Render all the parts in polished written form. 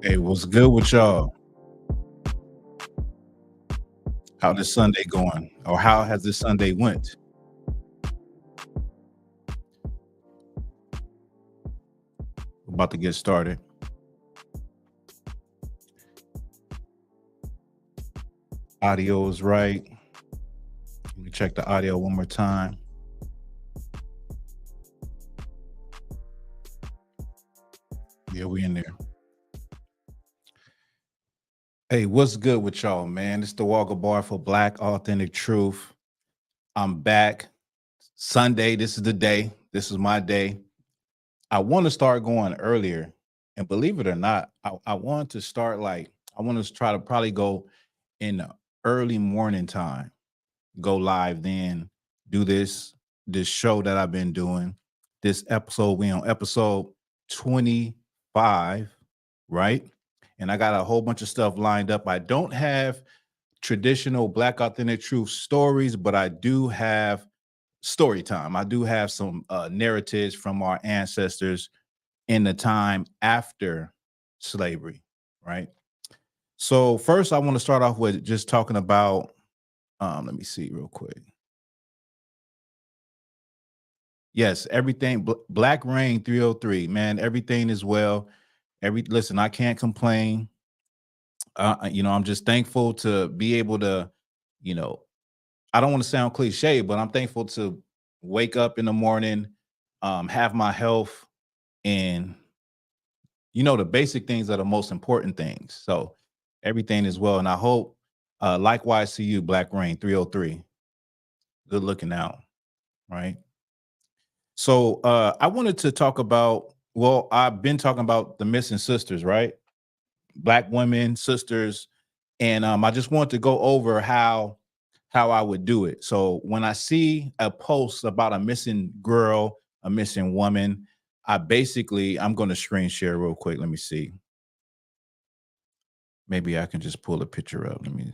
Hey, what's good with y'all? How this Sunday going? Or how has this Sunday went? About to get started. Audio is right. Let me check the audio one more time. Yeah, we in there. Hey, what's good with y'all, man? It's the Thawahgabar for Black Authentic Truth. I'm back. Sunday, this is the day. This is my day. I want to start going earlier. And believe it or not, I want to start I want to try to probably go in the early morning time, go live then, do this show that I've been doing. This episode, we on episode 25, right? And I got a whole bunch of stuff lined up. I don't have traditional Black Authentic Truth stories, but I do have story time. I do have some narratives from our ancestors in the time after slavery, right? So first, I want to start off with just talking about. Let me see real quick. Yes, everything. Black Rain 303, man. Everything is well. Listen, I can't complain. I'm just thankful to be able to, you know, I don't want to sound cliche, but I'm thankful to wake up in the morning, have my health, and the basic things are the most important things. So everything is well, and I hope, likewise to you, Black Rain 303. Good looking out, right? So I wanted to talk about. Well, I've been talking about the missing sisters, right? Black women, sisters, and I just want to go over how I would do it. So when I see a post about a missing girl, a missing woman, I'm going to screen share real quick. Let me see. Maybe I can just pull a picture up. Let me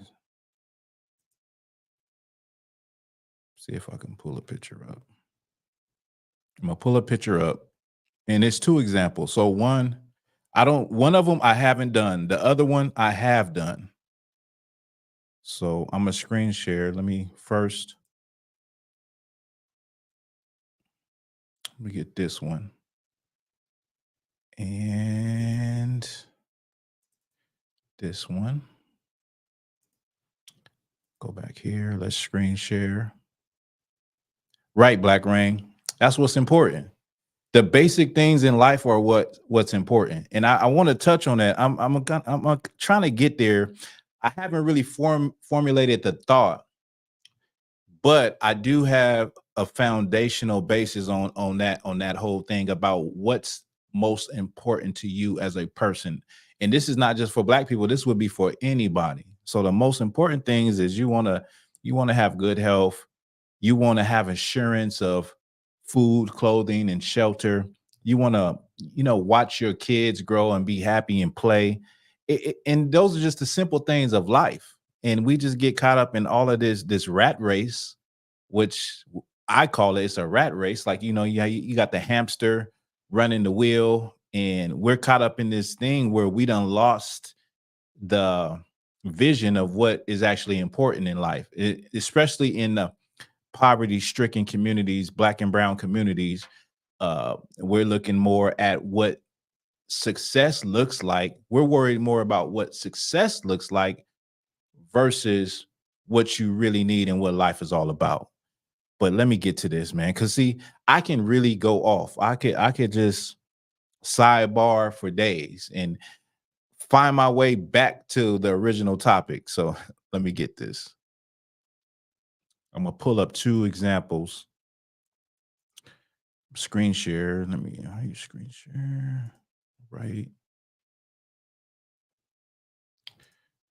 see if I can pull a picture up. I'm gonna pull a picture up, and it's two examples. So one of them I haven't done. The other one I have done. So I'm gonna screen share. Let me get this one. And this one. Go back here. Let's screen share. Right, Black Rain. That's what's important. The basic things in life are what's important, and I want to touch on that. I'm trying to get there. I haven't really formulated the thought, but I do have a foundational basis on that whole thing about what's most important to you as a person. And this is not just for Black people, this would be for anybody. So the most important things is you want to have good health, you want to have assurance of food, clothing, and shelter. You want to watch your kids grow and be happy and play. And those are just the simple things of life, and we just get caught up in all of this rat race, which I call it's a rat race. Like, you got the hamster running the wheel, and we're caught up in this thing where we done lost the vision of what is actually important in life, especially in the poverty-stricken communities, Black and brown communities. We're looking more at what success looks like. We're worried more about what success looks like versus what you really need and what life is all about. But let me get to this, man. Cause see, I can really go off. I could just sidebar for days and find my way back to the original topic. So let me get this. I'm gonna pull up two examples. Screen share. Let me how you screen share. Right.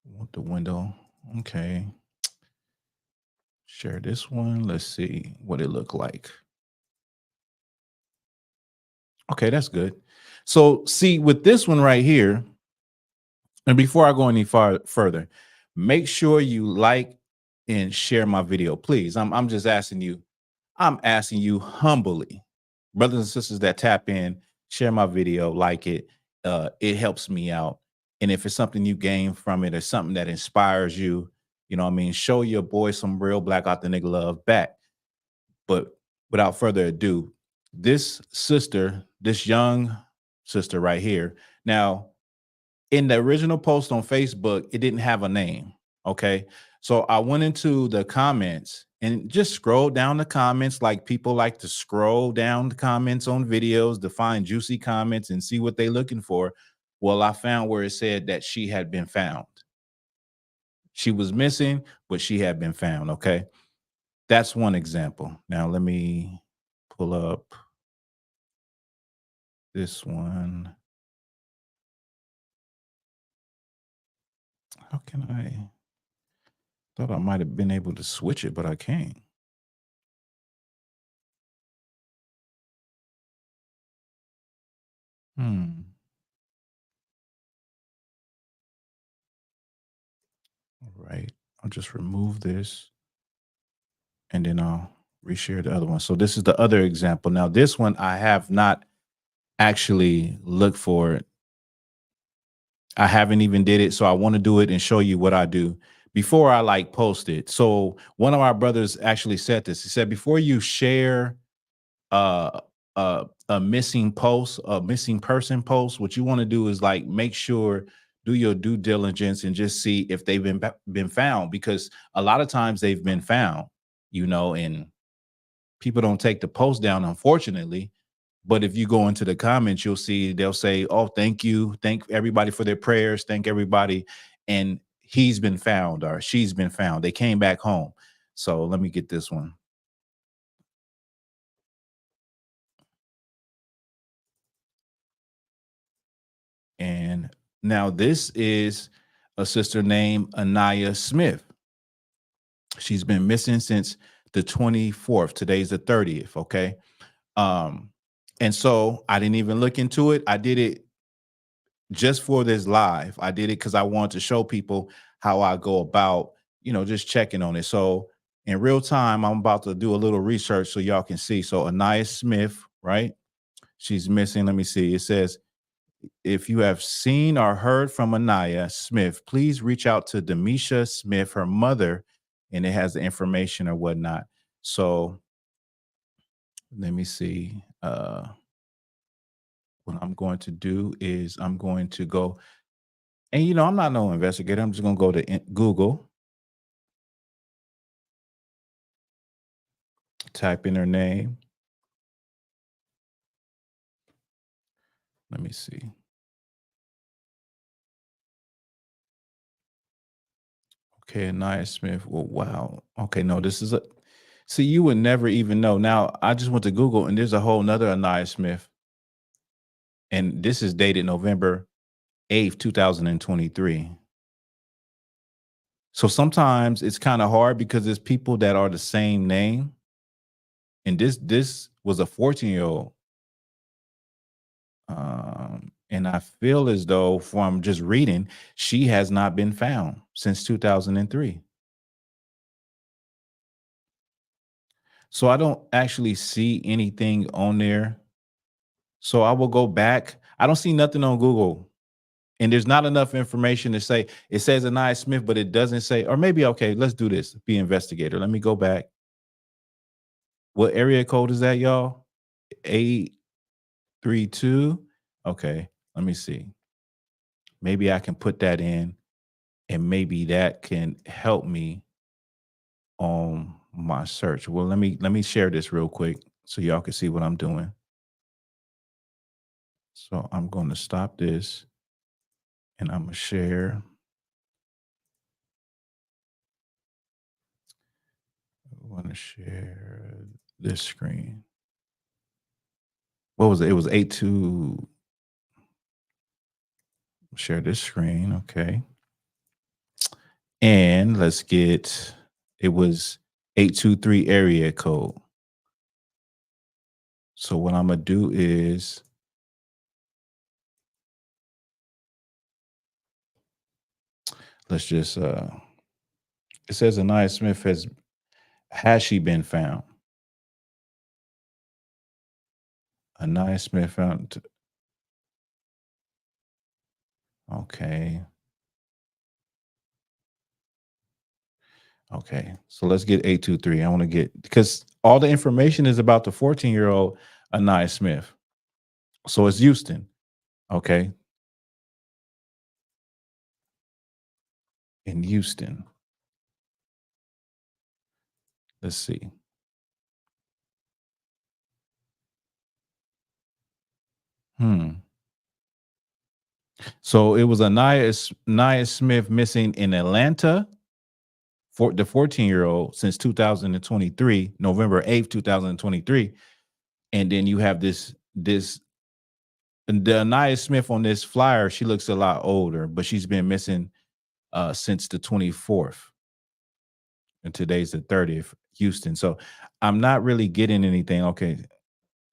Want the window. Okay. Share this one. Let's see what it look like. Okay, that's good. So see with this one right here, and before I go any further, make sure you like and share my video, please. I'm just asking you. I'm asking you humbly, brothers and sisters that tap in, share my video, like it. It helps me out. And if it's something you gain from it or something that inspires you, you know what I mean, show your boy some real black authentic love back. But without further ado, this sister, this young sister right here. Now, in the original post on Facebook, it didn't have a name. Okay. So I went into the comments and just scrolled down the comments like people like to scroll down the comments on videos to find juicy comments and see what they're looking for. Well, I found where it said that she had been found. She was missing, but she had been found. Okay. That's one example. Now let me pull up this one. How can I? Thought I might have been able to switch it, but I can't. Hmm. All right. I'll just remove this and then I'll reshare the other one. So this is the other example. Now, this one I have not actually looked for it. I haven't even did it. So I want to do it and show you what I do before I like post it. So one of our brothers actually said this. He said, before you share uh a missing post, a missing person post, what you want to do is like make sure do your due diligence and just see if they've been found, because a lot of times they've been found, you know, and people don't take the post down, unfortunately. But if you go into the comments, you'll see they'll say, oh, thank you, thank everybody for their prayers, thank everybody, and he's been found or she's been found, they came back home. So let me get this one. And now this is a sister named Anaya Smith. She's been missing since the 24th. Today's the 30th. Okay. Um, and so I didn't even look into it. I did it just for this live. I did it because I wanted to show people how I go about, you know, just checking on it. So in real time, I'm about to do a little research so y'all can see. So Anaya Smith, right? She's missing. Let me see. It says, if you have seen or heard from Anaya Smith, please reach out to Demisha Smith, her mother, and it has the information or whatnot. So let me see. What I'm going to do is I'm going to go, and you know, I'm not no investigator. I'm just going to go to Google, type in her name. Let me see. Okay, Anaya Smith. Well, wow. Okay, no, this is a. See, you would never even know. Now, I just went to Google, and there's a whole nother Anaya Smith, and this is dated November 8th, 2023. So sometimes it's kind of hard because there's people that are the same name. And this was a 14-year-old. And I feel as though from just reading, she has not been found since 2003. So I don't actually see anything on there. So I will go back. I don't see nothing on Google. And there's not enough information to say it says Anaya Smith, but it doesn't say, or maybe, okay, let's do this. Be investigator. Let me go back. What area code is that, y'all? 832. Okay, let me see. Maybe I can put that in and maybe that can help me on my search. Well, let me share this real quick so y'all can see what I'm doing. So I'm going to stop this and I'm gonna share. I want to share this screen. What was it? It was 82. Share this screen. Okay. And let's get, it was 823 area code. So what I'm going to do is, let's just, it says Anaya Smith has she been found? Anaya Smith found. Okay. Okay. So let's get 823. I want to get, because all the information is about the 14-year-old Anaya Smith. So it's Houston. Okay. In Houston. Let's see. So it was Anaya Smith missing in Atlanta for the 14-year-old since 2023, November 8th, 2023. And then you have this the Anaya Smith on this flyer, she looks a lot older, but she's been missing since the 24th. And today's the 30th, Houston. So I'm not really getting anything. Okay.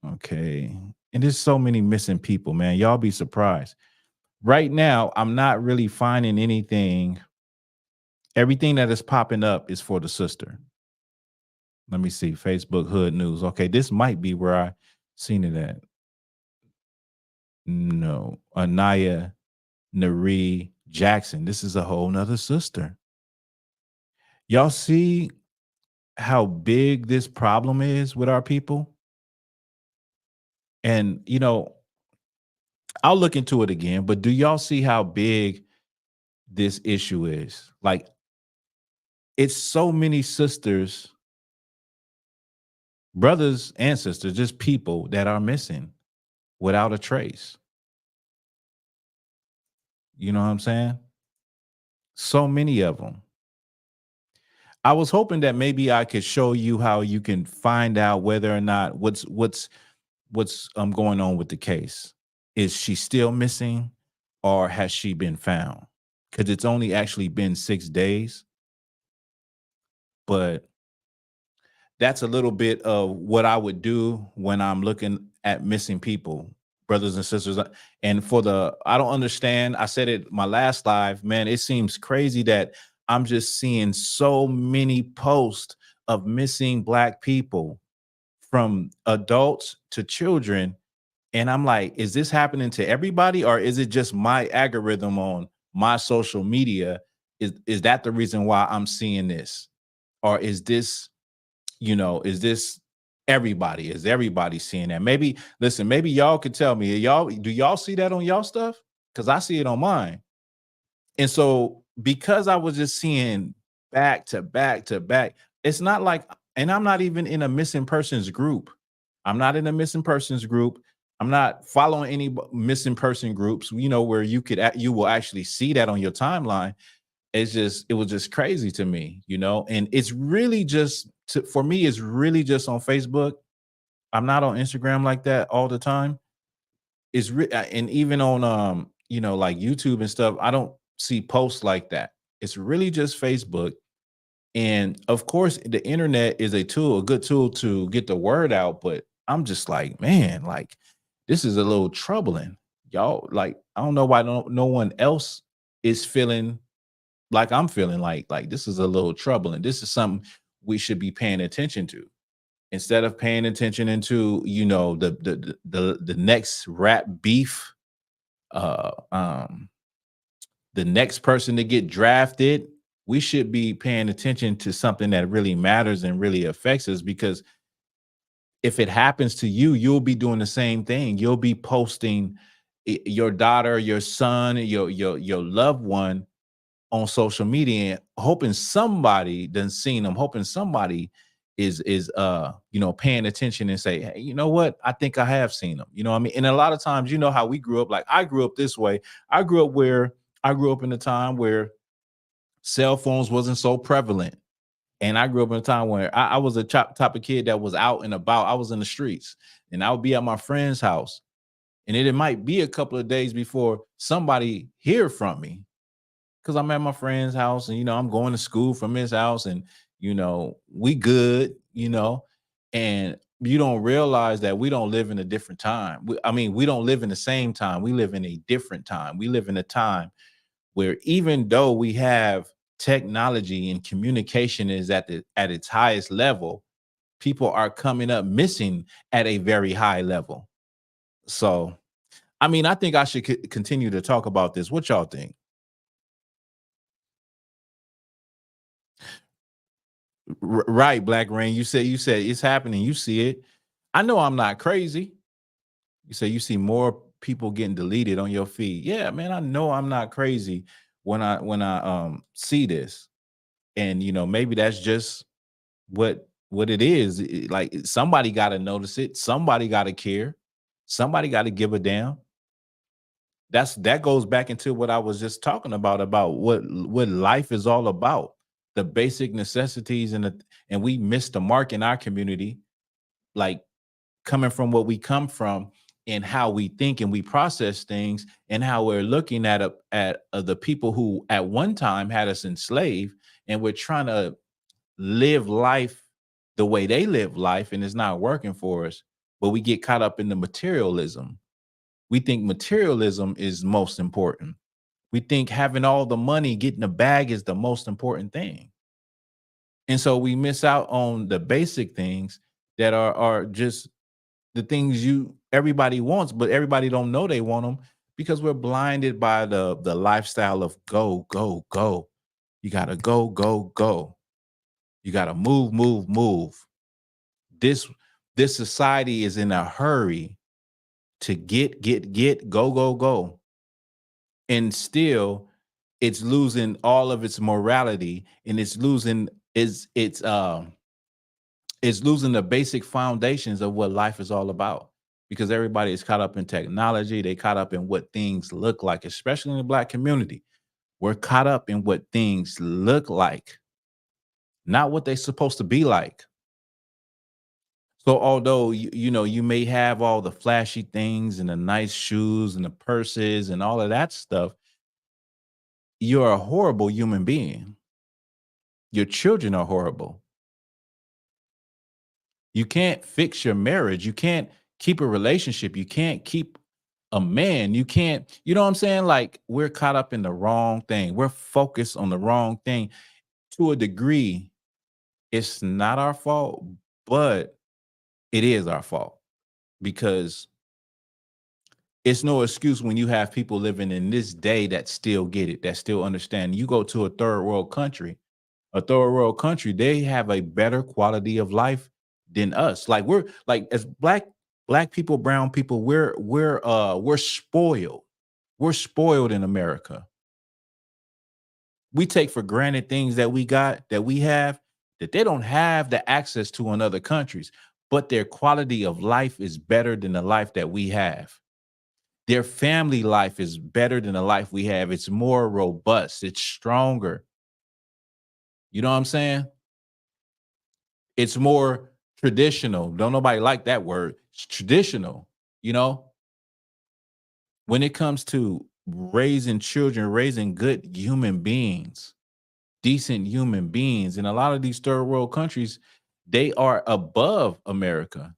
Okay. And there's so many missing people, man. Y'all be surprised. Right now, I'm not really finding anything. Everything that is popping up is for the sister. Let me see. Facebook Hood News. Okay, this might be where I seen it at. No. Anaya Nari Jackson. This is a whole nother sister. Y'all see how big this problem is with our people? And, I'll look into it again, but do y'all see how big this issue is? Like, it's so many sisters, brothers and sisters, just people that are missing without a trace. You know what I'm saying? So many of them. I was hoping that maybe I could show you how you can find out whether or not what's going on with the case. Is she still missing or has she been found? Because it's only actually been 6 days, but that's a little bit of what I would do when I'm looking at missing people, brothers and sisters. And I don't understand. I said it my last live, man. It seems crazy that I'm just seeing so many posts of missing Black people, from adults to children. And I'm like, is this happening to everybody, or is it just my algorithm on my social media? Is that the reason why I'm seeing this? Or is this, is this everybody? Is everybody seeing that? Maybe, listen, maybe y'all could tell me, do y'all see that on y'all stuff? Because I see it on mine. And so, because I was just seeing back to back to back, it's not like, and I'm not even in a missing persons group. I'm not in a missing persons group. I'm not following any missing person groups, where you will actually see that on your timeline. It was just crazy to me, and it's really just, for me, it's really just on Facebook. I'm not on Instagram like that all the time. And even on, like YouTube and stuff, I don't see posts like that. It's really just Facebook. And of course, the internet is a good tool to get the word out. But I'm just like, man, like, this is a little troubling. Y'all, like, I don't know why no one else is feeling like I'm feeling, like this is a little troubling. This is something we should be paying attention to, instead of paying attention into, the next rap beef, uh um the next person to get drafted. We should be paying attention to something that really matters and really affects us, because if it happens to you, you'll be doing the same thing. You'll be posting your daughter, your son, your loved one on social media and hoping somebody done seen them, hoping somebody is paying attention and say, hey, you know what? I think I have seen them. You know what I mean? And a lot of times, you know how we grew up, like I grew up this way. I grew up in a time where cell phones wasn't so prevalent. And I grew up in a time where I was a type of kid that was out and about. I was in the streets and I would be at my friend's house. And it might be a couple of days before somebody hear from me because I'm at my friend's house and, I'm going to school from his house and, we good, and you don't realize that we don't live in a different time. We don't live in the same time. We live in a different time. We live in a time where even though we have technology and communication is at its highest level, people are coming up missing at a very high level. So, I think I should continue to talk about this. What y'all think? Right, Black Rain. You said it's happening. You see it. I know I'm not crazy. You say you see more people getting deleted on your feed. Yeah, man, I know I'm not crazy when I see this. And maybe that's just what it is. Like somebody got to notice it, somebody got to care, somebody got to give a damn. That goes back into what I was just talking about what life is all about, the basic necessities, and we missed the mark in our community, like coming from what we come from and how we think and we process things and how we're looking at the people who at one time had us enslaved, and we're trying to live life the way they live life, and it's not working for us. But we get caught up in the materialism. We think materialism is most important. We think having all the money, getting the bag is the most important thing. And so we miss out on the basic things that are just the things everybody wants, but everybody don't know they want them because we're blinded by the lifestyle of go, go, go. You gotta go, go, go. You gotta move, move, move. This this society is in a hurry to get, go, go, go. And still it's losing all of its morality, and it's losing the basic foundations of what life is all about, because everybody is caught up in technology. They caught up in what things look like, especially in the Black community. We're caught up in what things look like, not what they're supposed to be like. So although you may have all the flashy things and the nice shoes and the purses and all of that stuff, you're a horrible human being. Your children are horrible. You can't fix your marriage. You can't keep a relationship. You can't keep a man. You can't, you know what I'm saying? Like we're caught up in the wrong thing. We're focused on the wrong thing to a degree. It's not our fault, but it is our fault because it's no excuse when you have people living in this day that still get it, that still understand. You go to a third world country, they have a better quality of life than us. Like we're like as black people, brown people, we're spoiled. We're spoiled in America. We take for granted things that we have that they don't have the access to in other countries, but their quality of life is better than the life that we have. Their family life is better than the life we have. It's more robust, it's stronger. You know what I'm saying? It's more traditional. Don't nobody like that word. It's traditional, you know? When it comes to raising children, raising good human beings, decent human beings, in a lot of these third world countries, they are above America.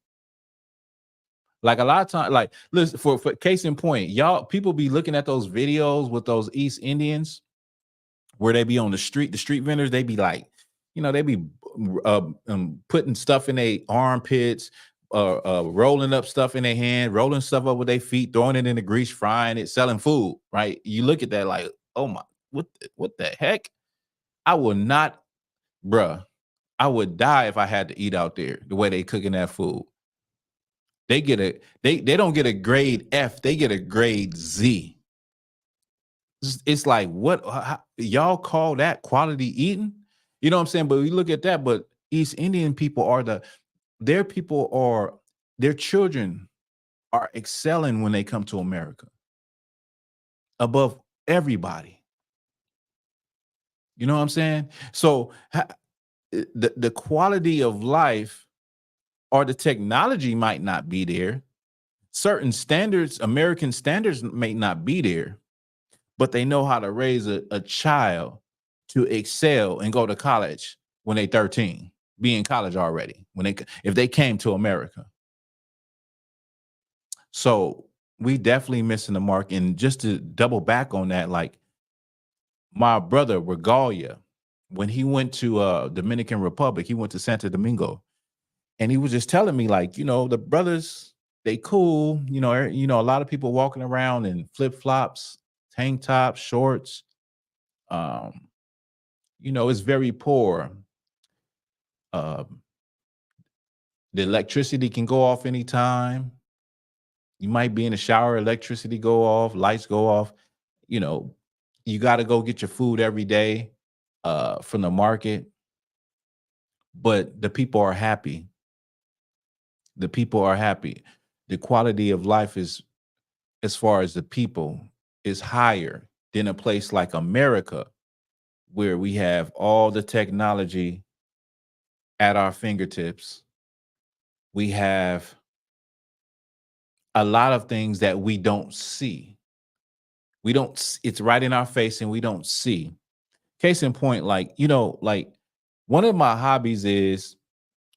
Like a lot of times, like listen, for case in point, y'all people be looking at those videos with those East Indians where they be on the street vendors, they be like, they be putting stuff in their armpits, rolling up stuff in their hand, rolling stuff up with their feet, throwing it in the grease, frying it, selling food. Right? You look at that like, oh my, what the heck? I will not, bruh. I would die if I had to eat out there the way they cooking that food. They don't get a grade F, they get a grade Z. It's like, what y'all call that quality eating? You know what I'm saying? But we look at that, but East Indian people are their people are their children are excelling when they come to America above everybody. You know what I'm saying? So the quality of life or the technology might not be there. Certain standards, American standards may not be there, but they know how to raise a child to excel and go to college when they 13, be in college already when they if they came to America. So we definitely missing the mark. And just to double back on that, like my brother Regalia, when he went to Dominican Republic, he went to Santo Domingo, and he was just telling me, like, the brothers, they cool, a lot of people walking around in flip-flops, tank tops, shorts. Um, it's very poor. Um, the electricity can go off anytime. You might be in the shower, electricity go off, lights go off. You know, you got to go get your food every day from the market, but the people are happy. The people are happy. The quality of life is, as far as the people, is higher than a place like America, where we have all the technology at our fingertips. We have a lot of things that we don't see. We don't, it's right in our face and we don't see. Case in point, like, like one of my hobbies is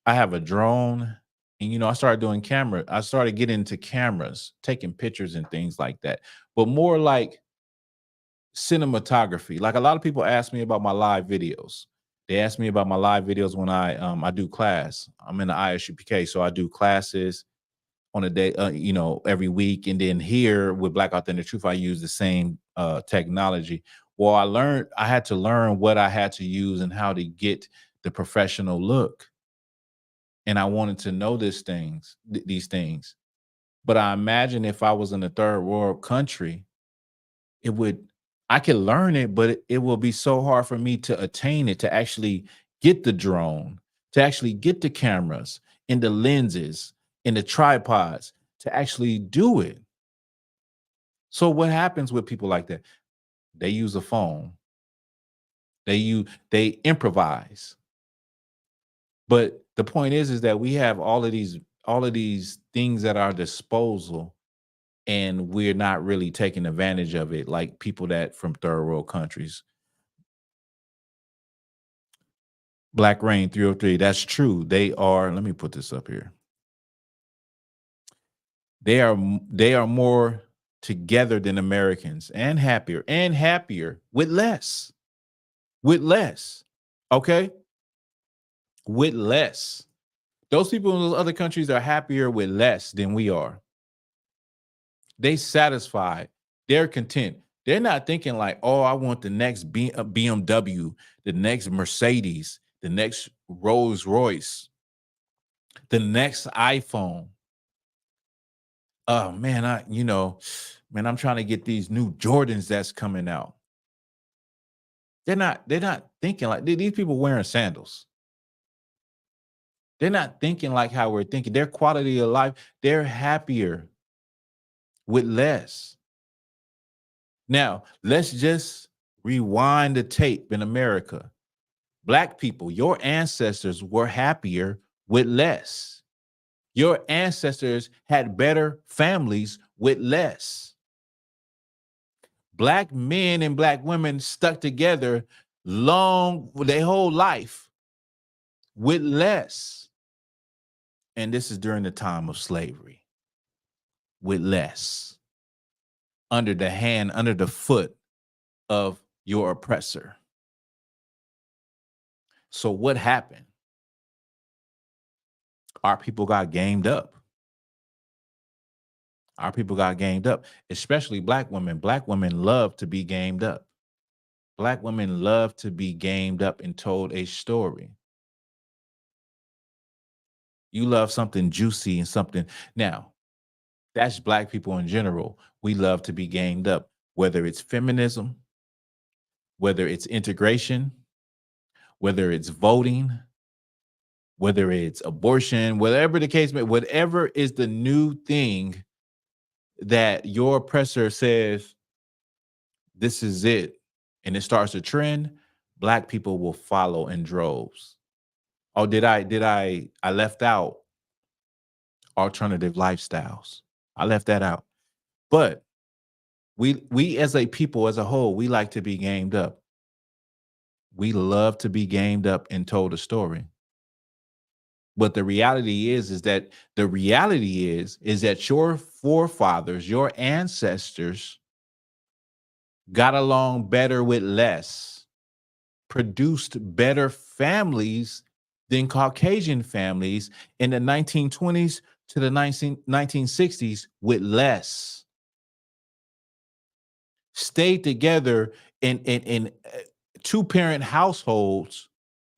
I have a drone, and, I started doing camera. I started getting into cameras, taking pictures and things like that, but more like cinematography. Like a lot of people ask me about my live videos. They ask me about my live videos when I do class. I'm in the ISUPK, so I do classes on a day, every week. And then here with Black Authentic Truth, I use the same technology. Well, I had to learn what I had to use and how to get the professional look. And I wanted to know these things. But I imagine if I was in a third world country, it would, I could learn it, but it will be so hard for me to attain it, to actually get the drone, to actually get the cameras and the lenses and the tripods, to actually do it. So what happens with people like that? They use a phone. They improvise. But the point is that we have all of these things at our disposal, and we're not really taking advantage of it like people that from third world countries. Black Rain 303, that's true. They are, let me put this up here. They are more together than Americans, and happier with less. With less. Okay? With less. Those people in those other countries are happier with less than we are. They satisfied. They're content. They're not thinking like, oh, I want the next BMW, the next Mercedes, the next Rolls Royce, the next iPhone. Oh man, I'm trying to get these new Jordans that's coming out. They're not thinking like these people wearing sandals. They're not thinking like how we're thinking. Their quality of life, they're happier with less. Now, let's just rewind the tape in America. Black people, your ancestors were happier with less. Your ancestors had better families with less. Black men and black women stuck together their whole life with less. And this is during the time of slavery, with less, under the foot of your oppressor. So what happened? Our people got gamed up. Our people got gamed up, especially black women. Black women love to be gamed up. Black women love to be gamed up and told a story. You love something juicy and something. Now, that's black people in general. We love to be gamed up. whether it's feminism, whether it's integration, whether it's voting, whether it's abortion, whatever the case may, whatever is the new thing that your oppressor says, this is it, and it starts a trend, Black people will follow in droves. Oh, I left out alternative lifestyles. I left that out. But we as a people as a whole, we like to be gamed up. We love to be gamed up and told a story. But the reality is that your forefathers, your ancestors got along better with less, produced better families than Caucasian families in the 1920s to the 1960s with less. Stayed together in two-parent households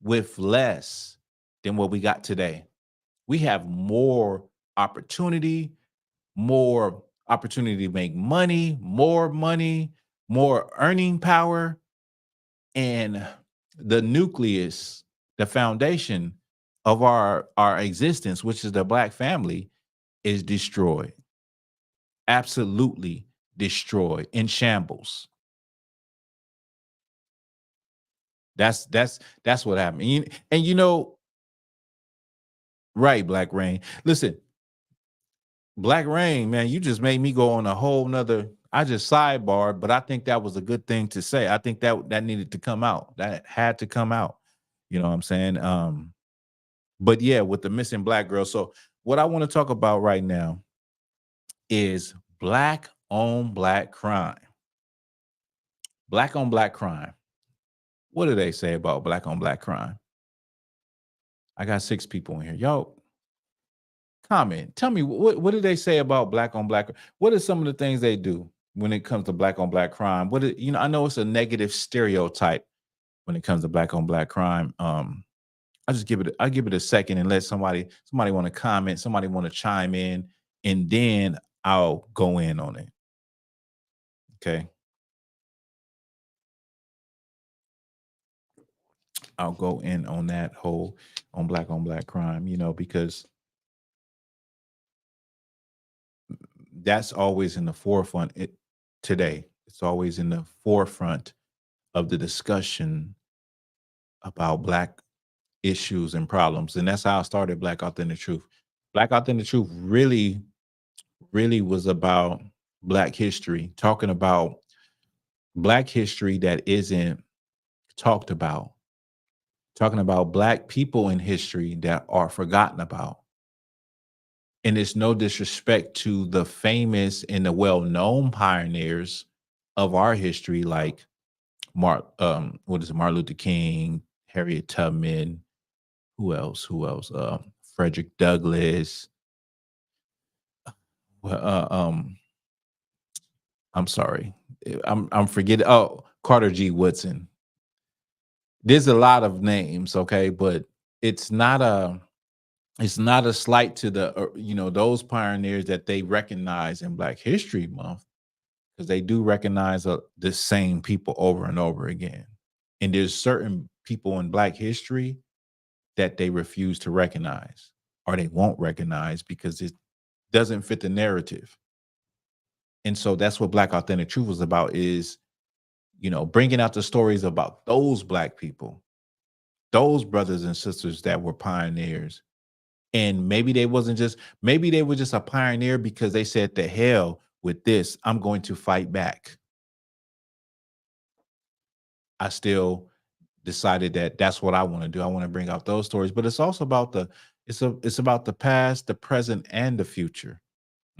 with less than what we got today. We have more opportunity to make money, more earning power, and the nucleus, the foundation of our existence, which is the Black family, is destroyed. Absolutely destroyed, in shambles. That's what happened. And right, Black Rain. Listen, Black Rain, man, you just made me go on a whole nother. I just sidebarred, but I think that was a good thing to say. I think that needed to come out. That had to come out. You know what I'm saying? But yeah, with the missing Black girl. So what I want to talk about right now is Black on Black crime. Black on Black crime. What do they say about Black on Black crime? I got 6 people in here. Yo, comment. Tell me what do they say about Black on Black? What are some of the things they do when it comes to Black on Black crime? I know it's a negative stereotype when it comes to Black on Black crime. I give it a second and let somebody want to comment, somebody want to chime in, and then I'll go in on it. Okay. I'll go in on that whole on Black crime, because that's always in the forefront today. It's always in the forefront of the discussion about Black issues and problems. And that's how I started Black Authentic Truth. Black Authentic Truth really, really was about Black history, talking about Black history that isn't talked about, talking about Black people in history that are forgotten about. And it's no disrespect to the famous and the well-known pioneers of our history, like Martin Luther King, Harriet Tubman, who else? Frederick Douglass. I'm sorry. I'm forgetting. Oh, Carter G. Woodson. There's a lot of names, okay, but it's not a slight to the those pioneers that they recognize in Black History Month, because they do recognize the same people over and over again. And there's certain people in Black history that they refuse to recognize, or they won't recognize because it doesn't fit the narrative. And so that's what Black Authentic Truth was about, is bringing out the stories about those Black people, those brothers and sisters that were pioneers. And maybe they were just a pioneer because they said, the hell with this, I'm going to fight back. I still decided that that's what I want to do. I want to bring out those stories, but it's also about it's about the past, the present, and the future.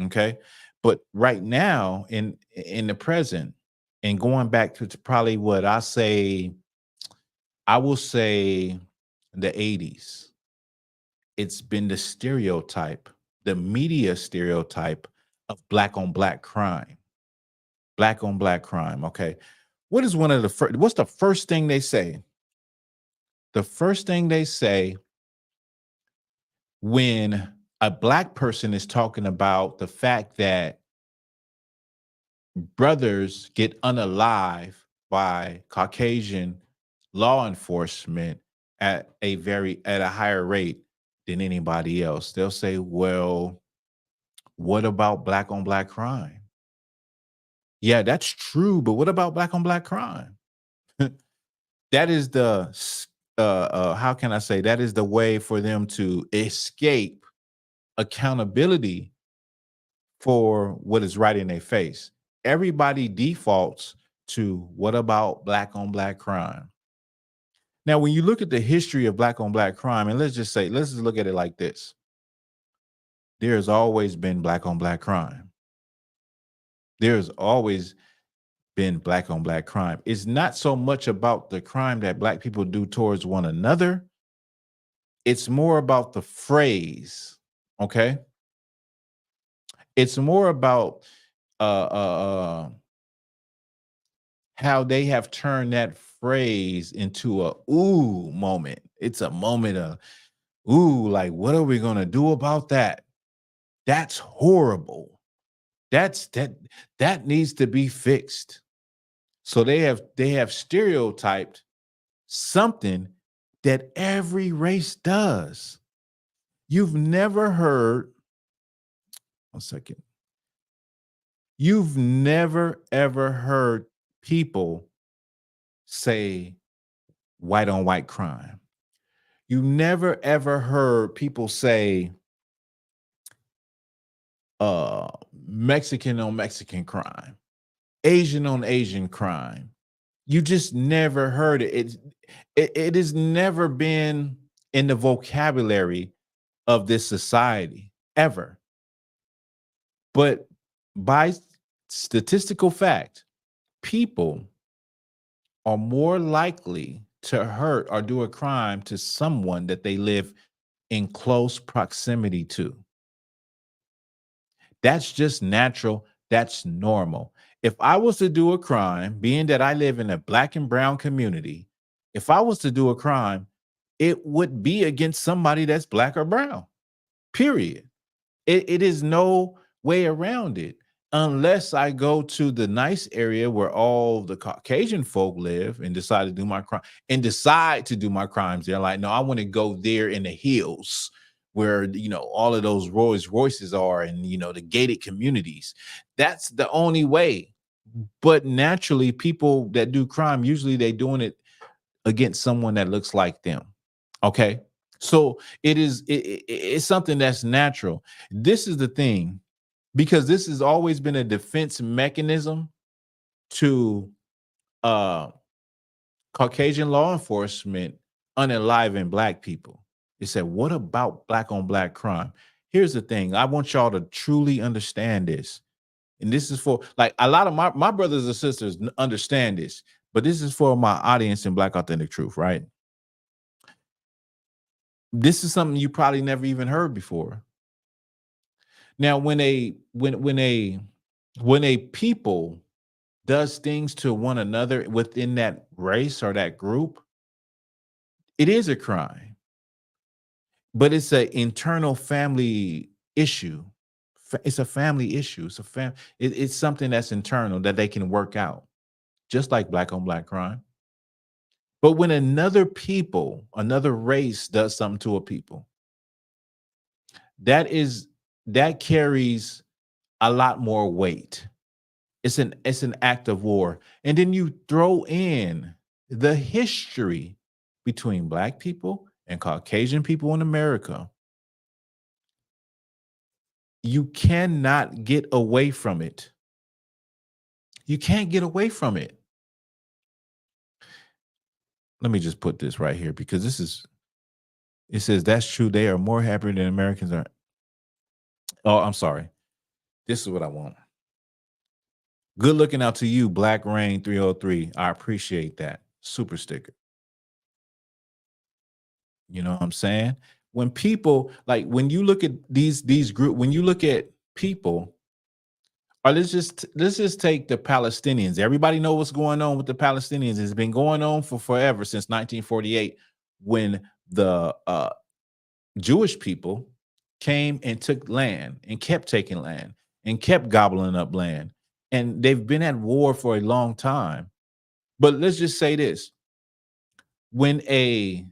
Okay. But right now in the present, and going back to probably what I will say the 80s, it's been the stereotype, the media stereotype of Black on Black crime. Black on Black crime. Okay. What's the first thing they say? The first thing they say when a Black person is talking about the fact that brothers get unalived by Caucasian law enforcement at a higher rate than anybody else. They'll say, well, what about black on black crime? Yeah, that's true, but what about black on black crime? That is how can I say, that is the way for them to escape accountability for what is right in their face. Everybody defaults to what about black on black crime? Now, when you look at the history of black on black crime, and let's just look at it like this. There's always been black on black crime. There's always been black on black crime. It's not so much about the crime that black people do towards one another. It's more about the phrase, okay? It's more about how they have turned that phrase into a ooh moment. It's a moment of ooh, like what are we gonna do about that? That's horrible. That needs to be fixed. So they have stereotyped something that every race does. You've never heard, one second. You've never ever heard people say white on white crime. You never ever heard people say Mexican on Mexican crime, Asian on Asian crime. You just never heard it. It has never been in the vocabulary of this society ever. But by statistical fact, people are more likely to hurt or do a crime to someone that they live in close proximity to. That's just natural. That's normal. If I was to do a crime, being that I live in a black and brown community, if I was to do a crime, it would be against somebody that's black or brown, period. It is no way around it unless I go to the nice area where all the Caucasian folk live and decide to do my crime and decide to do my crimes. They're like, no, I want to go there in the hills where, all of those Rolls Royces are and, the gated communities. That's the only way. But naturally, people that do crime, usually they doing it against someone that looks like them. Okay. So it's something that's natural. This is the thing, because this has always been a defense mechanism to Caucasian law enforcement unaliving black people. They said, what about black on black crime? Here's the thing. I want y'all to truly understand this. And this is for like a lot of my brothers and sisters understand this, but this is for my audience in Black Authentic Truth, right? This is something you probably never even heard before. Now, when a people does things to one another within that race or that group, it is a crime, but it's an internal family issue. It's a family issue. It's something that's internal that they can work out, just like black on black crime. But when another race does something to a people, that carries a lot more weight. It's an act of war. And then you throw in the history between black people and Caucasian people in America. You cannot get away from it. You can't get away from it. Let me just put this right here, because it says that's true. They are more happier than Americans are. Oh, I'm sorry. This is what I want. Good looking out to you, Black Rain 303. I appreciate that. Super sticker. You know what I'm saying? When people, like, when you look at these group, when you look at people, or let's just take the Palestinians. Everybody know what's going on with the Palestinians. It's been going on for forever, since 1948, when the Jewish people came and took land and kept taking land and kept gobbling up land. and they've been at war for a long time. But let's just say this: when a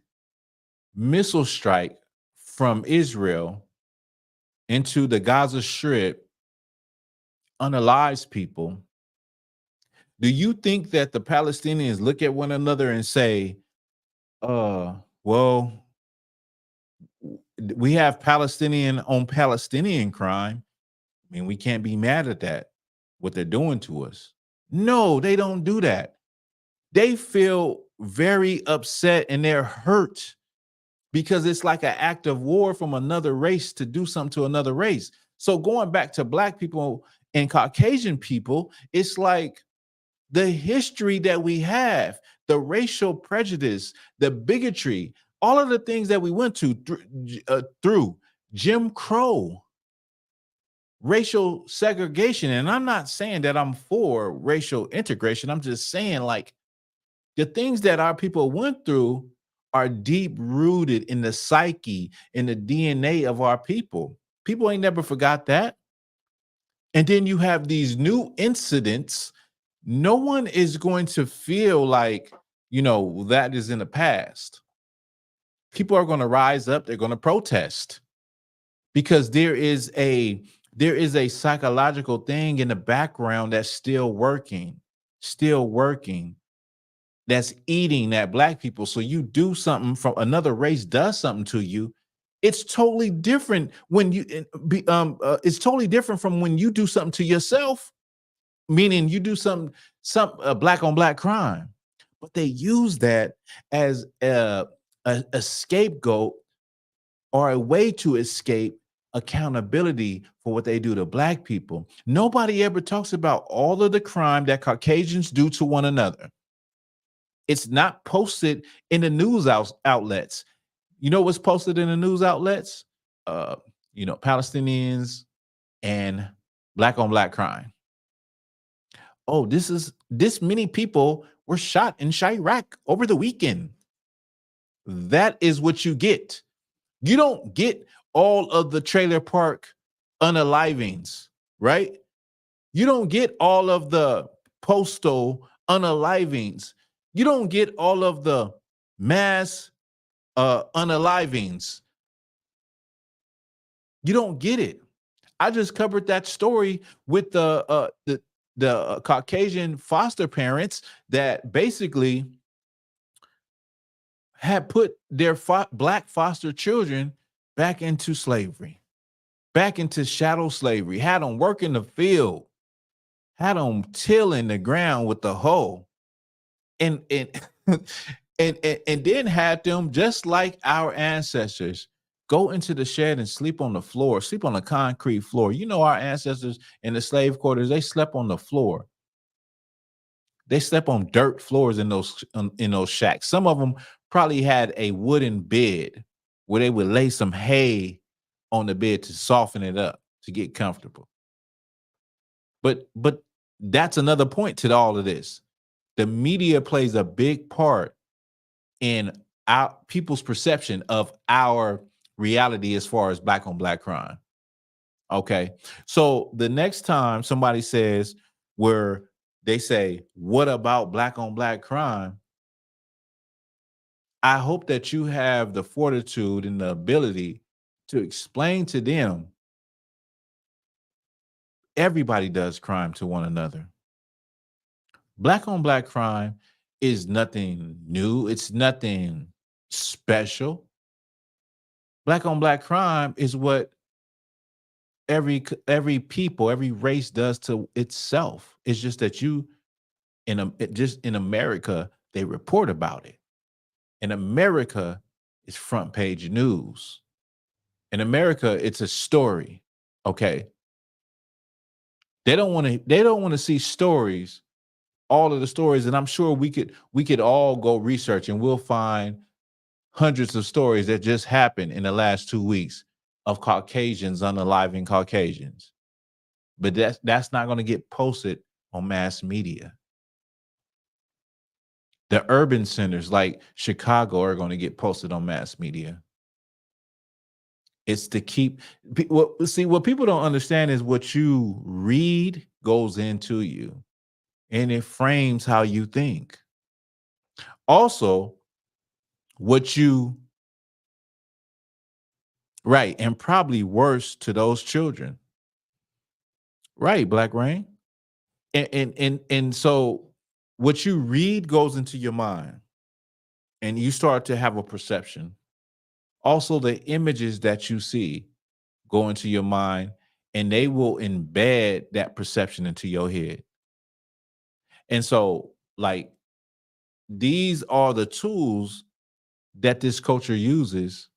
missile strike from Israel into the Gaza Strip unalives people, do you think that the Palestinians look at one another and say, well, we have Palestinian on Palestinian crime. I mean, we can't be mad at that, what they're doing to us. No, they don't do that. They feel very upset and they're hurt because it's like an act of war from another race to do something to another race. So going back to Black people and Caucasian people, it's like the history that we have, the racial prejudice, the bigotry, all of the things that we went to through Jim Crow, racial segregation. And I'm not saying that I'm for racial integration. I'm just saying, like, the things that our people went through are deep rooted in the psyche, in the DNA of our people. People ain't never forgot that. And then you have these new incidents. No one is going to feel like, that is in the past. People are going to rise up. They're going to protest because there is a psychological thing in the background that's still working, that's eating at Black people. So you do something from another race does something to you, it's totally different when you it's totally different from when you do something to yourself, meaning you do some Black on Black crime. But they use that as a scapegoat or a way to escape accountability for what they do to Black people. Nobody ever talks about all of the crime that Caucasians do to one another. It's not posted in the news outlets. You know what's posted in the news outlets? Palestinians and Black on Black crime. Oh, this many people were shot in Chirac over the weekend. That is what you get. You don't get all of the trailer park unalivings, right? You don't get all of the postal unalivings. You don't get all of the mass unalivings. You don't get it. I just covered that story with the Caucasian foster parents that basically had put their Black foster children back into slavery, back into shadow slavery, had them work in the field, had them tilling the ground with the hoe, and then had them, just like our ancestors, go into the shed and sleep on the floor, sleep on the concrete floor. Our ancestors in the slave quarters, they slept on the floor. They slept on dirt floors in those shacks. Some of them probably had a wooden bed where they would lay some hay on the bed to soften it up, to get comfortable. But that's another point to all of this. The media plays a big part in our people's perception of our reality as far as Black on Black crime. Okay. So the next time somebody says, where they say, what about Black on Black crime? I hope that you have the fortitude and the ability to explain to them everybody does crime to one another. Black on Black crime is nothing new. It's nothing special. Black on Black crime is what every people, every race does to itself. It's just that in America, they report about it. In America, it's front page news. In America, it's a story. Okay. They don't want to see stories, all of the stories. And I'm sure we could all go research and we'll find hundreds of stories that just happened in the last 2 weeks of Caucasians unaliving Caucasians. But that's not going to get posted on mass media. The urban centers like Chicago are going to get posted on mass media. It's to keep what people don't understand is what you read goes into you and it frames how you think. Also, what you right, and probably worse to those children. Right, Black Rain. And so what you read goes into your mind and you start to have a perception. Also, the images that you see go into your mind and they will embed that perception into your head. And so, like, these are the tools that this culture uses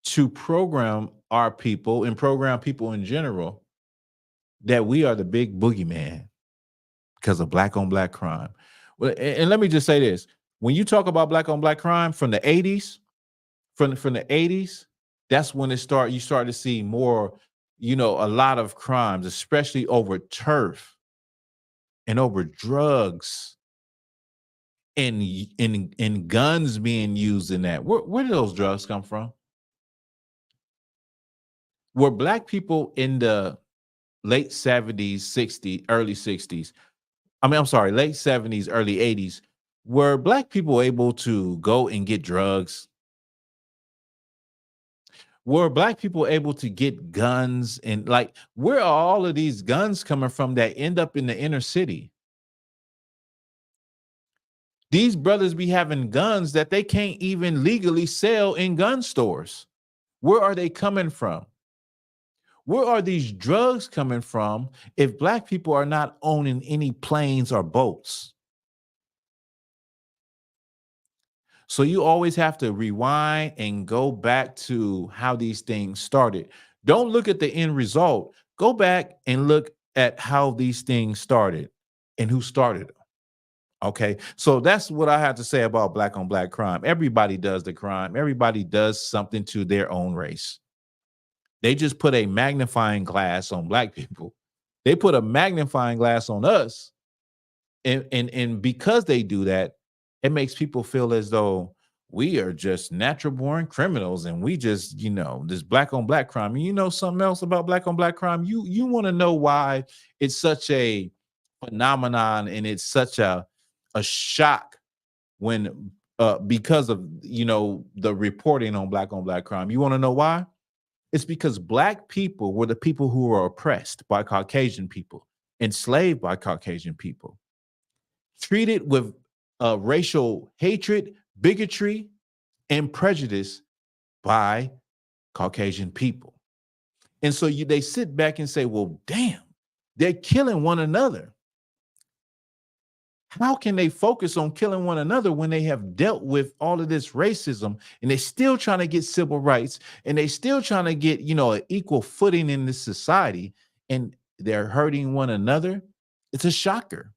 to program our people and program people in general that we are the big boogeyman because of black on black crime. Well, and let me just say this. When you talk about black on black crime from the 80s, from the 80s, that's when you start to see more, a lot of crimes, especially over turf and over drugs and guns being used in that. Where do those drugs come from? Were black people in the late 70s, 60s, early 60s, I'm sorry, late 70s, early 80s, were black people able to go and get drugs? Were black people able to get guns? And like, where are all of these guns coming from that end up in the inner city? These brothers be having guns that they can't even legally sell in gun stores. Where are they coming from? Where are these drugs coming from if black people are not owning any planes or boats? So you always have to rewind and go back to how these things started. Don't look at the end result. Go back and look at how these things started and who started them. Okay. So that's what I have to say about black on black crime. Everybody does the crime. Everybody does something to their own race. They just put a magnifying glass on black people. They put a magnifying glass on us. And because they do that, it makes people feel as though we are just natural born criminals and we just, this black on black crime. And you know something else about black on black crime? You want to know why it's such a phenomenon and it's such a shock when because of the reporting on black crime. You want to know why? It's because black people were the people who were oppressed by Caucasian people, enslaved by Caucasian people, treated with racial hatred, bigotry, and prejudice by Caucasian people. And so they sit back and say, well, damn, they're killing one another. How can they focus on killing one another when they have dealt with all of this racism and they're still trying to get civil rights and they're still trying to get, an equal footing in this society and they're hurting one another? It's a shocker.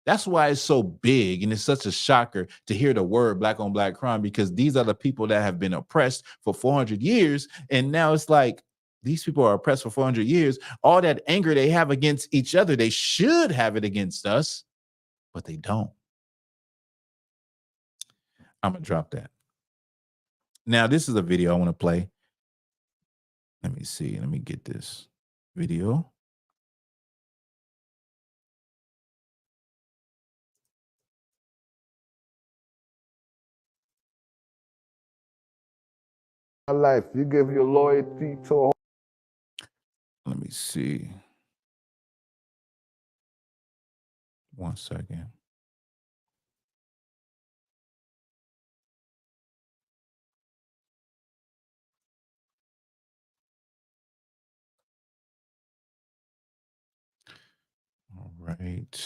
That's why it's so big and it's such a shocker to hear the word black on black crime, because these are the people that have been oppressed for 400 years. And now it's like these people are oppressed for 400 years. All that anger they have against each other, they should have it against us, but they don't. I'm going to drop that. Now, this is a video I want to play. Let me see. Let me get this video. Life, you give your loyalty to a. Let me see. 1 second. All right.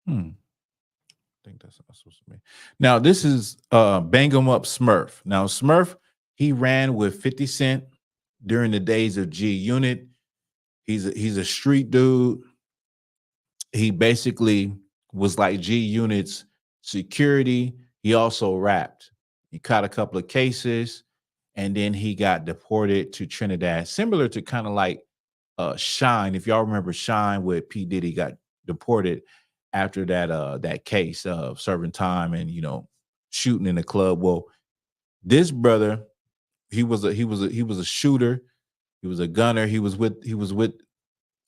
I think that's not supposed to be. Now, this is Bang 'em Up Smurf. Now, Smurf, he ran with 50 Cent during the days of G Unit. He's a street dude. He basically was like G Unit's security. He also rapped. He caught a couple of cases, and then he got deported to Trinidad, similar to kind of like Shine. If y'all remember Shine, with P. Diddy got deported after that case of serving time and shooting in the club. Well, this brother He was a shooter. He was a gunner. He was with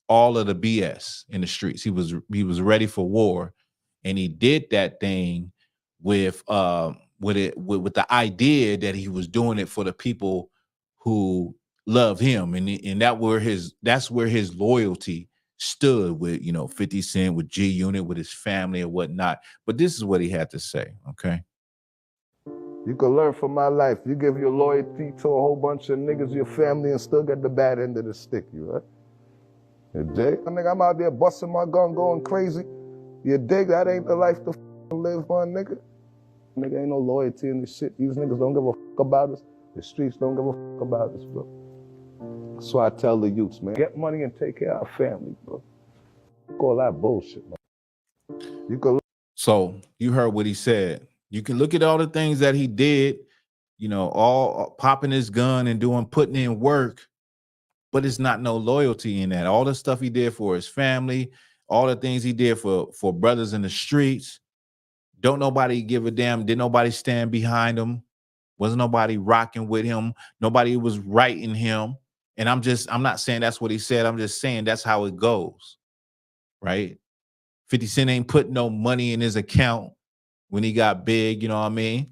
all of the BS in the streets. He was ready for war, and he did that thing with with the idea that he was doing it for the people who love him, and that's where his loyalty stood with 50 Cent, with G Unit, with his family and whatnot. But this is what he had to say. Okay. You can learn from my life. You give your loyalty to a whole bunch of niggas, your family, and still get the bad end of the stick, you right? You dig? I nigga, I'm out there busting my gun, going crazy. You dig? That ain't the life to live, my nigga. Nigga, ain't no loyalty in this shit. These niggas don't give a fuck about us. The streets don't give a fuck about us, bro. That's why I tell the youths, man, get money and take care of our family, bro. Fuck all that bullshit, man. You can. So you heard what he said. You can look at all the things that he did, all popping his gun and putting in work, but it's not no loyalty in that. All the stuff he did for his family, all the things he did for brothers in the streets, don't nobody give a damn. Did nobody stand behind him? Wasn't nobody rocking with him? Nobody was writing him. And I'm not saying that's what he said. I'm just saying that's how it goes, right? 50 Cent ain't put no money in his account when he got big, you know what I mean?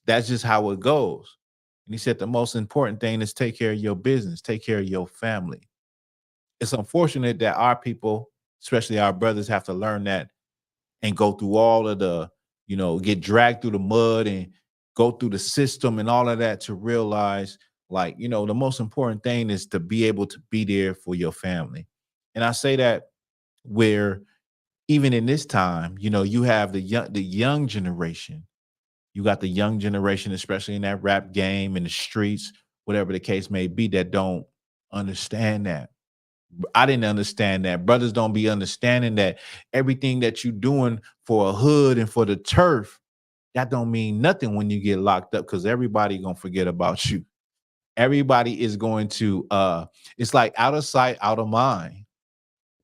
That's just how it goes. And he said the most important thing is take care of your business, take care of your family. It's unfortunate that our people, especially our brothers, have to learn that and go through all of the, get dragged through the mud and go through the system and all of that to realize, like, the most important thing is to be able to be there for your family. And I say that where even in this time, you have the young generation. You got the young generation, especially in that rap game, in the streets, whatever the case may be, that don't understand that. I didn't understand that. Brothers don't be understanding that everything that you doing for a hood and for the turf, that don't mean nothing when you get locked up, because everybody gonna forget about you. Everybody is going to it's like out of sight, out of mind.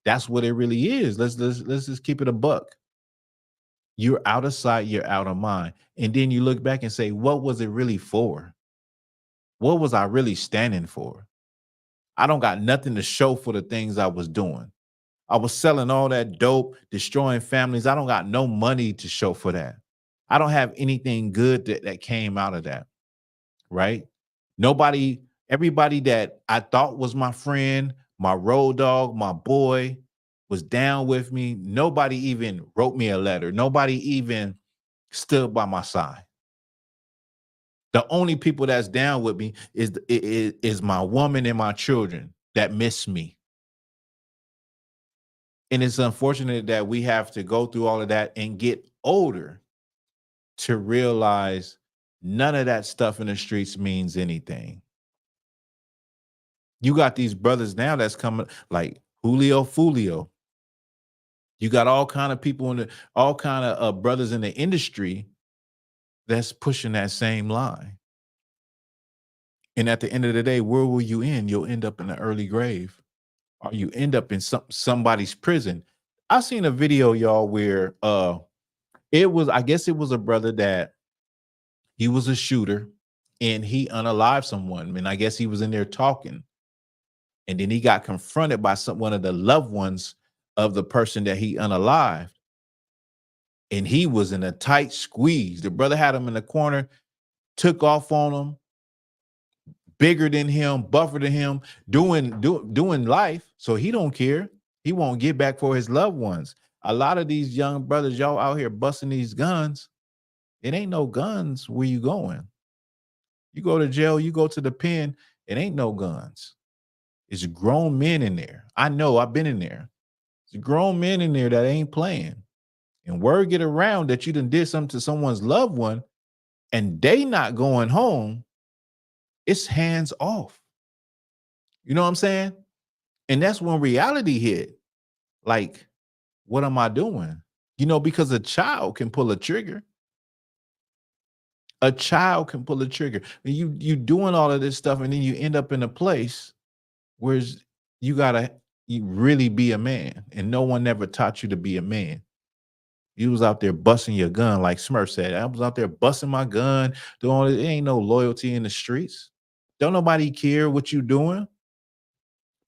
That's what it really is. Let's just keep it a buck. You're out of sight, you're out of mind. And then you look back and say, what was it really for? What was I really standing for? I don't got nothing to show for the things I was doing. I was selling all that dope, destroying families. I don't got no money to show for that. I don't have anything good that came out of that, right? Everybody that I thought was my friend, my road dog, my boy, was down with me. Nobody even wrote me a letter. Nobody even stood by my side. The only people that's down with me is my woman and my children that miss me. And it's unfortunate that we have to go through all of that and get older to realize none of that stuff in the streets means anything. You got these brothers now that's coming like Julio Fulio. You got all kind of people all kind of brothers in the industry that's pushing that same line. And at the end of the day, where will you end? You'll end up in an early grave, or you end up in somebody's prison. I seen a video, y'all, where I guess it was a brother that he was a shooter and he unalived someone. And I guess he was in there talking. And then he got confronted by one of the loved ones of the person that he unalived. And he was in a tight squeeze. The brother had him in the corner, took off on him, bigger than him, buffer than him, doing life. So he don't care. He won't get back for his loved ones. A lot of these young brothers, y'all out here busting these guns. It ain't no guns where you going. You go to jail, you go to the pen, it ain't no guns. It's grown men in there. I know, I've been in there. It's grown men in there that ain't playing. And word get around that you done did something to someone's loved one and they not going home, it's hands off. You know what I'm saying? And that's when reality hit. Like, what am I doing? Because a child can pull a trigger. A child can pull a trigger. You doing all of this stuff, and then you end up in a place where you really be a man, and no one ever taught you to be a man. You was out there busting your gun, like Smurf said. I was out there busting my gun, doing all this. There ain't no loyalty in the streets. Don't nobody care what you doing.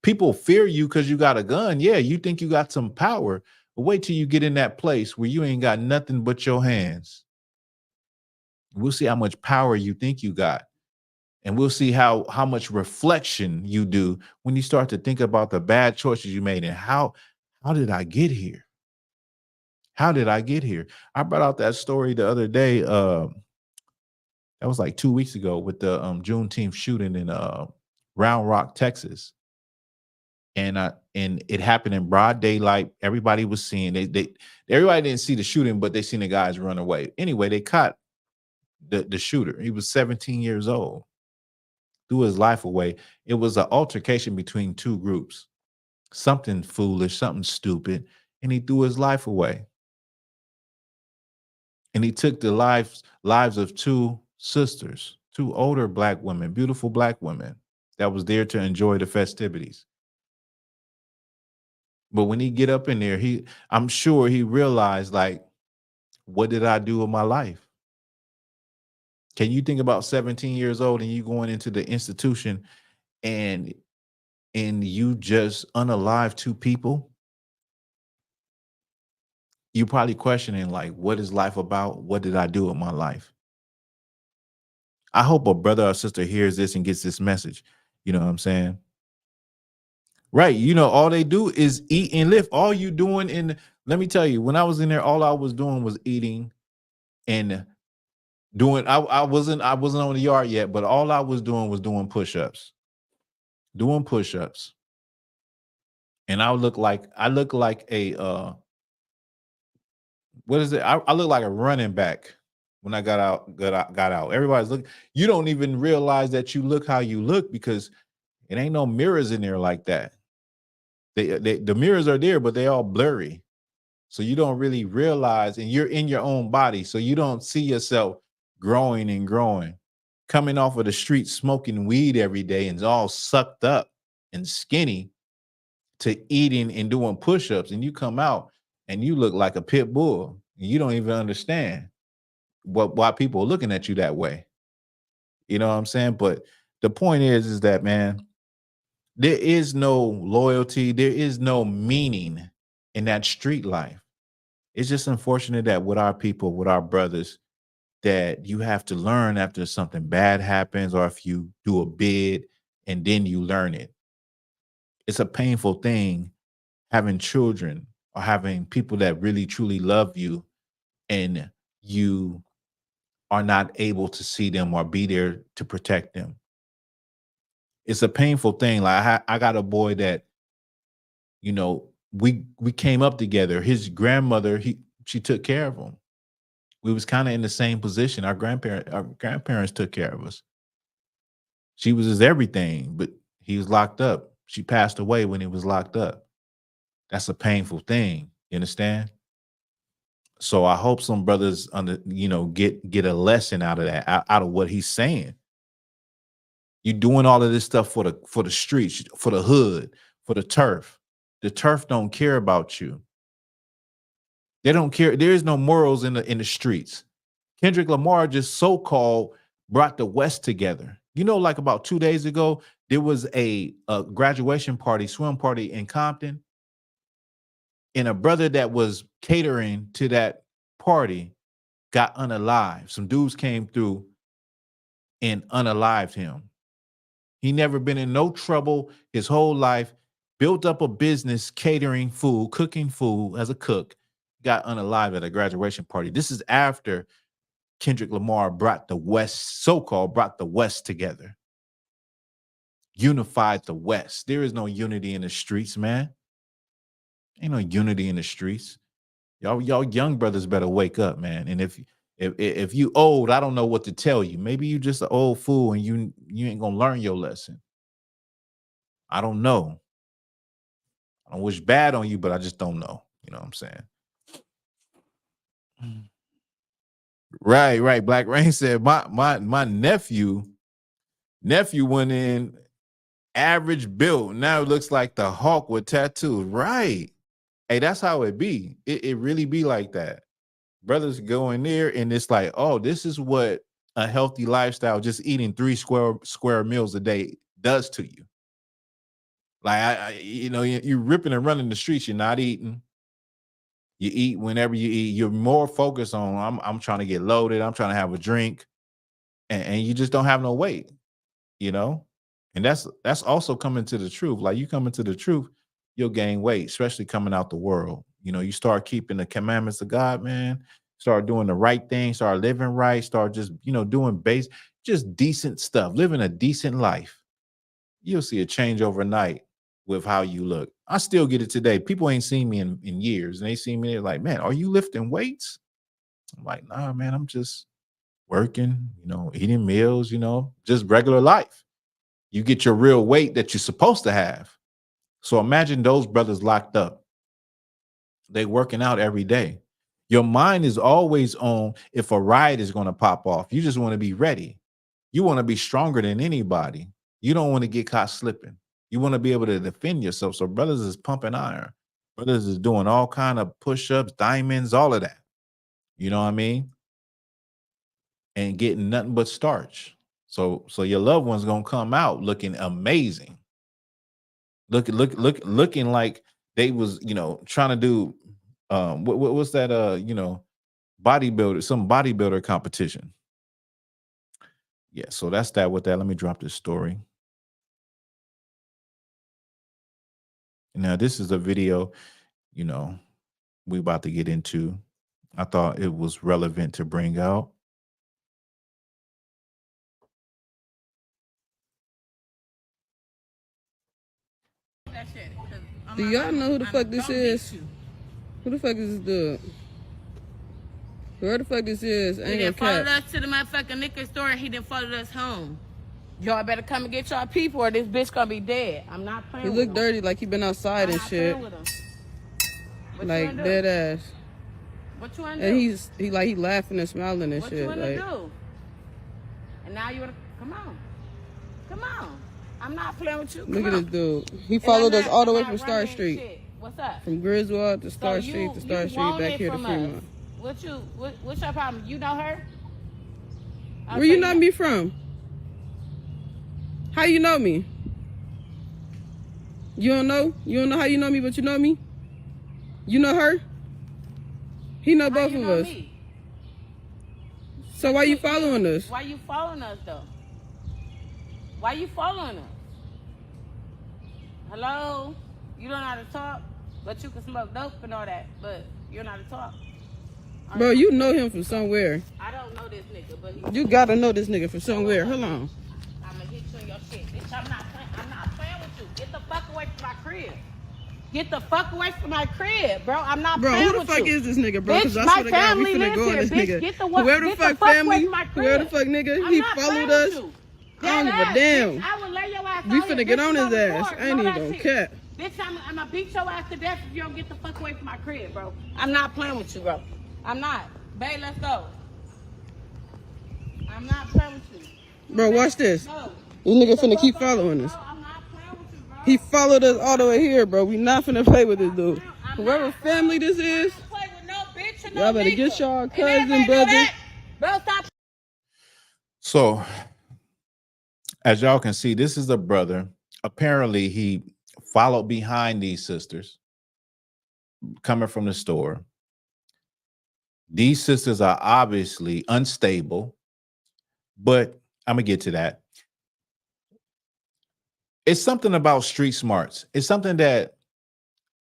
People fear you because you got a gun. Yeah, you think you got some power. But wait till you get in that place where you ain't got nothing but your hands. We'll see how much power you think you got. And we'll see how much reflection you do when you start to think about the bad choices you made and how did I get here? How did I get here? I brought out that story the other day. That was like 2 weeks ago with the Juneteenth shooting in Round Rock, Texas. And it happened in broad daylight. Everybody was seeing everybody didn't see the shooting, but they seen the guys run away. Anyway, they caught the shooter. He was 17 years old, threw his life away. It was an altercation between two groups, something foolish, something stupid, and he threw his life away. And he took the lives of two sisters, two older Black women, beautiful Black women that was there to enjoy the festivities. But when he get up in there, I'm sure he realized, like, what did I do with my life? Can you think about 17 years old and you going into the institution and you just unalive two people? You probably questioning, like, what is life about? What did I do with my life? I hope a brother or sister hears this and gets this message. You know what I'm saying? Right. You know, all they do is eat and live. All you doing let me tell you, when I was in there, all I was doing was eating and doing, I wasn't on the yard yet, but all I was doing was doing push-ups. And I look like a what is it? I look like a running back when I got out. Everybody's looking. You don't even realize that you look how you look because it ain't no mirrors in there like that. The mirrors are there, but they all blurry. So you don't really realize, and you're in your own body. So you don't see yourself growing and growing, coming off of the street, smoking weed every day and all sucked up and skinny to eating and doing push-ups. And you come out and you look like a pit bull. And you don't even understand why people are looking at you that way. You know what I'm saying? But the point is that, man, there is no loyalty. There is no meaning in that street life. It's just unfortunate that with our people, with our brothers, that you have to learn after something bad happens or if you do a bid and then you learn it. It's a painful thing having children or having people that really truly love you and you are not able to see them or be there to protect them. It's a painful thing. Like I got a boy that, you know, we came up together. His grandmother, she took care of him. We was kind of in the same position. Our grandparents took care of us. She was his everything, but he was locked up. She passed away when he was locked up. That's a painful thing. You understand? So I hope some brothers get a lesson out of that, out of what he's saying. You're doing all of this stuff for the streets, for the hood, for the turf. The turf don't care about you. They don't care. There is no morals in the streets. Kendrick Lamar just so-called brought the West together. You know, like about 2 days ago, there was a graduation party, swim party in Compton. And a brother that was catering to that party got unalived. Some dudes came through and unalived him. He never been in no trouble his whole life, built up a business catering food, cooking food as a cook, got unalived at a graduation party. This is after Kendrick Lamar brought the West, so-called brought the West together, unified the West. There is no unity in the streets, man. Ain't no unity in the streets. Y'all young brothers better wake up, man. And if you old, I don't know what to tell you. Maybe you just an old fool and you ain't gonna learn your lesson. I don't know. I don't wish bad on you, but I just don't know. You know what I'm saying? Right. Black Rain said my nephew went in average build. Now it looks like the Hawk with tattoos. Right. Hey, that's how it be. It really be like that. Brothers go in there and it's like, oh, this is what a healthy lifestyle, just eating 3 square meals a day does to you. Like you're ripping and running the streets, you're not eating. You eat whenever you eat. You're more focused on I'm trying to get loaded, I'm trying to have a drink, and you just don't have no weight, you know? And that's also coming to the truth. Like, you come into the truth, you'll gain weight, especially coming out the world. You start keeping the commandments of God, man. Start doing the right thing, start living right, start just, doing just decent stuff, living a decent life. You'll see a change overnight with how you look. I still get it today. People ain't seen me in years, and they see me, they're like, man, are you lifting weights? I'm like, nah, man, I'm just working, eating meals, just regular life. You get your real weight that you're supposed to have. So imagine those brothers locked up. They working out every day. Your mind is always on if a riot is going to pop off. You just want to be ready. You want to be stronger than anybody. You don't want to get caught slipping. You want to be able to defend yourself. So brothers is pumping iron. Brothers is doing all kind of push-ups, diamonds, all of that. You know what I mean? And getting nothing but starch. So your loved one's gonna come out looking amazing. Looking like they was, trying to do what's that bodybuilder, some bodybuilder competition. Yeah, so that's that with that. Let me drop this story. Now, this is a video, we about to get into. I thought it was relevant to bring out. Do y'all know who the fuck this is? Who the fuck is this dude? Where the fuck this is? He done followed us to the motherfucking liquor store and he done followed us home. Y'all better come and get y'all people or this bitch gonna be dead. I'm not playing with him. He look dirty like he been outside and shit. Like dead ass. What you wanna do? And he laughing and smiling and what shit. What you wanna like, do? And now you wanna come on. Come on. I'm not playing with you. Look at this dude. He followed us all the way from Star Street. Shit. What's up? From Griswold to Star Street to Star Street back here to Fremont. What's your problem? You know her? Where you know me from? How you know me? You don't know? You don't know how you know me, but you know me? You know her? He know both of us. So why you following us? Why you following us though? Why you following us? Hello? You don't know how to talk, but you can smoke dope and all that, but you don't know how to talk. Bro, you know him from somewhere. I don't know this nigga, but you gotta know this nigga from somewhere. Hold on. I'ma hit you in your shit. Bitch, I'm not playing with you. Get the fuck away from my crib. Get the fuck away from my crib, bro. I'm not playing with you. Bro, who the fuck is this nigga, bro? Because I swear to God, we finna go on this nigga. Whoever the fuck family, whoever the fuck nigga, he followed us. I don't give a damn. I will lay your ass we finna get on his ass. I ain't even gonna cap. Bitch, I'm gonna beat your ass to death if you don't get the fuck away from my crib, bro. I'm not playing with you, bro. I'm not. Babe, let's go. I'm not playing with you. Bro, watch this. No. This nigga finna keep following us. I'm not playing with you, bro. He followed us all the way here, bro. We not finna play with this dude. Whoever family this is, y'all better get y'all cousin, brother. Bro, stop. So, as y'all can see, this is a brother. Apparently, he followed behind these sisters coming from the store. These sisters are obviously unstable, but I'm gonna get to that. It's something about street smarts. It's something that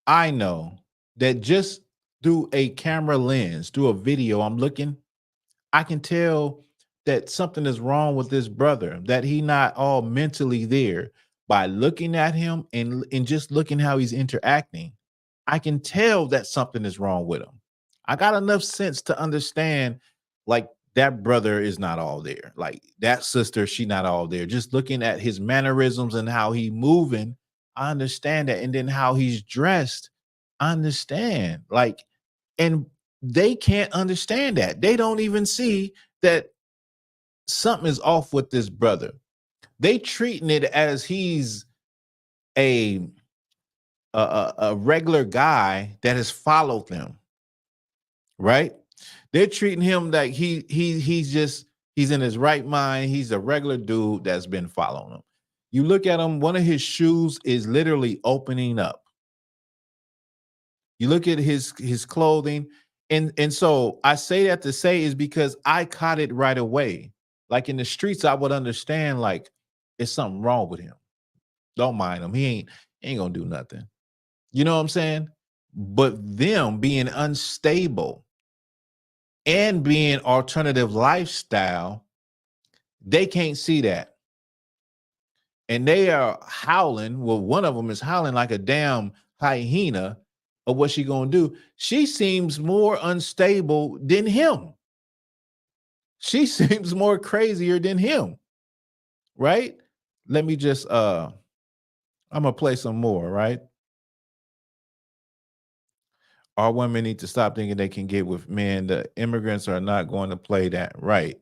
I know that just through a camera lens, through a video, I'm looking, I can tell that something is wrong with this brother, that he not all mentally there. By looking at him and just looking how he's interacting, I can tell that something is wrong with him. I got enough sense to understand, like, that brother is not all there. Like, that sister, she not all there. Just looking at his mannerisms and how he moving, I understand that. And then how he's dressed, I understand. Like, and they can't understand that. They don't even see that something is off with this brother. They treating it as he's a regular guy that has followed them, right? They're treating him like he's He's in his right mind. He's a regular dude that's been following him. You look at him, one of his shoes is literally opening up. You look at his clothing, and so I say that to say is because I caught it right away. Like in the streets, I would understand like it's something wrong with him. Don't mind him. He ain't gonna do nothing. You know what I'm saying? But them being unstable and being alternative lifestyle, they can't see that. And they are howling. Well, one of them is howling like a damn hyena of what she gonna do. She seems more unstable than him. She seems more crazier than him, right? Let me just I'm gonna play some more, right? Our women need to stop thinking they can get with men. The immigrants are not going to play that right.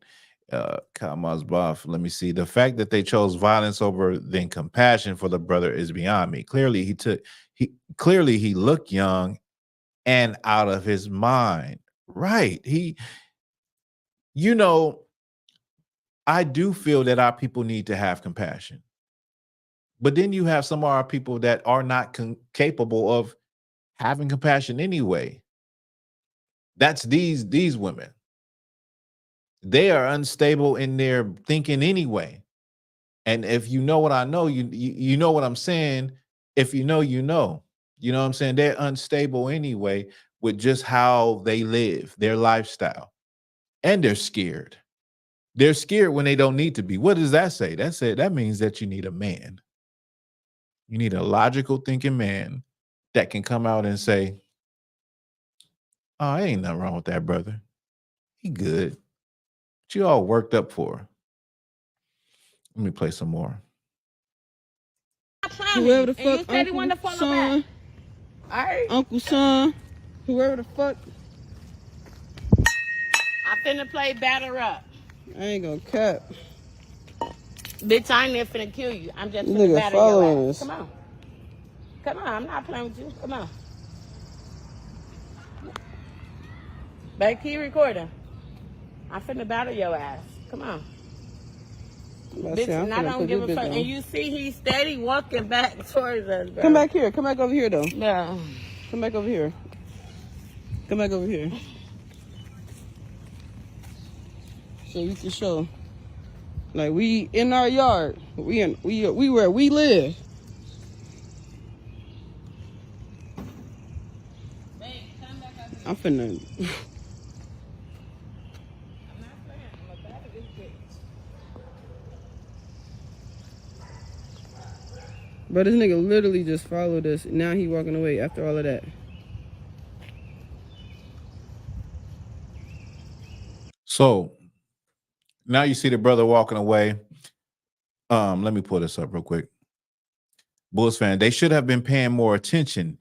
Kamaz let me see. The fact that they chose violence over than compassion for the brother is beyond me. Clearly, he looked young and out of his mind. Right. I do feel that our people need to have compassion. But then you have some of our people that are not capable of having compassion anyway. That's these women. They are unstable in their thinking anyway. And if you know what I know, you know what I'm saying. If you know, you know. You know what I'm saying? They're unstable anyway with just how they live, their lifestyle. And they're scared. They're scared when they don't need to be. What does that say? That means that you need a man. You need a logical thinking man that can come out and say, oh, ain't nothing wrong with that brother. He good. What you all worked up for? Let me play some more. Whoever the fuck, Uncle Son, Uncle Son, whoever the fuck. I finna play batter up. I ain't gonna cap. Bitch, I ain't there finna kill you. I'm just finna Nigga batter your following ass. us. Come on. Come on, I'm not playing with you. Come on. Back here recording. I'm finna battle your ass. Come on. Bitch, and I don't give a fuck. And you see he's steady walking back towards us, bro. Come back here. Come back over here, though. No. Come back over here. Come back over here. So you can show. Like, we in our yard. We where we live. Hey, come back up here. I'm finna. I'm not playing. I'm a battle this bitch. But this nigga literally just followed us. Now he walking away after all of that. So now you see the brother walking away. Let me pull this up real quick. Bulls fan, they should have been paying more attention.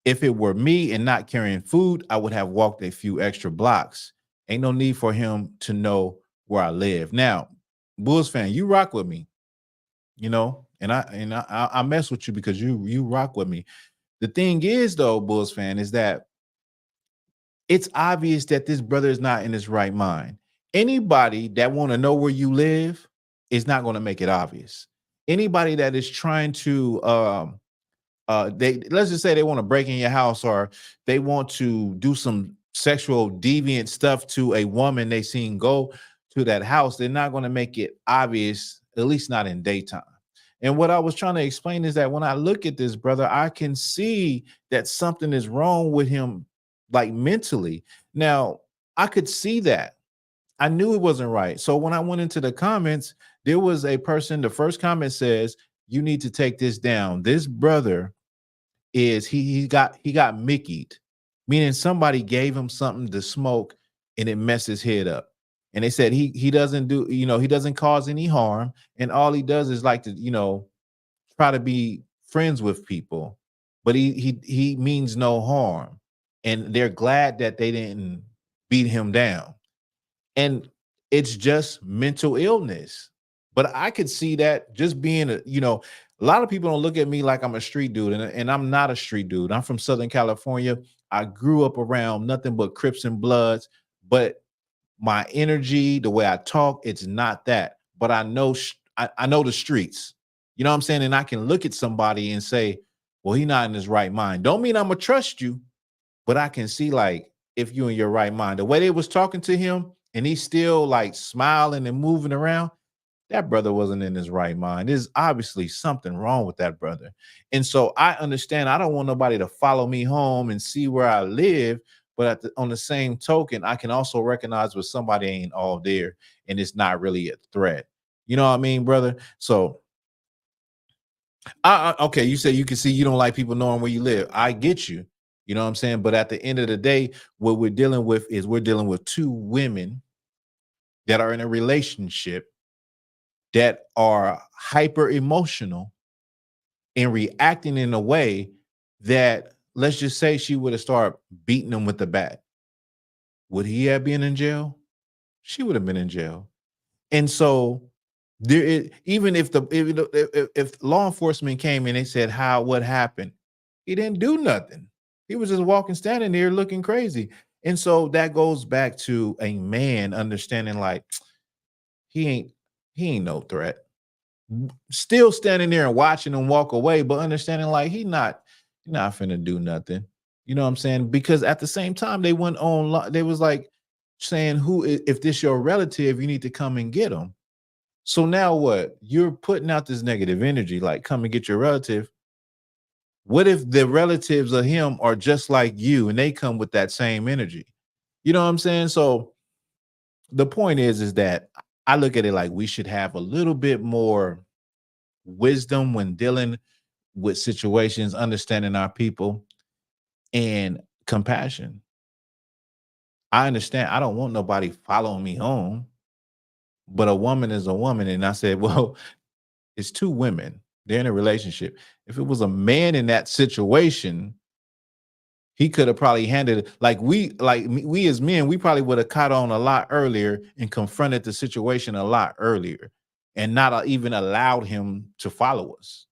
If it were me and not carrying food, I would have walked a few extra blocks. Ain't no need for him to know where I live. Now, Bulls fan, you rock with me, you know, and I mess with you because you rock with me. The thing is, though, Bulls fan, is that it's obvious that this brother is not in his right mind. Anybody that want to know where you live is not going to make it obvious. Anybody that is trying to let's just say they want to break in your house or they want to do some sexual deviant stuff to a woman they seen go to that house, they're not going to make it obvious, at least not in daytime. And what I was trying to explain is that when I look at this brother, I can see that something is wrong with him, like mentally. Now, I could see that. I knew it wasn't right. So when I went into the comments, there was a person, the first comment says, you need to take this down. This brother is he got Mickey'd, meaning somebody gave him something to smoke and it messed his head up. And they said he doesn't do, he doesn't cause any harm. And all he does is like to, try to be friends with people, but he means no harm. And they're glad that they didn't beat him down. And it's just mental illness. But I could see that just being a lot of people don't look at me like I'm a street dude, and I'm not a street dude. I'm from Southern California. I grew up around nothing but Crips and Bloods, but my energy, the way I talk, it's not that. But I know I know the streets. You know what I'm saying? And I can look at somebody and say, well, he's not in his right mind. Don't mean I'm gonna trust you, but I can see like if you in your right mind. The way they was talking to him and he's still like smiling and moving around, that brother wasn't in his right mind. There's obviously something wrong with that brother. And so I understand I don't want nobody to follow me home and see where I live. But on the same token, I can also recognize when somebody ain't all there and it's not really a threat. You know what I mean, brother? So, okay, you say you can see you don't like people knowing where you live. I get you. You know what I'm saying? But at the end of the day, what we're dealing with is we're dealing with two women that are in a relationship that are hyper emotional and reacting in a way that, let's just say she would have started beating him with the bat. Would he have been in jail? She would have been in jail. And so there is, even if law enforcement came and they said, what happened? He didn't do nothing. He was just walking, standing there looking crazy. And so that goes back to a man understanding like he ain't no threat. Still standing there and watching him walk away, but understanding like he's not finna do nothing. You know what I'm saying? Because at the same time, they went on, they was like saying, if this your relative, you need to come and get him. So now what? You're putting out this negative energy, like come and get your relative. What if the relatives of him are just like you and they come with that same energy? You know what I'm saying? So the point is that I look at it like we should have a little bit more wisdom when dealing with situations, understanding our people, and compassion. I understand I don't want nobody following me home, but a woman is a woman. And I said, well, it's two women. They're in a relationship. If it was a man in that situation, he could have probably handled it like we as men, we probably would have caught on a lot earlier and confronted the situation a lot earlier and not even allowed him to follow us.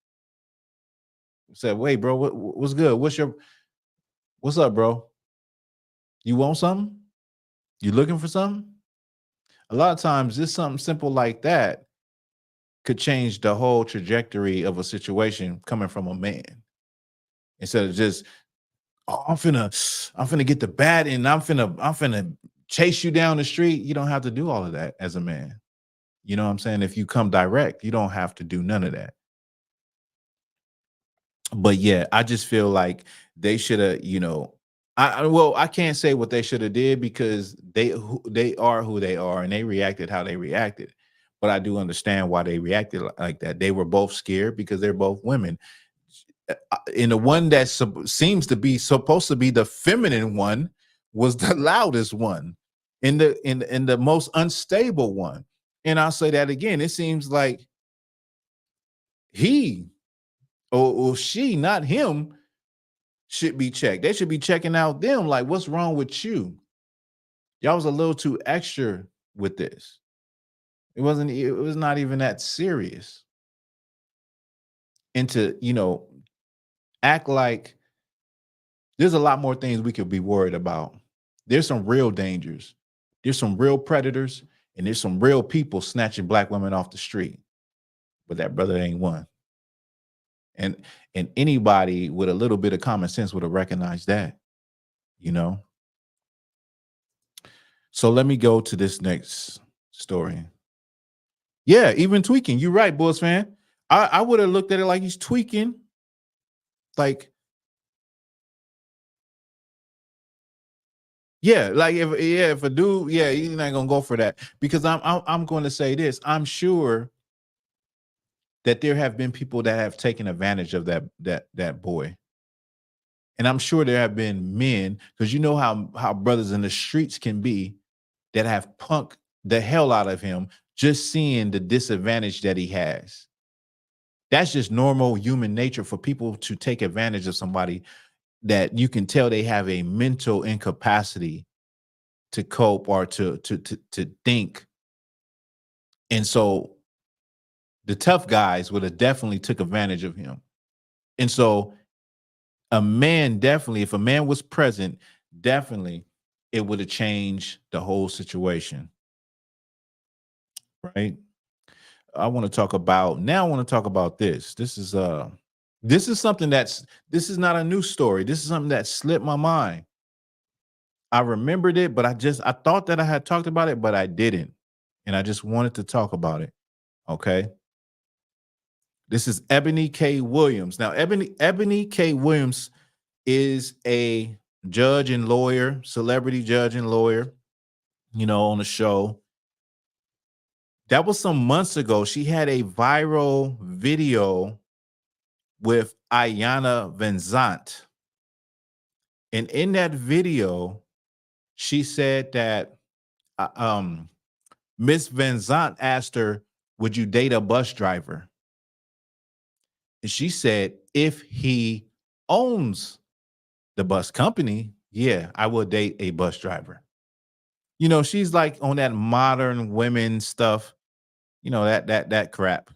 Said, wait, bro, what's good? What's up, bro? You want something? You looking for something? A lot of times, just something simple like that could change the whole trajectory of a situation coming from a man. Instead of just, oh, I'm finna get the bat and I'm finna chase you down the street. You don't have to do all of that as a man. You know what I'm saying? If you come direct, you don't have to do none of that. But yeah, I just feel like they should have, I can't say what they should have did because they are who they are and they reacted how they reacted. But I do understand why they reacted like that. They were both scared because they're both women. And the one that seems to be supposed to be the feminine one was the loudest one in the most unstable one. And I'll say that again. It seems like he or she, not him, should be checked. They should be checking out them. Like, what's wrong with you? Y'all was a little too extra with this. It was not even that serious. And to, act like there's a lot more things we could be worried about. There's some real dangers. There's some real predators, and there's some real people snatching black women off the street. But that brother ain't one. And anybody with a little bit of common sense would have recognized that, So let me go to this next story. Yeah, even tweaking. You're right, Bulls fan. I would have looked at it like he's tweaking. Like, yeah, like if a dude, yeah, he's not gonna go for that. Because I'm going to say this. I'm sure that there have been people that have taken advantage of that boy. And I'm sure there have been men, because you know how brothers in the streets can be, that have punked the hell out of him just seeing the disadvantage that he has. That's just normal human nature for people to take advantage of somebody that you can tell they have a mental incapacity to cope or to think. And so the tough guys would have definitely took advantage of him. And so a man definitely, if a man was present, definitely it would have changed the whole situation. Right? I want to talk about this. This is something this is not a new story. This is something that slipped my mind. I remembered it, but I thought that I had talked about it, but I didn't. And I just wanted to talk about it. Okay. This is Ebony K. Williams. Now, Ebony K. Williams is a judge and lawyer, celebrity judge and lawyer, on the show. That was some months ago. She had a viral video with Ayanna Vanzant. And in that video, she said that Miss Vanzant asked her, would you date a bus driver? And she said, if he owns the bus company, yeah, I will date a bus driver. She's like on that modern women stuff, that crap.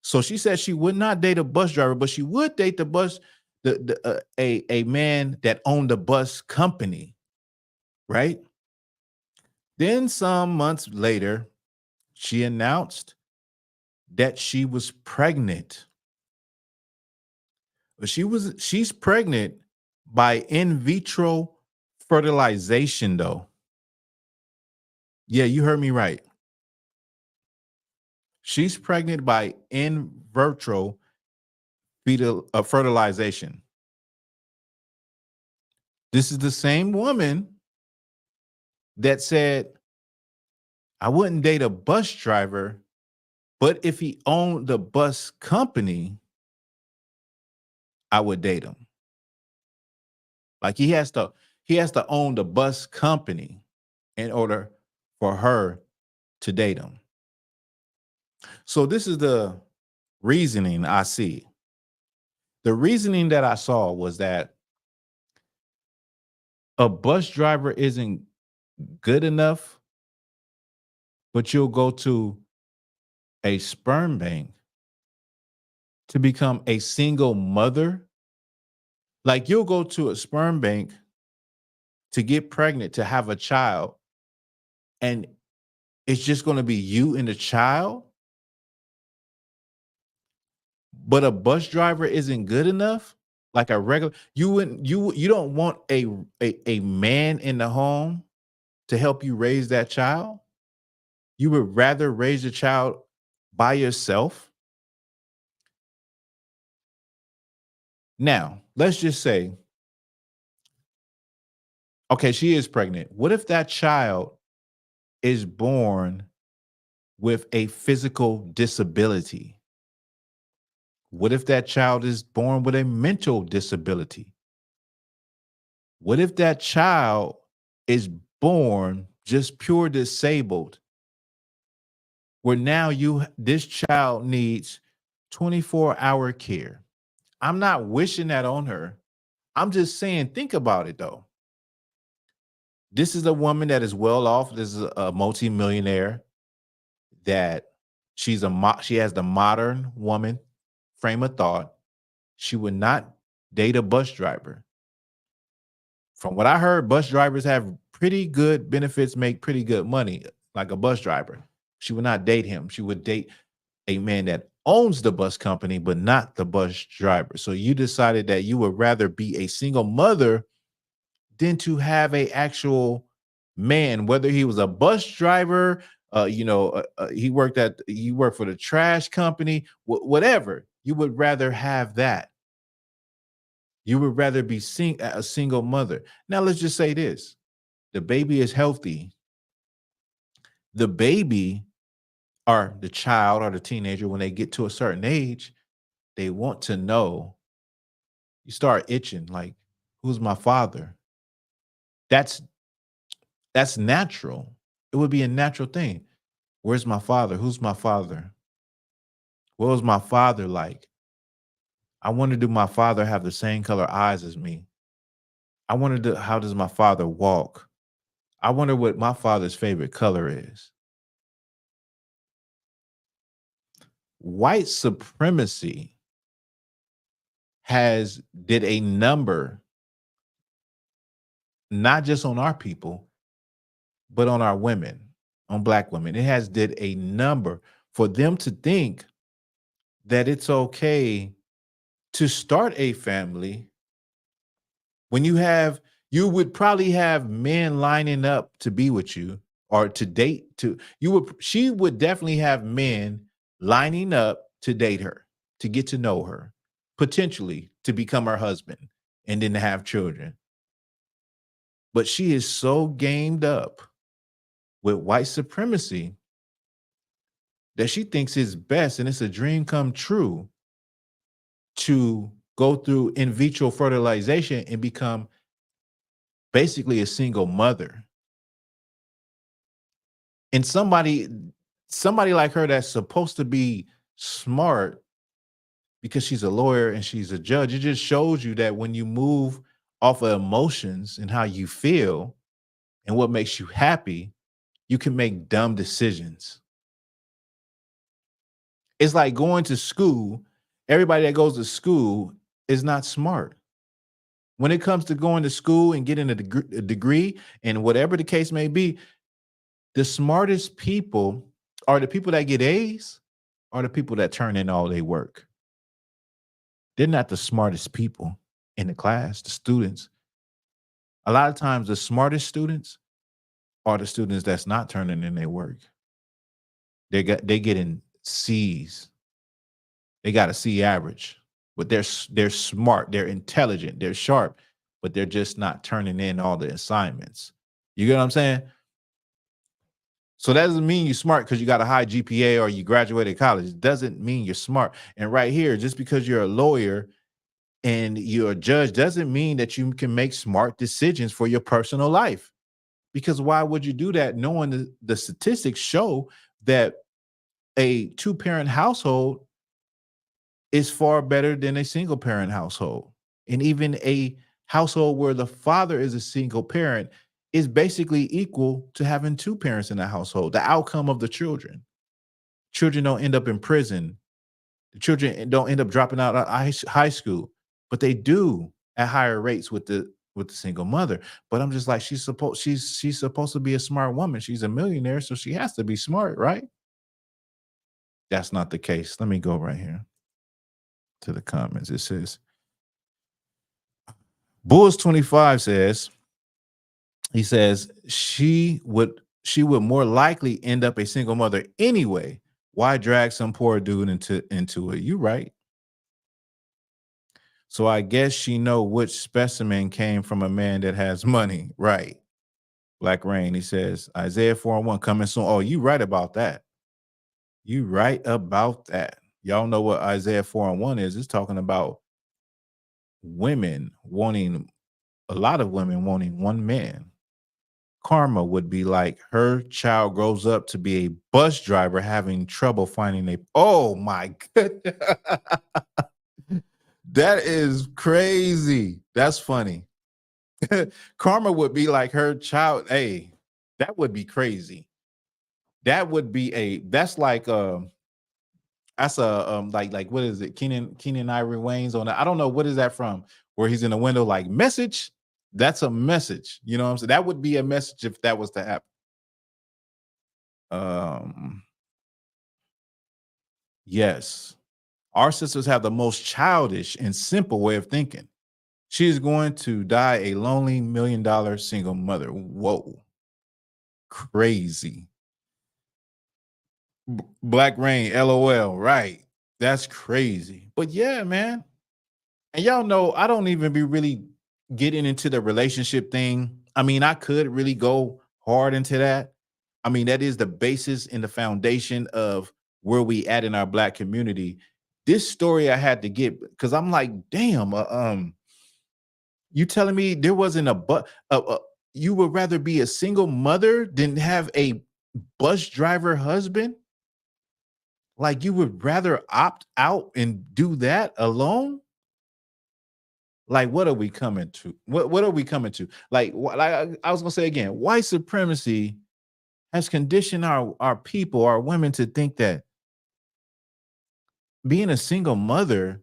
So she said she would not date a bus driver, but she would date a man that owned the bus company, right? Then some months later, she announced that she was pregnant. But she's pregnant by in vitro fertilization, though. Yeah, you heard me right. She's pregnant by in vitro fertilization. This is the same woman that said, I wouldn't date a bus driver, but if he owned the bus company, I would date him. Like he has to own the bus company in order for her to date him. So this is the reasoning I see. The reasoning that I saw was that a bus driver isn't good enough, but you'll go to a sperm bank to become a single mother. Like you'll go to a sperm bank to get pregnant, to have a child, and it's just going to be you and the child. But a bus driver isn't good enough. Like a regular, you don't want a man in the home to help you raise that child. You would rather raise the child by yourself. Now, let's just say, okay, she is pregnant. What if that child is born with a physical disability? What if that child is born with a mental disability? What if that child is born just pure disabled, where now this child needs 24-hour care? I'm not wishing that on her. I'm just saying, think about it though. This is a woman that is well off. This is a multimillionaire that she has the modern woman frame of thought. She would not date a bus driver. From what I heard, bus drivers have pretty good benefits, make pretty good money, like a bus driver. She would not date him. She would date a man that owns the bus company, but not the bus driver. So you decided that you would rather be a single mother than to have a actual man, whether he was a bus driver, he worked for the trash company, whatever. You would rather have that. You would rather be a single mother. Now, let's just say this. The baby is healthy. The baby or the child or the teenager, when they get to a certain age, they want to know. You start itching, like, who's my father? That's natural. It would be a natural thing. Where's my father? Who's my father? What was my father like? I wonder, do my father have the same color eyes as me? I wonder, how does my father walk? I wonder what my father's favorite color is. White supremacy did a number not just on our people, but on our women, on Black women. It has did a number for them to think that it's okay to start a family when you would probably have men lining up to be with you or to date she would definitely have men lining up to date her, to get to know her, potentially to become her husband and then to have children. But she is so gamed up with white supremacy that she thinks it's best and it's a dream come true to go through in vitro fertilization and become basically a single mother. And somebody like her that's supposed to be smart because she's a lawyer and she's a judge, it just shows you that when you move off of emotions and how you feel and what makes you happy, you can make dumb decisions. It's like going to school. Everybody that goes to school is not smart. When it comes to going to school and getting a degree and whatever the case may be, the smartest people are the people that get A's, are the people that turn in all their work. They're not the smartest people in the class, the students. A lot of times the smartest students are the students that's not turning in their work. They getting C's. They got a C average, but they're smart, they're intelligent, they're sharp, but they're just not turning in all the assignments. You get what I'm saying? So that doesn't mean you're smart because you got a high GPA or you graduated college. It doesn't mean you're smart. And right here, just because you're a lawyer and you're a judge doesn't mean that you can make smart decisions for your personal life. Because why would you do that knowing the statistics show that a two-parent household is far better than a single parent household. And even a household where the father is a single parent is basically equal to having two parents in the household. The outcome of the children don't end up in prison. The children don't end up dropping out of high school, but they do at higher rates with the single mother. But I'm just like, she's supposed to be a smart woman. She's a millionaire, so she has to be smart, right? That's not the case. Let me go right here to the comments. It says, Bulls 25 says, he says she would more likely end up a single mother anyway. Why drag some poor dude into it? You right. So I guess she know which specimen came from a man that has money, right? Black Rain, he says, Isaiah 4:1 coming soon. Oh, you right about that. You right about that. Y'all know what Isaiah 4:1 is. It's talking about a lot of women wanting one man. Karma would be like her child grows up to be a bus driver having trouble finding oh my goodness. That is crazy. That's funny. Karma would be like her child. Hey, that would be crazy. That would be that's like that's a like what is it? Keenen Ivory Wayne's on that. I don't know, what is that from? Where he's in the window like message. That's a message. You know what I'm saying? That would be a message if that was to happen. Yes. Our sisters have the most childish and simple way of thinking. She is going to die a lonely $1 million single mother. Whoa. Crazy. Black Rain, LOL. Right. That's crazy. But yeah, man. And y'all know I don't even be really getting into the relationship thing. I mean, I could really go hard into that. I mean, that is the basis and the foundation of where we at in our Black community. This story I had to get because I'm like, damn, you telling me there wasn't you would rather be a single mother than have a bus driver husband? Like you would rather opt out and do that alone? Like, what are we coming to? What are we coming to? Like I was gonna say again, white supremacy has conditioned our people, our women, to think that being a single mother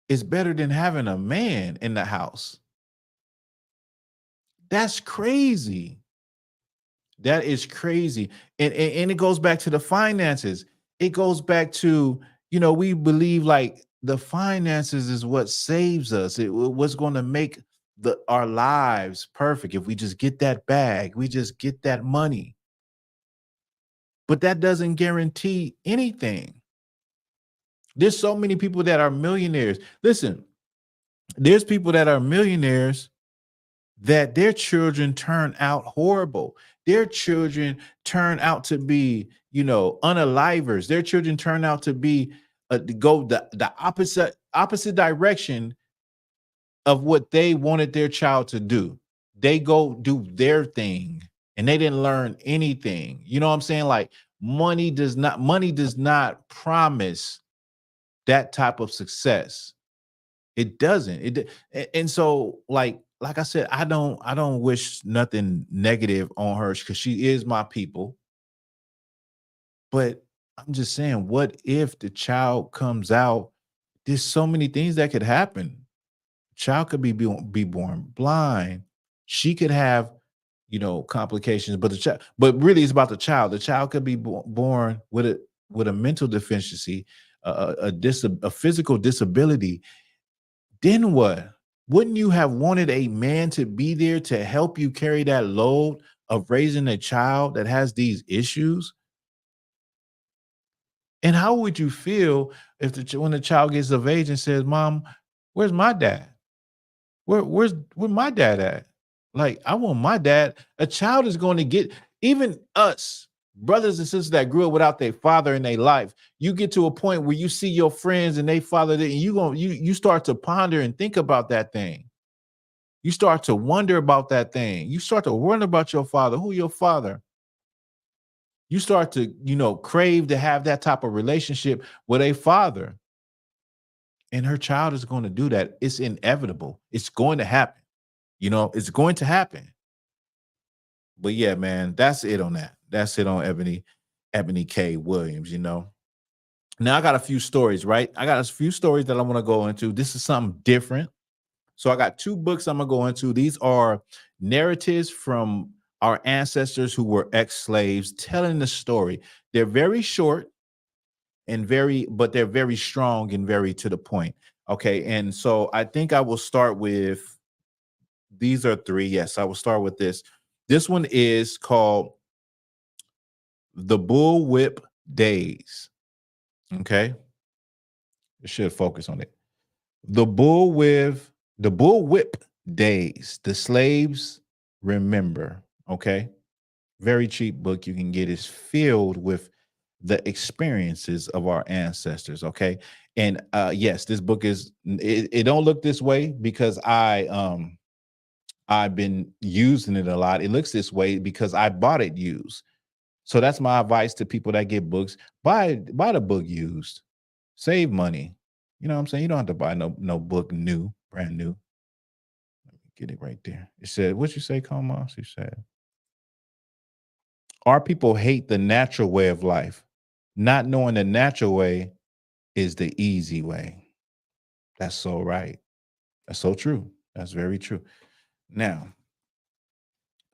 is better than having a man in the house. That's crazy. That is crazy. And it goes back to the finances. It goes back to, we believe like the finances is what saves us. What's going to make our lives perfect. If we just get that bag, we just get that money. But that doesn't guarantee anything. There's so many people that are millionaires. Listen, there's people that are millionaires that their children turn out horrible. Their children turn out to be, unalivers. Their children turn out to be go the opposite direction of what they wanted their child to do. They go do their thing and they didn't learn anything. You know what I'm saying? Like money does not promise that type of success. It doesn't. And so like I said, I don't wish nothing negative on her because she is my people. But I'm just saying, what if the child comes out? There's so many things that could happen. Child could be born blind. She could have, complications. But really, it's about the child. The child could be born with a mental deficiency, a physical disability. Then what? Wouldn't you have wanted a man to be there to help you carry that load of raising a child that has these issues? And how would you feel if when the child gets of age and says, "Mom, where's my dad? Where my dad at? Like, I want my dad." A child is going to get, even us, brothers and sisters that grew up without their father in their life. You get to a point where you see your friends and they father, and you start to ponder and think about that thing. You start to wonder about that thing. You start to wonder about your father. Who your father? You start to, crave to have that type of relationship with a father. And her child is going to do that. It's inevitable. It's going to happen. It's going to happen. But yeah, man, that's it on that. That's it on Ebony K. Williams, Now I got a few stories, right? I got a few stories that I want to go into. This is something different. So I got 2 books I'm going to go into. These are narratives from our ancestors who were ex-slaves telling the story. They're very short but they're very strong and very to the point. Okay. And so I think I will start with, these are 3. Yes, I will start with this. This one is called The Bullwhip Days. Okay. It should focus on it. The Bullwhip Days. The Slaves Remember. Okay. Very cheap book you can get. Is filled with the experiences of our ancestors. Okay. And yes, this book it don't look this way because I've been using it a lot. It looks this way because I bought it used. So that's my advice to people that get books. Buy the book used. Save money. You know what I'm saying? You don't have to buy no book new, brand new. Let me get it right there. It said, what you say, Koma? She said, our people hate the natural way of life, not knowing the natural way is the easy way. That's so right. That's so true. That's very true. Now,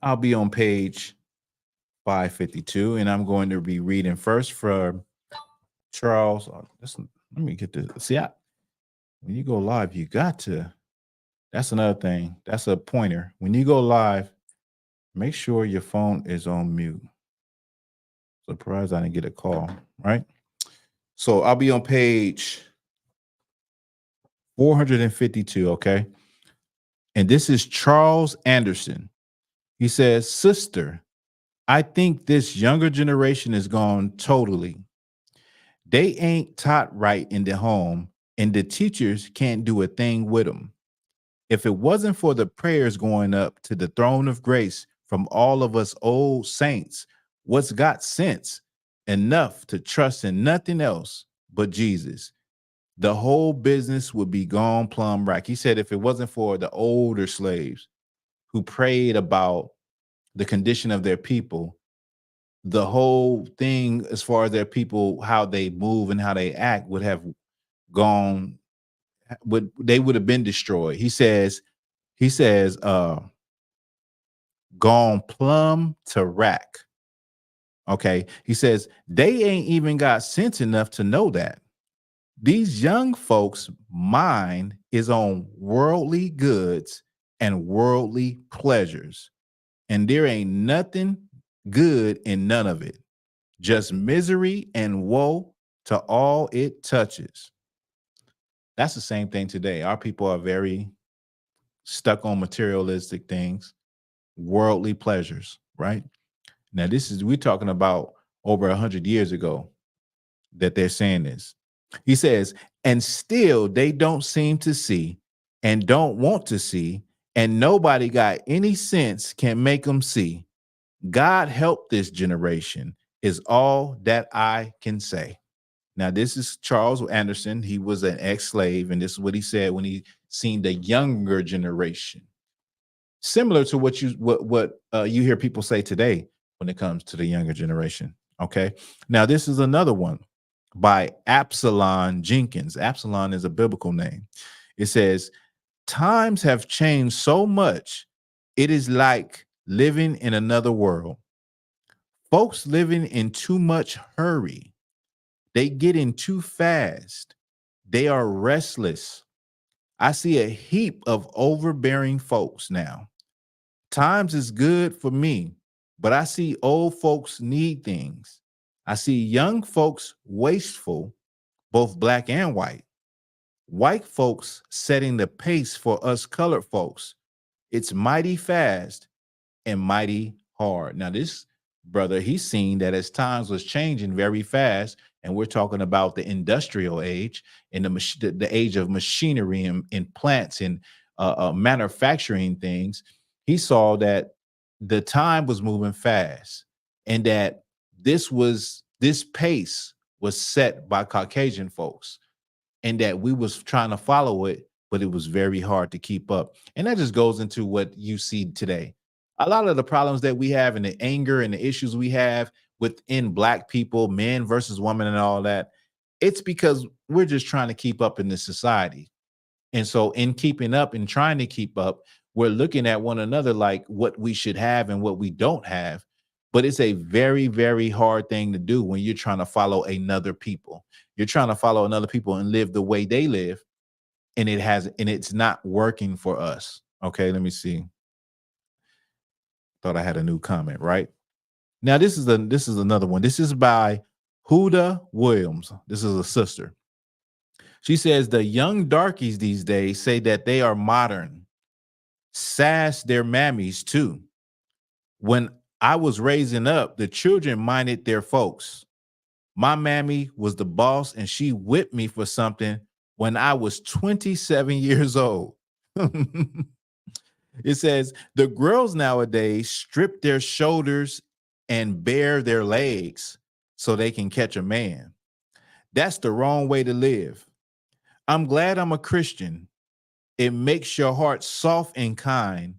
I'll be on page 552, and I'm going to be reading first from Charles. Let me get this. See, when you go live, you got to. That's another thing. That's a pointer. When you go live, make sure your phone is on mute. Surprised I didn't get a call, right? So I'll be on page 452, okay? And this is Charles Anderson. He says, "Sister, I think this younger generation is gone totally. They ain't taught right in the home, and the teachers can't do a thing with them. If it wasn't for the prayers going up to the throne of grace from all of us old saints, what's got sense enough to trust in nothing else but Jesus, the whole business would be gone plumb right." He said if it wasn't for the older slaves who prayed about the condition of their people, the whole thing as far as their people, how they move and how they act would have gone, they would have been destroyed. He says, gone plumb to rack. Okay. He says they ain't even got sense enough to know that. These young folks' mind is on worldly goods and worldly pleasures. And there ain't nothing good in none of it. Just misery and woe to all it touches. That's the same thing today. Our people are very stuck on materialistic things, worldly pleasures, right? Now, we're talking about over 100 years ago that they're saying this. He says, and still they don't seem to see and don't want to see, and nobody got any sense can make them see. God help this generation is all that I can say. Now, this is Charles Anderson. He was an ex-slave, and this is what he said when he seen the younger generation. Similar to what you hear people say today when it comes to the younger generation. Okay. Now, this is another one by Absalom Jenkins. Absalom is a biblical name. It says, times have changed so much, it is like living in another world. Folks living in too much hurry. They get in too fast. They are restless. I see a heap of overbearing folks now. Times is good for me, but I see old folks need things. I see young folks wasteful, both black and white. White folks setting the pace for us colored folks. It's mighty fast and mighty hard. Now, this brother, he's seen that as times was changing very fast, and we're talking about the industrial age and the age of machinery and plants and manufacturing things. He saw that the time was moving fast, and that this pace was set by Caucasian folks, and that we was trying to follow it, but it was very hard to keep up. And that just goes into what you see today. A lot of the problems that we have and the anger and the issues we have within black people, men versus women and all that, it's because we're just trying to keep up in this society. And so in keeping up and trying to keep up, we're looking at one another like what we should have and what we don't have. But it's a very, very hard thing to do when you're trying to follow another people. You're trying to follow another people and live the way they live. And it's not working for us. Okay, let me see. Thought I had a new comment, right? Now, this is another one. This is by Huda Williams. This is a sister. She says the young darkies these days say that they are modern, sass their mammies too. When I was raising up, the children minded their folks. My mammy was the boss, and she whipped me for something when I was 27 years old. It says the girls nowadays strip their shoulders and bare their legs so they can catch a man. That's the wrong way to live. I'm glad I'm a Christian. It makes your heart soft and kind,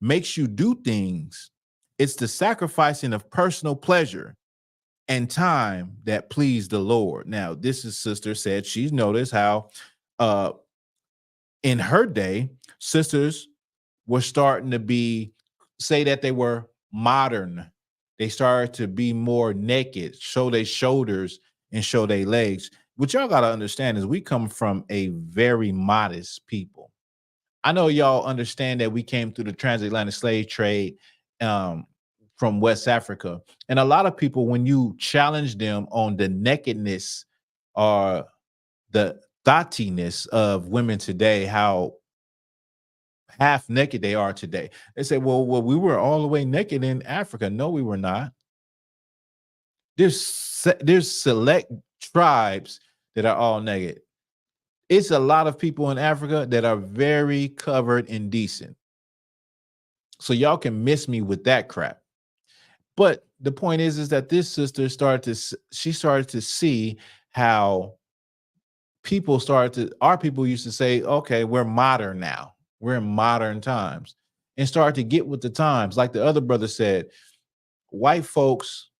makes you do things. It's the sacrificing of personal pleasure and time that please the Lord. Now, this is sister said she's noticed how in her day, sisters were starting to say that they were modern. They started to be more naked, show their shoulders and show their legs. What y'all got to understand is we come from a very modest people. I know y'all understand that we came through the transatlantic slave trade from West Africa. And a lot of people, when you challenge them on the nakedness or the thottiness of women today, how half naked they are today, they say, well, we were all the way naked in Africa. No, we were not. There's select tribes that are all naked. It's a lot of people in Africa that are very covered and decent. So y'all can miss me with that crap. But the point is that this sister started to see how our people used to say, okay, we're modern now. We're in modern times, and start to get with the times. Like the other brother said, white folks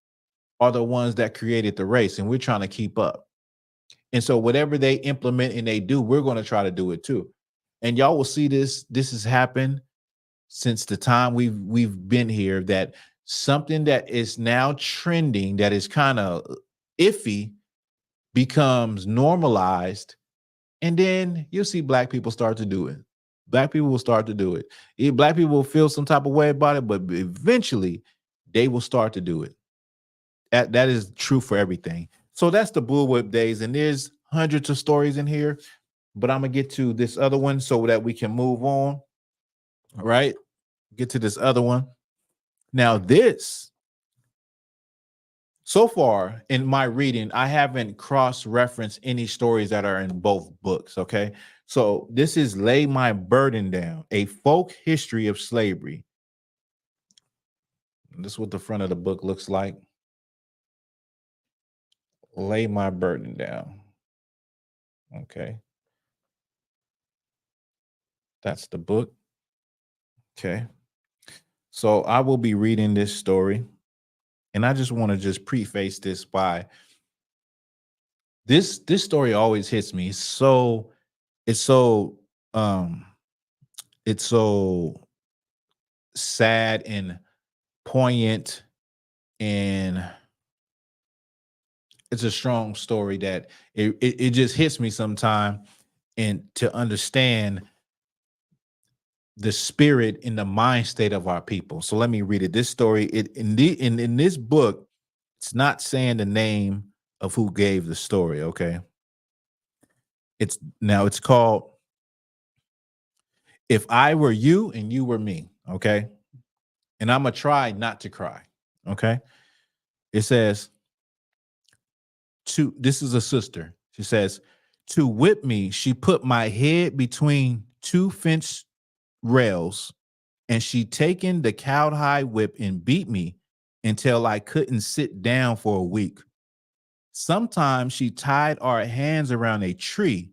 are the ones that created the race, and we're trying to keep up. And so whatever they implement and they do, we're going to try to do it too. And y'all will see this has happened since the time we've been here, that something that is now trending, that is kind of iffy, becomes normalized, and then you'll see black people start to do it. Black people will start to do it. Black people will feel some type of way about it, but eventually they will start to do it. That is true for everything. So that's the bullwhip days, and there's hundreds of stories in here, but I'm gonna get to this other one so that we can move on. All right, get to this other one. Now, this, so far in my reading, I haven't cross-referenced any stories that are in both books, okay? So this is Lay My Burden Down, a folk history of slavery. And this is what the front of the book looks like. Lay My Burden Down. Okay. That's the book. Okay. So I will be reading this story, and I just want to just preface this by this story always hits me. It's so sad and poignant, and it's a strong story that it just hits me sometime, and to understand the spirit and the mind state of our people. So let me read it. This story, in this book, it's not saying the name of who gave the story, okay? It's called If I Were You and You Were Me, okay? And I'm gonna try not to cry, okay? It says, this is a sister. She says, to whip me, she put my head between two fence rails, and she taken the cowhide whip and beat me until I couldn't sit down for a week. Sometimes she tied our hands around a tree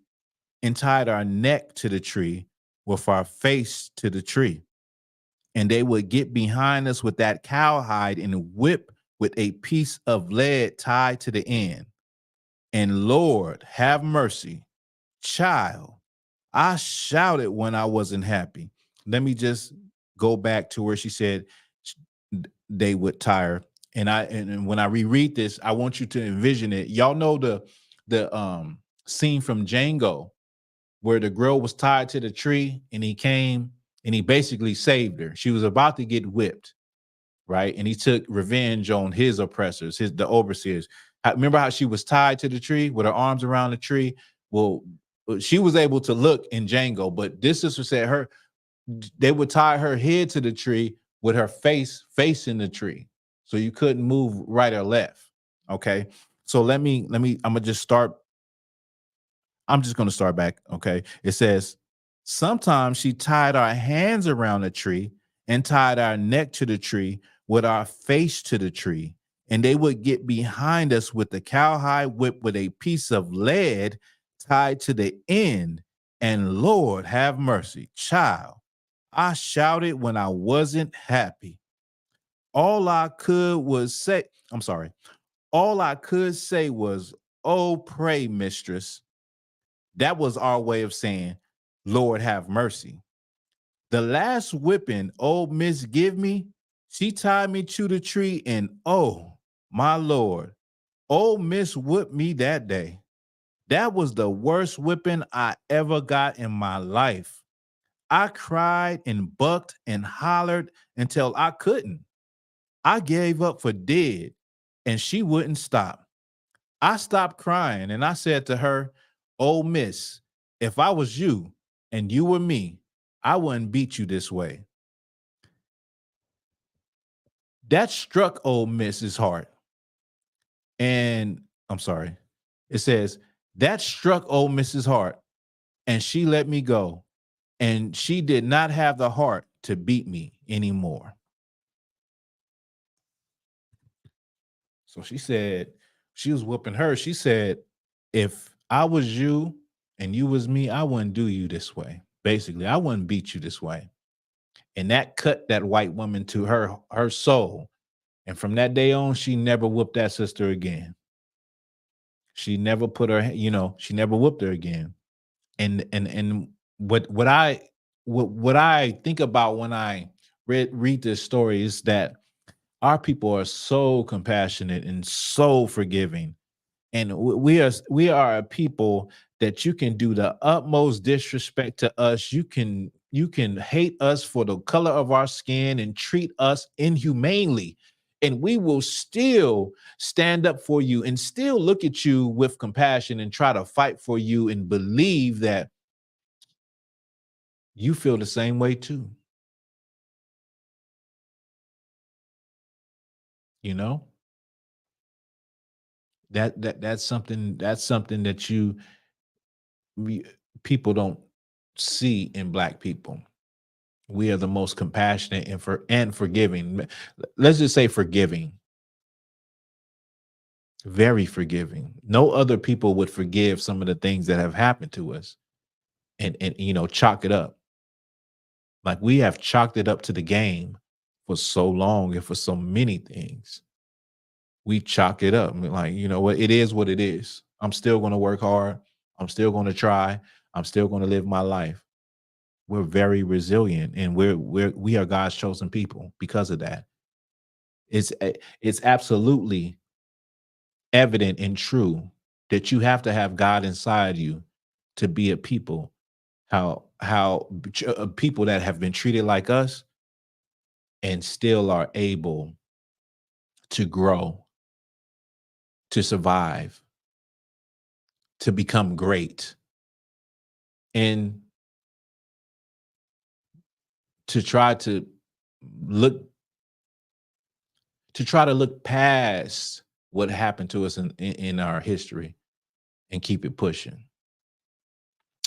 and tied our neck to the tree with our face to the tree. And they would get behind us with that cowhide and whip with a piece of lead tied to the end. And Lord, have mercy, child, I shouted when I wasn't happy. Let me just go back to where she said they would tire. And when I reread this, I want you to envision it. Y'all know the scene from Django where the girl was tied to the tree and he came and he basically saved her. She was about to get whipped, right? And he took revenge on his oppressors, the overseers. Remember how she was tied to the tree with her arms around the tree? Well, she was able to look in Django, but this sister said they would tie her head to the tree with her face facing the tree, so you couldn't move right or left. Okay, so I'm gonna just start. I'm just gonna start back. Okay, it says sometimes she tied our hands around the tree and tied our neck to the tree with our face to the tree, and they would get behind us with the cowhide whip with a piece of lead tied to the end. And Lord, have mercy, child, I shouted when I wasn't happy. All I could say was, oh, pray, mistress. That was our way of saying, Lord, have mercy. The last whipping old Miss give me, she tied me to the tree, and oh, my Lord, old Miss whipped me that day. That was the worst whipping I ever got in my life. I cried and bucked and hollered until I couldn't. I gave up for dead, and she wouldn't stop. I stopped crying, and I said to her, oh, miss, if I was you and you were me, I wouldn't beat you this way. That struck old Miss's heart. And I'm sorry. It says, that struck old Mrs. Heart, and she let me go. And she did not have the heart to beat me anymore. So she said, she was whooping her. She said, if I was you and you was me, I wouldn't do you this way. Basically, I wouldn't beat you this way. And that cut that white woman to her soul. And from that day on, she never whooped that sister again. She never put her, she never whooped her again. And what I what I think about when I read this story is that our people are so compassionate and so forgiving, and we are a people that you can do the utmost disrespect to us. You can hate us for the color of our skin and treat us inhumanely, and we will still stand up for you and still look at you with compassion and try to fight for you and believe that you feel the same way too. You know, that's something that people don't see in Black people. We are the most compassionate and forgiving. Let's just say forgiving. Very forgiving. No other people would forgive some of the things that have happened to us and chalk it up. Like we have chalked it up to the game for so long and for so many things. We chalk it up. Like, you know what? It is what it is. I'm still going to work hard. I'm still going to try. I'm still going to live my life. We're very resilient, and we are God's chosen people because of that. It's absolutely evident and true that you have to have God inside you to be a people. How people that have been treated like us and still are able to grow, to survive, to become great, and to try to look past what happened to us in our history and keep it pushing,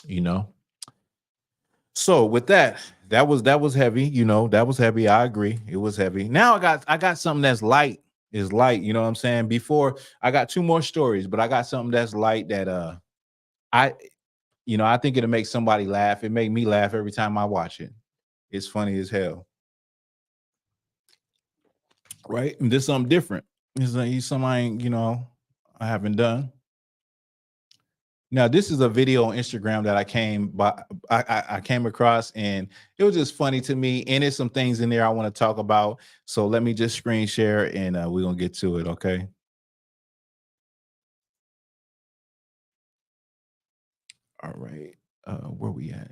you know. So with that was heavy, that was heavy. I agree, it was heavy. Now I got something that's light, you know what I'm saying? Before, I got two more stories, but I got something that's light that I think it'll make somebody laugh. It make me laugh every time I watch it. It's funny as hell. Right? And this is something different. It's something I haven't done. Now, this is a video on Instagram that I came across, and it was just funny to me. And there's some things in there I want to talk about. So let me just screen share, and we're gonna get to it. Okay. All right. Where we at?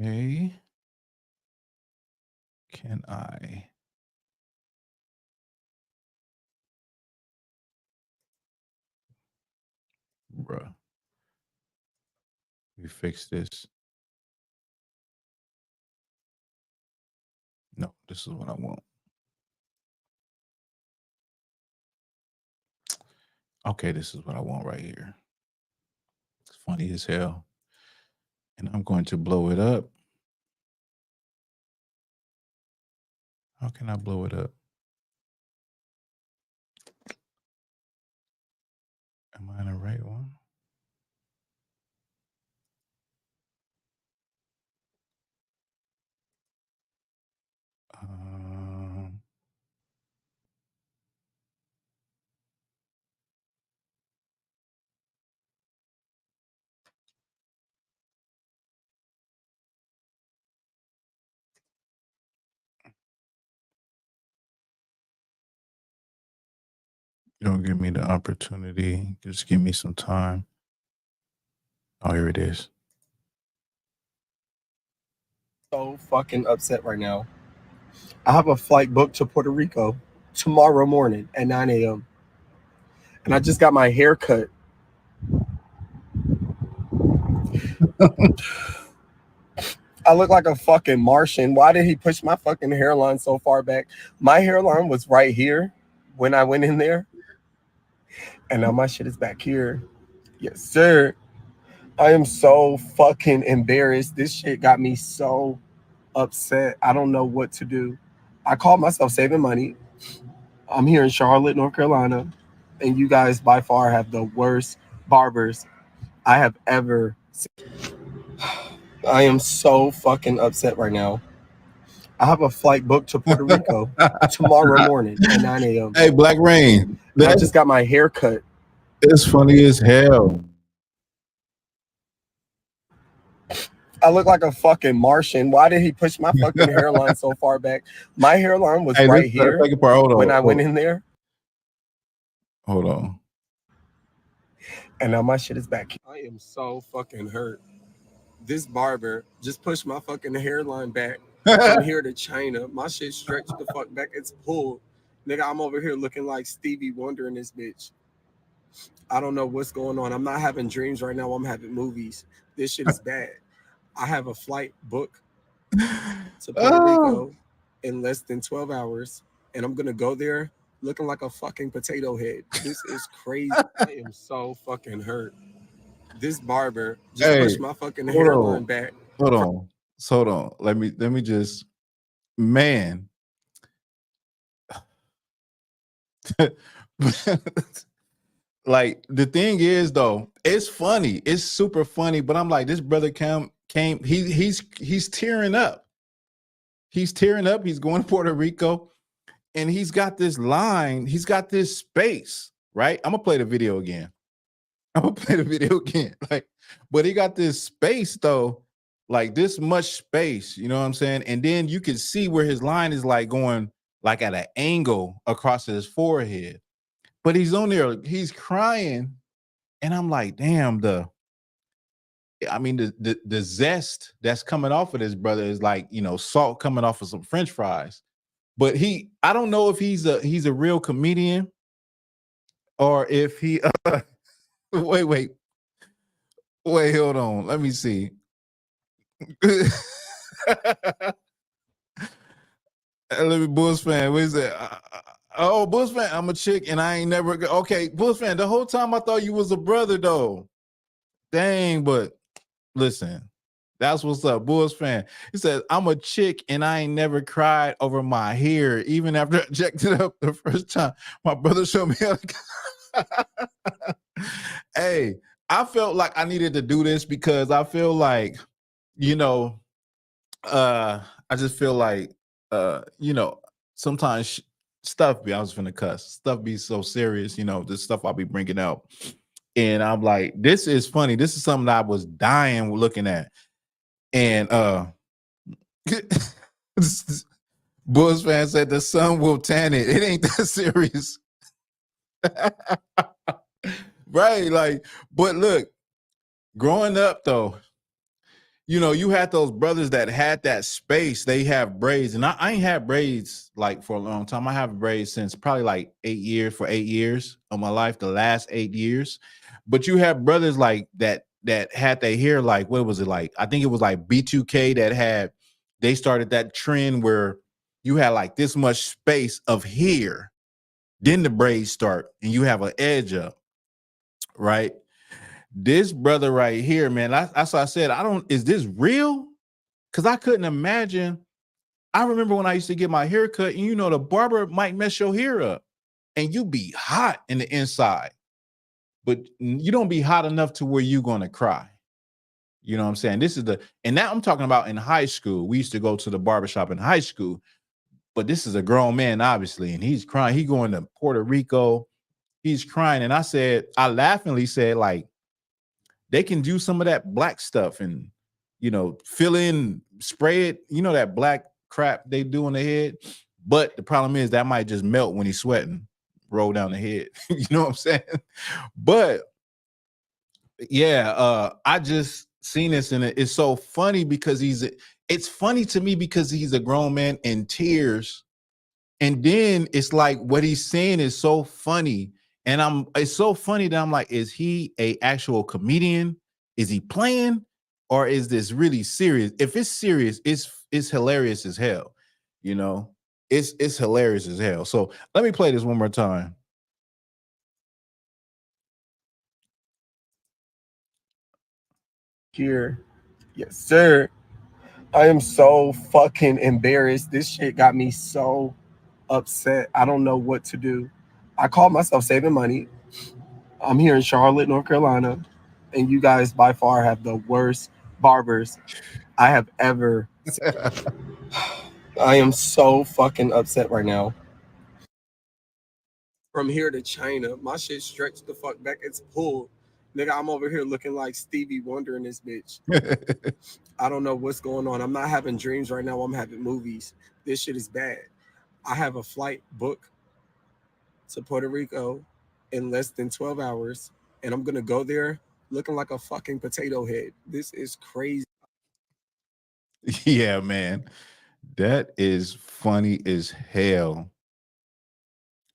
Okay. Can I? Bruh. We fix this. No, this is what I want. Okay, this is what I want right here. It's funny as hell. And I'm going to blow it up. How can I blow it up? Am I in the right one? Don't give me the opportunity. Just give me some time. Oh, here it is. So fucking upset right now. I have a flight booked to Puerto Rico tomorrow morning at 9 a.m. And I just got my hair cut. I look like a fucking Martian. Why did he push my fucking hairline so far back? My hairline was right here when I went in there. And now my shit is back here. Yes, sir. I am so fucking embarrassed. This shit got me so upset. I don't know what to do. I called myself saving money. I'm here in Charlotte, North Carolina, and you guys by far have the worst barbers I have ever seen. I am so fucking upset right now. I have a flight booked to Puerto Rico tomorrow morning at 9 a.m. Hey, Black Rain. I just got my hair cut. It's funny as hell. I look like a fucking Martian. Why did he push my fucking hairline so far back? My hairline was Hey, this right is the here second part. Hold when on. I went in there, Hold on. and now my shit is back here. I am so fucking hurt. This barber just pushed my fucking hairline back from here to China. My shit stretched the fuck back. It's pulled. Nigga, I'm over here looking like Stevie Wonder in this bitch. I don't know what's going on. I'm not having dreams right now. I'm having movies. This shit is bad. I have a flight booked to Puerto Rico in less than 12 hours, and I'm gonna go there looking like a fucking potato head. This is crazy. I am so fucking hurt. This barber just pushed my fucking hairline back. Hold on. Hold on. Let me just, man. Like, the thing is, though, it's funny. It's super funny, but I'm like, this brother came. He's tearing up. He's tearing up. He's going to Puerto Rico, and he's got this line. He's got this space, right? I'm gonna play the video again. Like, but he got this space though, like this much space. You know what I'm saying? And then you can see where his line is like going, like at an angle across his forehead. But he's on there. He's crying, and I'm like, damn. The zest that's coming off of this brother is like, salt coming off of some French fries. But I don't know if he's a real comedian or if he wait, hold on. Let me see. Let me, Bulls fan. What is that? Oh, Bulls fan. I'm a chick and I ain't never. Okay, Bulls fan. The whole time I thought you was a brother though. Dang, but listen, that's what's up, Bulls fan. He says, I'm a chick and I ain't never cried over my hair, even after I jacked it up the first time. My brother showed me how to. Hey, I felt like I needed to do this because I feel like, I just feel like, sometimes stuff be, I was finna cuss, stuff be so serious, this stuff I'll be bringing out. And I'm like, this is funny. This is something I was dying looking at. And Bulls fan said the sun will tan it. It ain't that serious. Right, like, but look, growing up though, you had those brothers that had that space. They have braids, and I ain't had braids like for a long time. I have braids since probably like 8 years, for 8 years of my life, the last 8 years. But you have brothers like that had their hair like, what was it like? I think it was like B2K they started that trend where you had like this much space of hair, then the braids start, and you have an edge up. Right, this brother right here, man. That's why I said, is this real? Because I couldn't imagine. I remember when I used to get my hair cut, and the barber might mess your hair up, and you be hot in the inside, but you don't be hot enough to where you're gonna cry. You know what I'm saying? And now I'm talking about in high school. We used to go to the barbershop in high school, but this is a grown man, obviously, and he's crying. He going to Puerto Rico. He's crying. And I laughingly said, like, they can do some of that black stuff and, fill in, spray it, that black crap they do on the head. But the problem is that might just melt when he's sweating, roll down the head. You know what I'm saying? But yeah, I just seen this, and it's so funny because it's funny to me because he's a grown man in tears. And then it's like what he's saying is so funny. And it's so funny that I'm like, is he a actual comedian? Is he playing? Or is this really serious? If it's serious, it's hilarious as hell. It's hilarious as hell. So let me play this one more time. Here. Yes, sir. I am so fucking embarrassed. This shit got me so upset. I don't know what to do. I call myself saving money. I'm here in Charlotte, North Carolina, and you guys by far have the worst barbers I have ever seen. I am so fucking upset right now. from here to China. My shit stretched the fuck back. It's pulled. Nigga, I'm over here looking like Stevie Wonder in this bitch. I don't know what's going on. I'm not having dreams right now. I'm having movies. This shit is bad. I have a flight booked to Puerto Rico in less than 12 hours, and I'm going to go there looking like a fucking potato head. This is crazy. Yeah, man. That is funny as hell.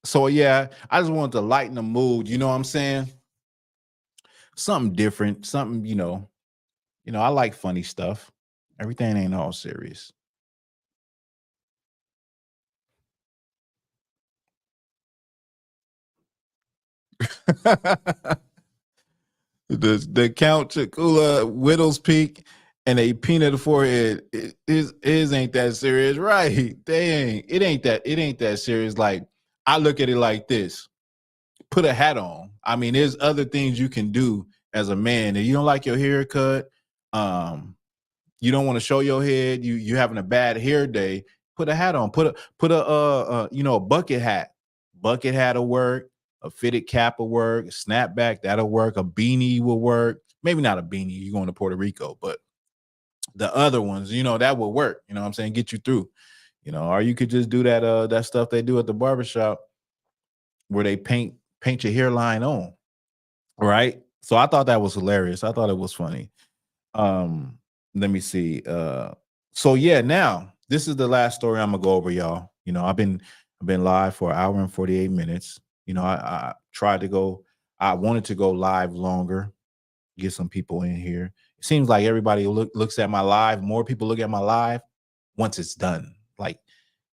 So yeah, I just wanted to lighten the mood, you know what I'm saying? Something different, something, I like funny stuff. Everything ain't all serious. the Count Chocula Widow's Peak and a peanut forehead is ain't that serious, right? It ain't that serious. Like, I look at it like this: put a hat on. I mean, there's other things you can do as a man. If you don't like your haircut, you don't want to show your head, you having a bad hair day, put a hat on. Put a bucket hat. Bucket hat will work. A fitted cap will work. A snapback, that'll work. A beanie will work. Maybe not a beanie, you're going to Puerto Rico, but the other ones, that will work. You know what I'm saying? Get you through. Or you could just do that stuff they do at the barbershop where they paint your hairline on. Right. So I thought that was hilarious. I thought it was funny. Let me see. So yeah, now this is the last story I'm gonna go over, y'all. I've been live for 1 hour and 48 minutes. I wanted to go live longer, get some people in here. It seems like everybody looks at my live. More people look at my live once it's done. Like,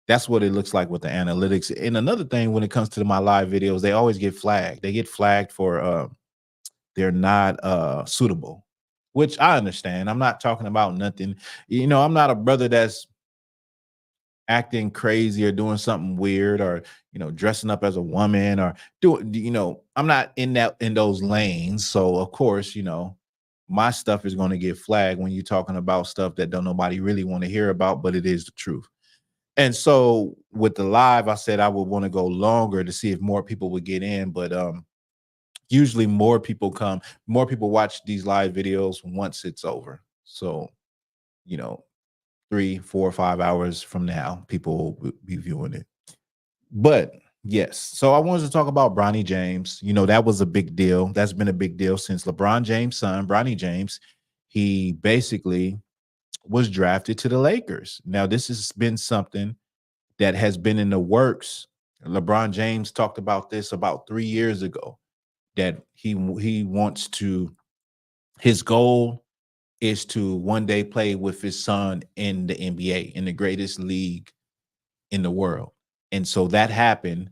that's what it looks like with the analytics. And another thing, when it comes to my live videos, they always get flagged. They get flagged for they're not suitable, which I understand. I'm not talking about nothing. I'm not a brother that's acting crazy or doing something weird or, dressing up as a woman or I'm not in those lanes. So of course, my stuff is going to get flagged when you're talking about stuff that don't nobody really want to hear about, but it is the truth. And so with the live, I said I would want to go longer to see if more people would get in, but usually more people watch these live videos once it's over. So, 3, 4, 5 hours from now, people will be viewing it. But yes, so I wanted to talk about Bronny James. That was a big deal. That's been a big deal since LeBron James' son, Bronny James, he basically was drafted to the Lakers. Now, this has been something that has been in the works. LeBron James talked about this about 3 years ago, that he wants to, his goal is to one day play with his son in the NBA, in the greatest league in the world. And so that happened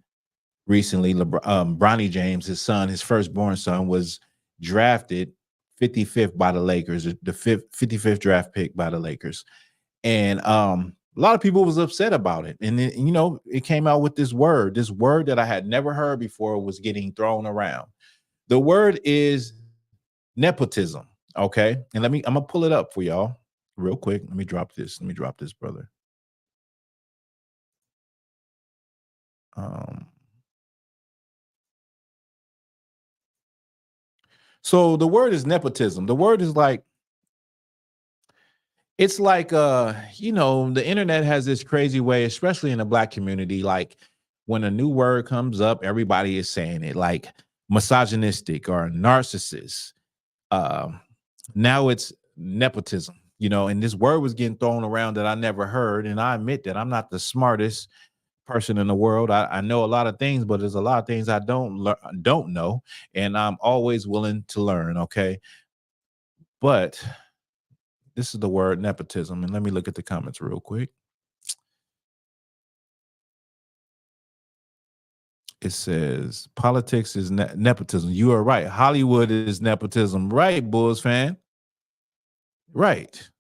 recently. Bronny James, his son, his firstborn son, was drafted 55th by the Lakers, the 55th draft pick by the Lakers. And a lot of people was upset about it. And then, it came out with this word that I had never heard before was getting thrown around. The word is nepotism. Okay. And I'm gonna pull it up for y'all real quick. Let me drop this, brother. So the word is nepotism. The word is like, it's like, the internet has this crazy way, especially in the Black community. Like, when a new word comes up, everybody is saying it, like misogynistic or narcissist. Now it's nepotism, and this word was getting thrown around that I never heard. And I admit that I'm not the smartest person in the world. I know a lot of things, but there's a lot of things I don't know, and I'm always willing to learn. Okay. But this is the word nepotism. And let me look at the comments real quick. It says politics is nepotism. You are right. Hollywood is nepotism. Right, Bulls fan. Right.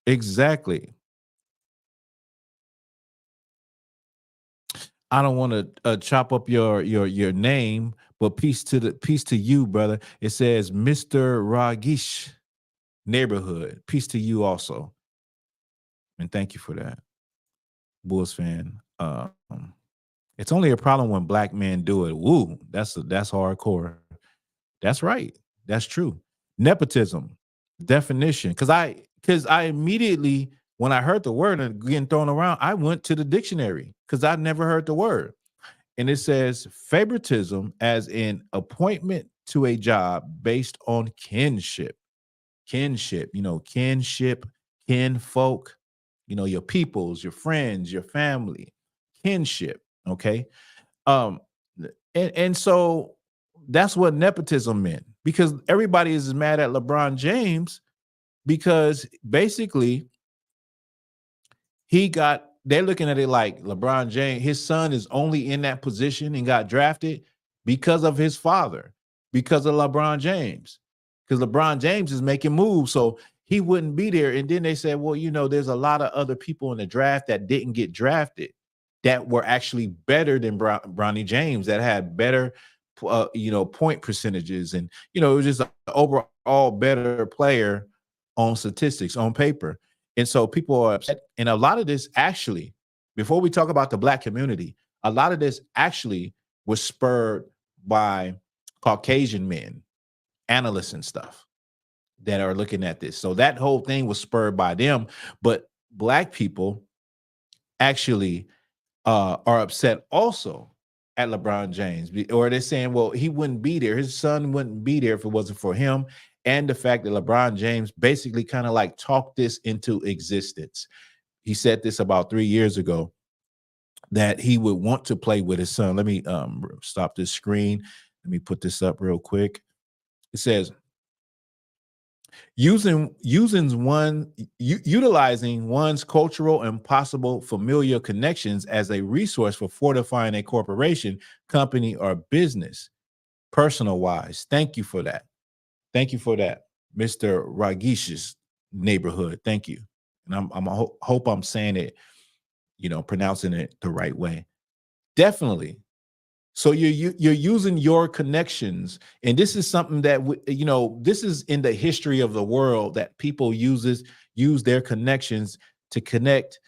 Exactly. I don't want to chop up your name, but peace to you, brother. It says Mr. Ragish neighborhood. Peace to you also. And thank you for that, Bulls fan. Um, it's only a problem when black men do it. Woo, that's hardcore. That's right. That's true. Nepotism definition. Because I immediately, when I heard the word and getting thrown around, I went to the dictionary because I never heard the word. And it says favoritism as in appointment to a job based on kinship. Kinship, kinship, kinfolk, your peoples, your friends, your family, kinship. Okay. Um, and so that's what nepotism meant, because everybody is mad at LeBron James because basically they're looking at it like LeBron James, his son is only in that position and got drafted because of his father, because of LeBron James, because LeBron James is making moves. So he wouldn't be there. And then they said, well, there's a lot of other people in the draft that didn't get drafted that were actually better than Bronny James, that had better, point percentages. And, it was just an overall better player on statistics, on paper. And so people are upset. And a lot of this actually, before we talk about the black community, a lot of this actually was spurred by Caucasian men, analysts and stuff that are looking at this. So that whole thing was spurred by them. But black people actually are upset also at LeBron James, or they're saying, well, he wouldn't be there. His son wouldn't be there if it wasn't for him. And the fact that LeBron James basically kind of like talked this into existence. He said this about 3 years ago, that he would want to play with his son. Let me stop this screen. Let me put this up real quick. It says, utilizing one's cultural and possible familial connections as a resource for fortifying a corporation, company, or business, personal wise. Thank you for that. Thank you for that, Mr. Ragish's neighborhood. Thank you. And I hope I'm saying it, pronouncing it the right way. Definitely. So you're using your connections, and this is something that this is in the history of the world, that people use their connections to connect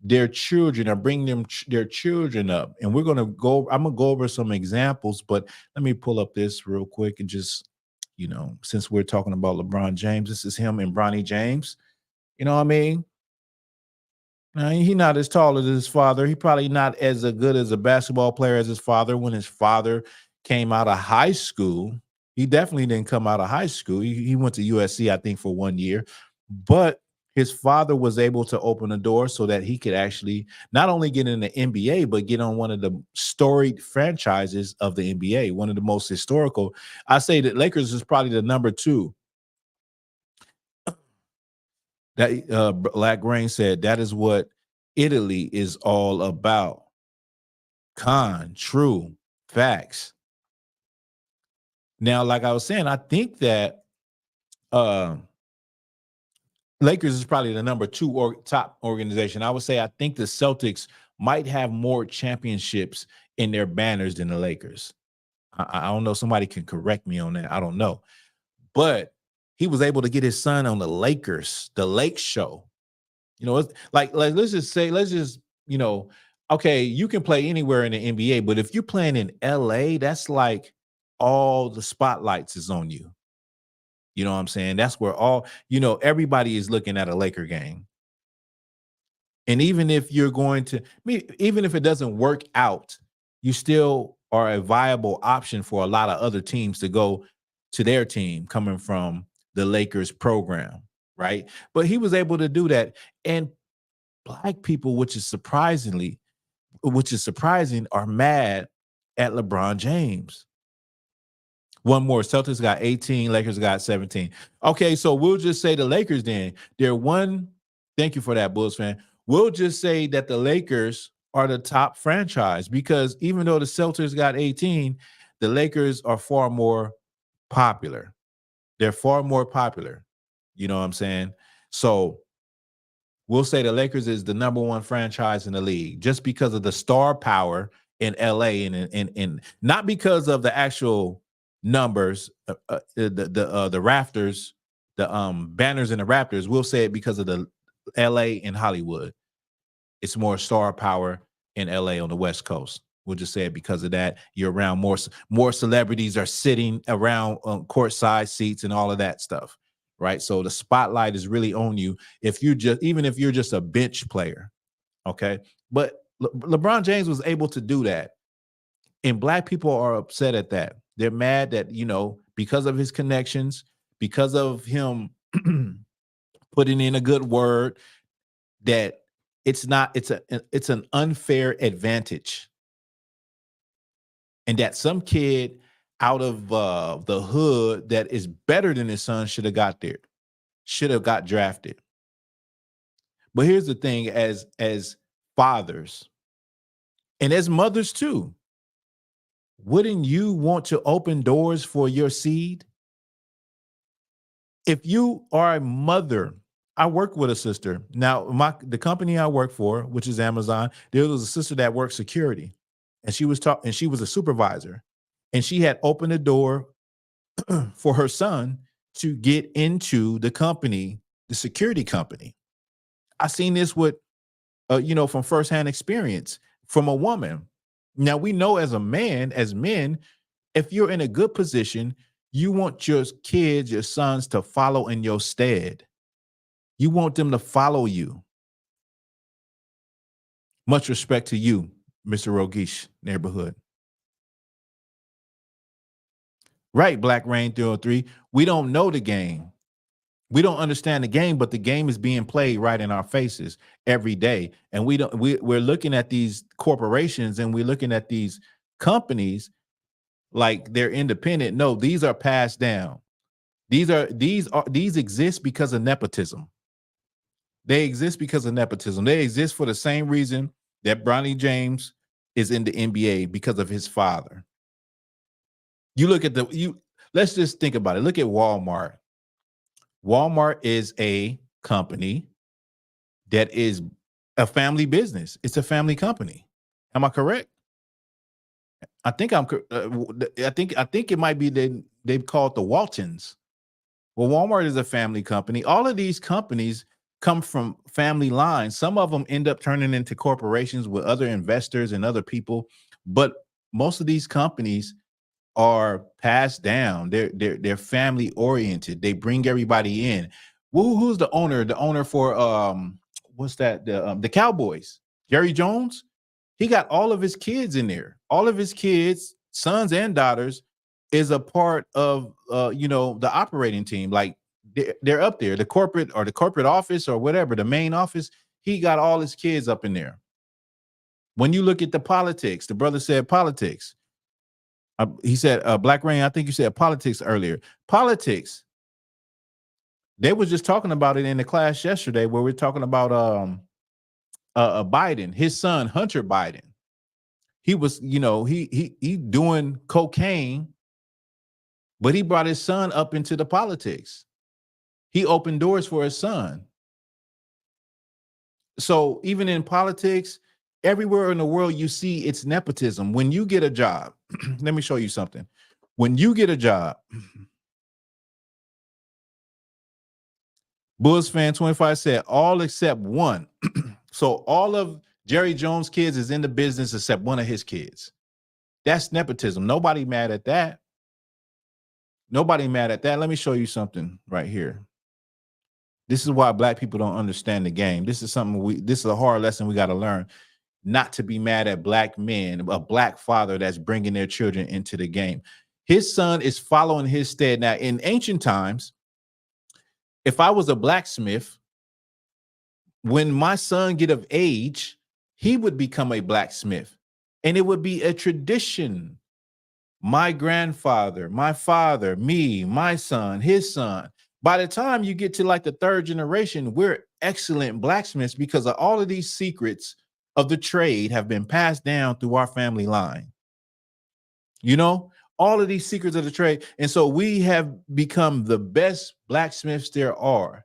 their children or bring their children up. And I'm gonna go over some examples, but let me pull up this real quick and just, since we're talking about LeBron James, this is him and Bronny James. You know what I mean? Now, he's not as tall as his father. He probably not as good as a basketball player as his father. When his father came out of high school, he definitely didn't come out of high school. He went to USC, I think, for 1 year. But his father was able to open a door so that he could actually not only get in the NBA, but get on one of the storied franchises of the NBA, one of the most historical. I say that Lakers is probably the number 2. That Black Rain said that is what Italy is all about. True facts. Now, like I was saying, I think that Lakers is probably the number 2 or top organization. I would say I think the Celtics might have more championships in their banners than the Lakers. I don't know. Somebody can correct me on that. I don't know. But he was able to get his son on the Lakers, the Lake Show. It's like let's just, okay, you can play anywhere in the NBA, but if you're playing in LA, that's like all the spotlights is on you. You know what I'm saying? That's where everybody is looking at a Laker game. And even if even if it doesn't work out, you still are a viable option for a lot of other teams to go to their team coming from the Lakers program, right? But he was able to do that. And black people, which is surprising, are mad at LeBron James. One more. Celtics got 18, Lakers got 17. Okay, so we'll just say the Lakers then. Thank you for that, Bulls fan. We'll just say that the Lakers are the top franchise, because even though the Celtics got 18, the Lakers are far more popular. They're far more popular. You know what I'm saying? So we'll say the Lakers is the number 1 franchise in the league just because of the star power in LA and not because of the actual numbers, the rafters, the banners in the rafters. We'll say it because of the LA and Hollywood. It's more star power in LA on the West Coast. We'll just say it because of that. You're around more celebrities are sitting around courtside seats and all of that stuff, right? So the spotlight is really on you even if you're just a bench player, okay? But LeBron James was able to do that, and black people are upset at that. They're mad that, because of his connections, because of him putting in a good word, that it's an unfair advantage. And that some kid out of the hood that is better than his son should have got drafted. But here's the thing, as fathers and as mothers too, wouldn't you want to open doors for your seed? If you are a mother, I work with a sister. Now, the company I work for, which is Amazon, there was a sister that worked security. And she was a supervisor, and she had opened a door for her son to get into the company, the security company. I seen this with, from firsthand experience from a woman. Now, we know as men, if you're in a good position, you want your kids, your sons to follow in your stead. You want them to follow you. Much respect to you, Mr. Rogish neighborhood. Right, Black Rain 303. We don't know the game. We don't understand the game, but the game is being played right in our faces every day. And we're looking at these corporations and we're looking at these companies like they're independent. No, these are passed down. These exist because of nepotism. They exist because of nepotism. They exist for the same reason that Bronny James is in the NBA, because of his father. You look at let's just think about it. Look at Walmart. Walmart is a company that is a family business. It's a family company. Am I correct? I think I think it might be they've called the Waltons. Well, Walmart is a family company. All of these companies come from family lines. Some of them end up turning into corporations with other investors and other people, but most of these companies are passed down. They're family oriented. They bring everybody in. Who's the owner? The owner for what's that? The Cowboys, Jerry Jones. He got all of his kids in there. All of his kids, sons and daughters, is a part of the operating team. Like they're up there, the corporate office or whatever, the main office. He got all his kids up in there. When you look at the politics, the brother said politics. He said, Black Rain, I think you said politics earlier. Politics. They was just talking about it in the class yesterday where we're talking about Biden, his son, Hunter Biden. He was, he doing cocaine, but he brought his son up into the politics. He opened doors for his son. So even in politics, everywhere in the world, you see it's nepotism. When you get a job, let me show you something. When you get a job, Bulls fan 25 said all except one. So all of Jerry Jones' kids is in the business except one of his kids. That's nepotism. Nobody mad at that. Nobody mad at that. Let me show you something right here. This is why black people don't understand the game. This is a hard lesson we got to learn. Not to be mad at black men, a black father that's bringing their children into the game. His son is following his stead. Now, in ancient times, if I was a blacksmith, when my son get of age, he would become a blacksmith. And it would be a tradition. My grandfather, my father, me, my son, his son. By the time you get to like the third generation, we're excellent blacksmiths because of all of these secrets of the trade have been passed down through our family line. All of these secrets of the trade. And so we have become the best blacksmiths there are.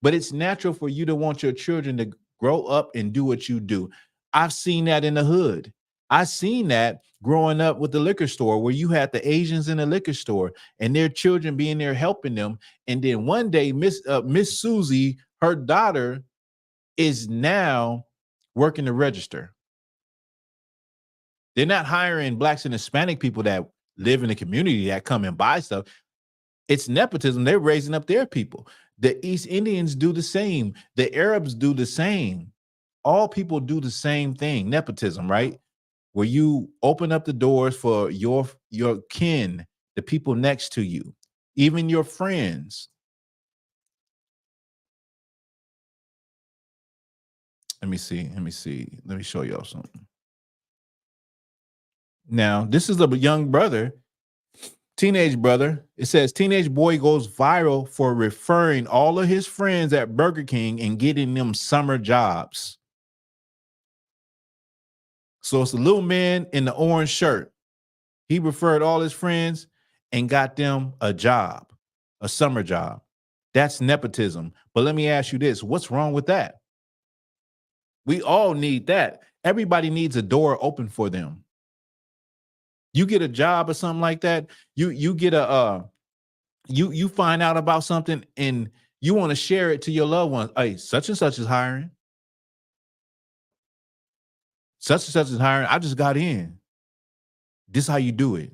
But it's natural for you to want your children to grow up and do what you do. I've seen that in the hood. I've seen that growing up with the liquor store where you had the Asians in the liquor store and their children being there helping them. And then one day, Miss Susie, her daughter, is now working the register. They're not hiring blacks and Hispanic people that live in the community that come and buy stuff. It's nepotism. They're raising up their people. The East Indians do the same. The Arabs do the same. All people do the same thing. Nepotism, right? Where you open up the doors for your kin, the people next to you, even your friends. Let me see. Let me show y'all something. Now, this is a young brother, teenage brother. It says teenage boy goes viral for referring all of his friends at Burger King and getting them summer jobs. So it's a little man in the orange shirt. He referred all his friends and got them a job, a summer job. That's nepotism. But let me ask you this. What's wrong with that? We all need that. Everybody needs a door open for them. You get a job or something like that. You get you find out about something and you want to share it to your loved ones. Hey, such and such is hiring. Such and such is hiring. I just got in. This is how you do it.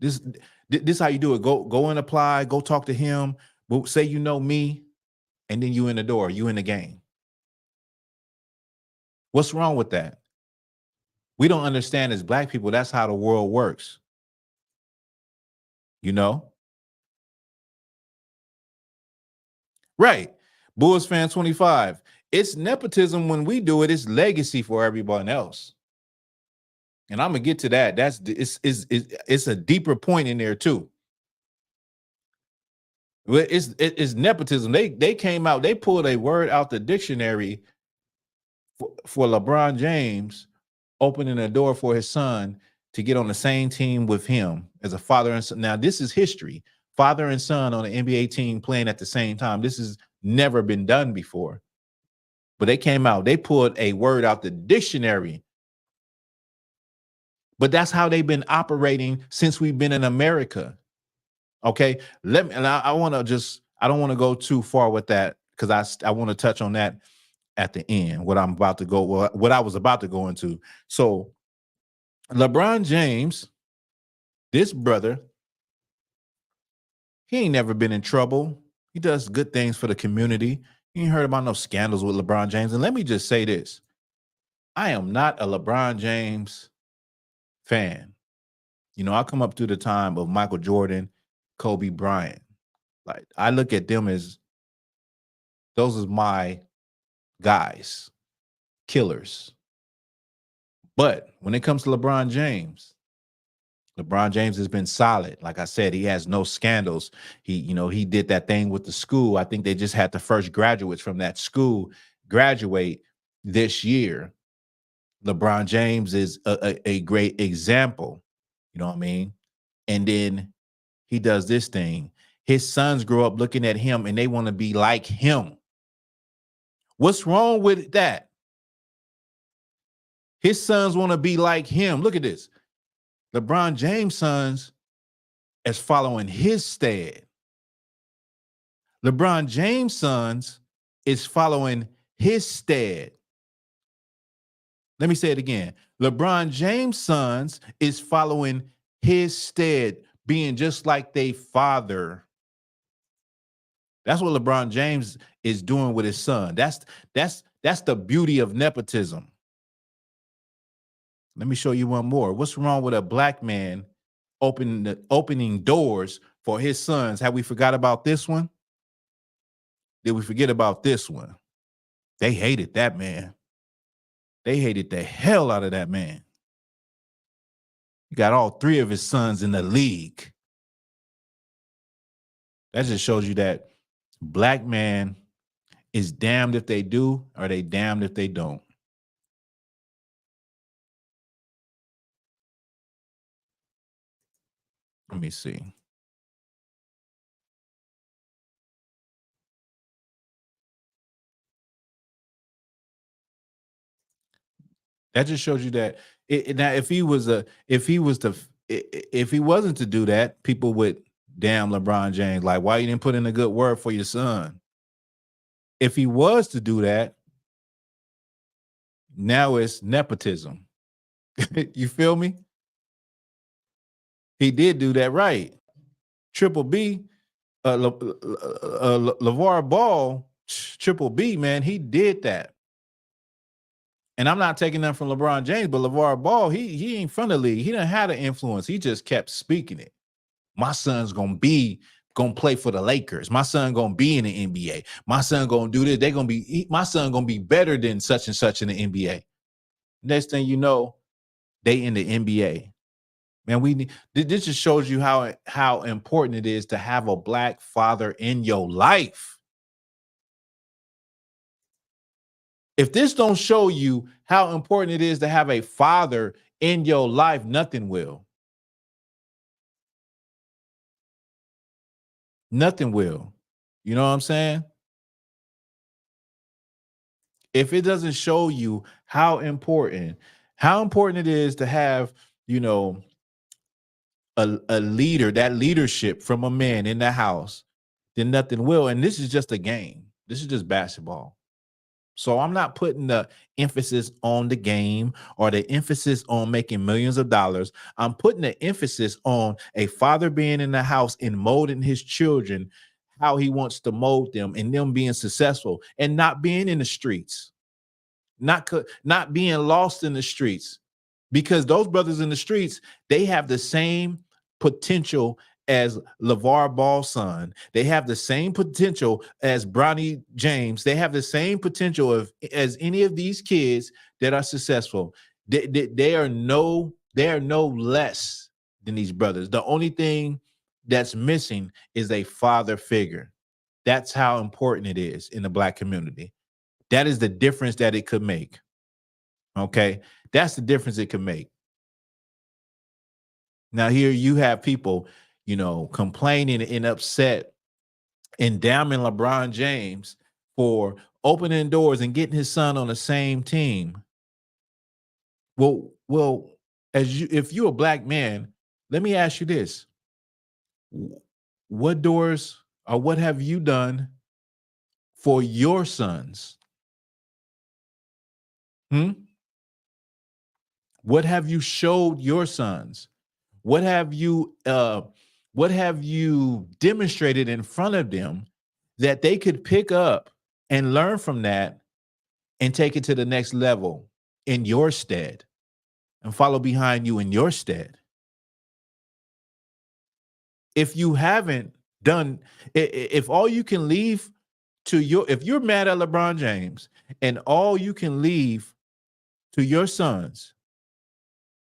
This how you do it. Go and apply. Go talk to him. Say you know me, and then you in the door. You in the game. What's wrong with that? We don't understand as black people. That's how the world works. You know? Right. Bulls fan 25. It's nepotism when we do it. It's legacy for everyone else. And I'm gonna get to that. It's a deeper point in there too. It's nepotism. They came out. They pulled a word out the dictionary for LeBron James opening a door for his son to get on the same team with him as a father and son. Now this is history. Father and son on an NBA team playing at the same time. This has never been done before. But they came out. They pulled a word out the dictionary. But that's how they've been operating since we've been in America. Okay, I want to just, I don't want to go too far with that because I want to touch on that at the end, what I was about to go into. So LeBron James, this brother, he ain't never been in trouble. He does good things for the community. You ain't heard about no scandals with LeBron James. And let me just say this. I am not a LeBron James fan. You know, I come up through the time of Michael Jordan, Kobe Bryant. Like, I look at them as, those are my guys, killers. But when it comes to LeBron James has been solid. Like I said, he has no scandals. He did that thing with the school. I think they just had the first graduates from that school graduate this year. LeBron James is a great example. You know what I mean? And then he does this thing. His sons grow up looking at him and they want to be like him. What's wrong with that? His sons want to be like him. Look at this. LeBron James' sons is following his stead. LeBron James' sons is following his stead. Let me say it again. LeBron James' sons is following his stead, being just like their father. That's what LeBron James is doing with his son. That's the beauty of nepotism. Let me show you one more. What's wrong with a black man opening doors for his sons? Have we forgot about this one? Did we forget about this one? They hated that man. They hated the hell out of that man. He got all three of his sons in the league. That just shows you that black man is damned if they do, or they damned if they don't. Let me see. That just shows you that now if he wasn't to do that, people would damn LeBron James. Like, why you didn't put in a good word for your son? If he was to do that, now it's nepotism. You feel me? He did do that right. Triple B, LeVar Ball, Triple B, man, he did that. And I'm not taking them from LeBron James, but LeVar Ball, he ain't from the league. He didn't have the influence. He just kept speaking it. My son's gonna play for the Lakers. My son gonna be in the NBA. My son gonna do this. My son gonna be better than such and such in the NBA. Next thing you know, they in the NBA. Man, this just shows you how important it is to have a black father in your life. If this don't show you how important it is to have a father in your life, nothing will. Nothing will. You know what I'm saying? If it doesn't show you how important it is to have, a leader, that leadership from a man in the house, then nothing will. And this is just a game. This is just basketball. So I'm not putting the emphasis on the game or the emphasis on making millions of dollars. I'm putting the emphasis on a father being in the house and molding his children how he wants to mold them, and them being successful and not being in the streets, not being lost in the streets, because those brothers in the streets, they have the same potential as LeVar Ball's son. They have the same potential as Bronny James. They have the same potential as any of these kids that are successful. They are no less than these brothers. The only thing that's missing is a father figure. That's how important it is in the black community. That is the difference that it could make. Okay, that's the difference it could make. Now here you have people, complaining and upset and damning LeBron James for opening doors and getting his son on the same team. Well, if you're a black man, let me ask you this. What doors or what have you done for your sons? What have you showed your sons? What have you demonstrated in front of them that they could pick up and learn from that and take it to the next level in your stead and follow behind you in your stead? If you haven't done, if all you can leave if you're mad at LeBron James and all you can leave to your sons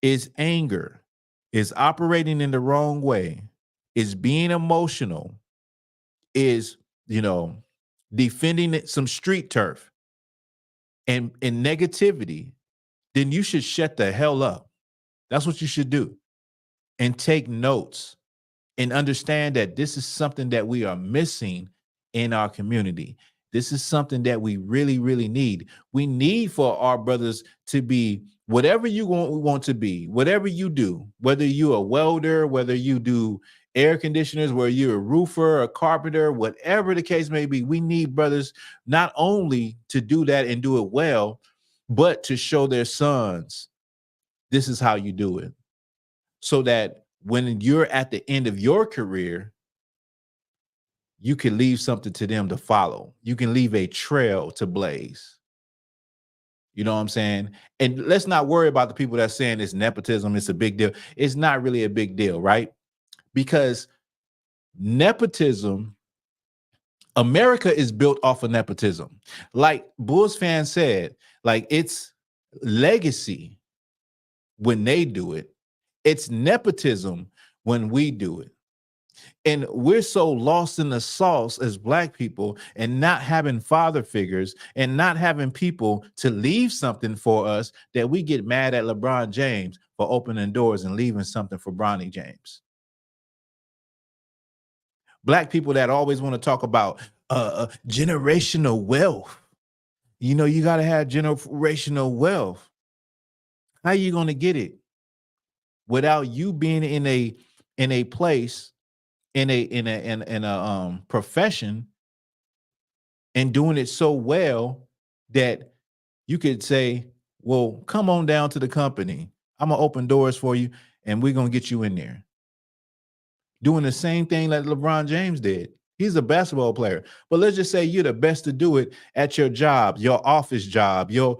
is anger, is operating in the wrong way, is being emotional, is, defending some street turf and negativity, then you should shut the hell up. That's what you should do. And take notes and understand that this is something that we are missing in our community. This is something that we really, really need. We need for our brothers to be whatever you want to be, whatever you do, whether you're a welder, whether you do air conditioners, whether you're a roofer, a carpenter, whatever the case may be. We need brothers not only to do that and do it well, but to show their sons, this is how you do it. So that when you're at the end of your career, you can leave something to them to follow. You can leave a trail to blaze. You know what I'm saying? And let's not worry about the people that's saying it's nepotism, it's a big deal. It's not really a big deal, right? Because nepotism, America is built off of nepotism. Like Bulls fan said, like it's legacy when they do it. It's nepotism when we do it. And we're so lost in the sauce as black people and not having father figures and not having people to leave something for us that we get mad at LeBron James for opening doors and leaving something for Bronny James. Black people that always want to talk about generational wealth. You got to have generational wealth. How are you going to get it without you being in a place, in a profession and doing it so well that you could say, well, come on down to the company. I'm gonna open doors for you, and we're gonna get you in there. Doing the same thing that LeBron James did. He's a basketball player, but let's just say you're the best to do it at your job, your office job, you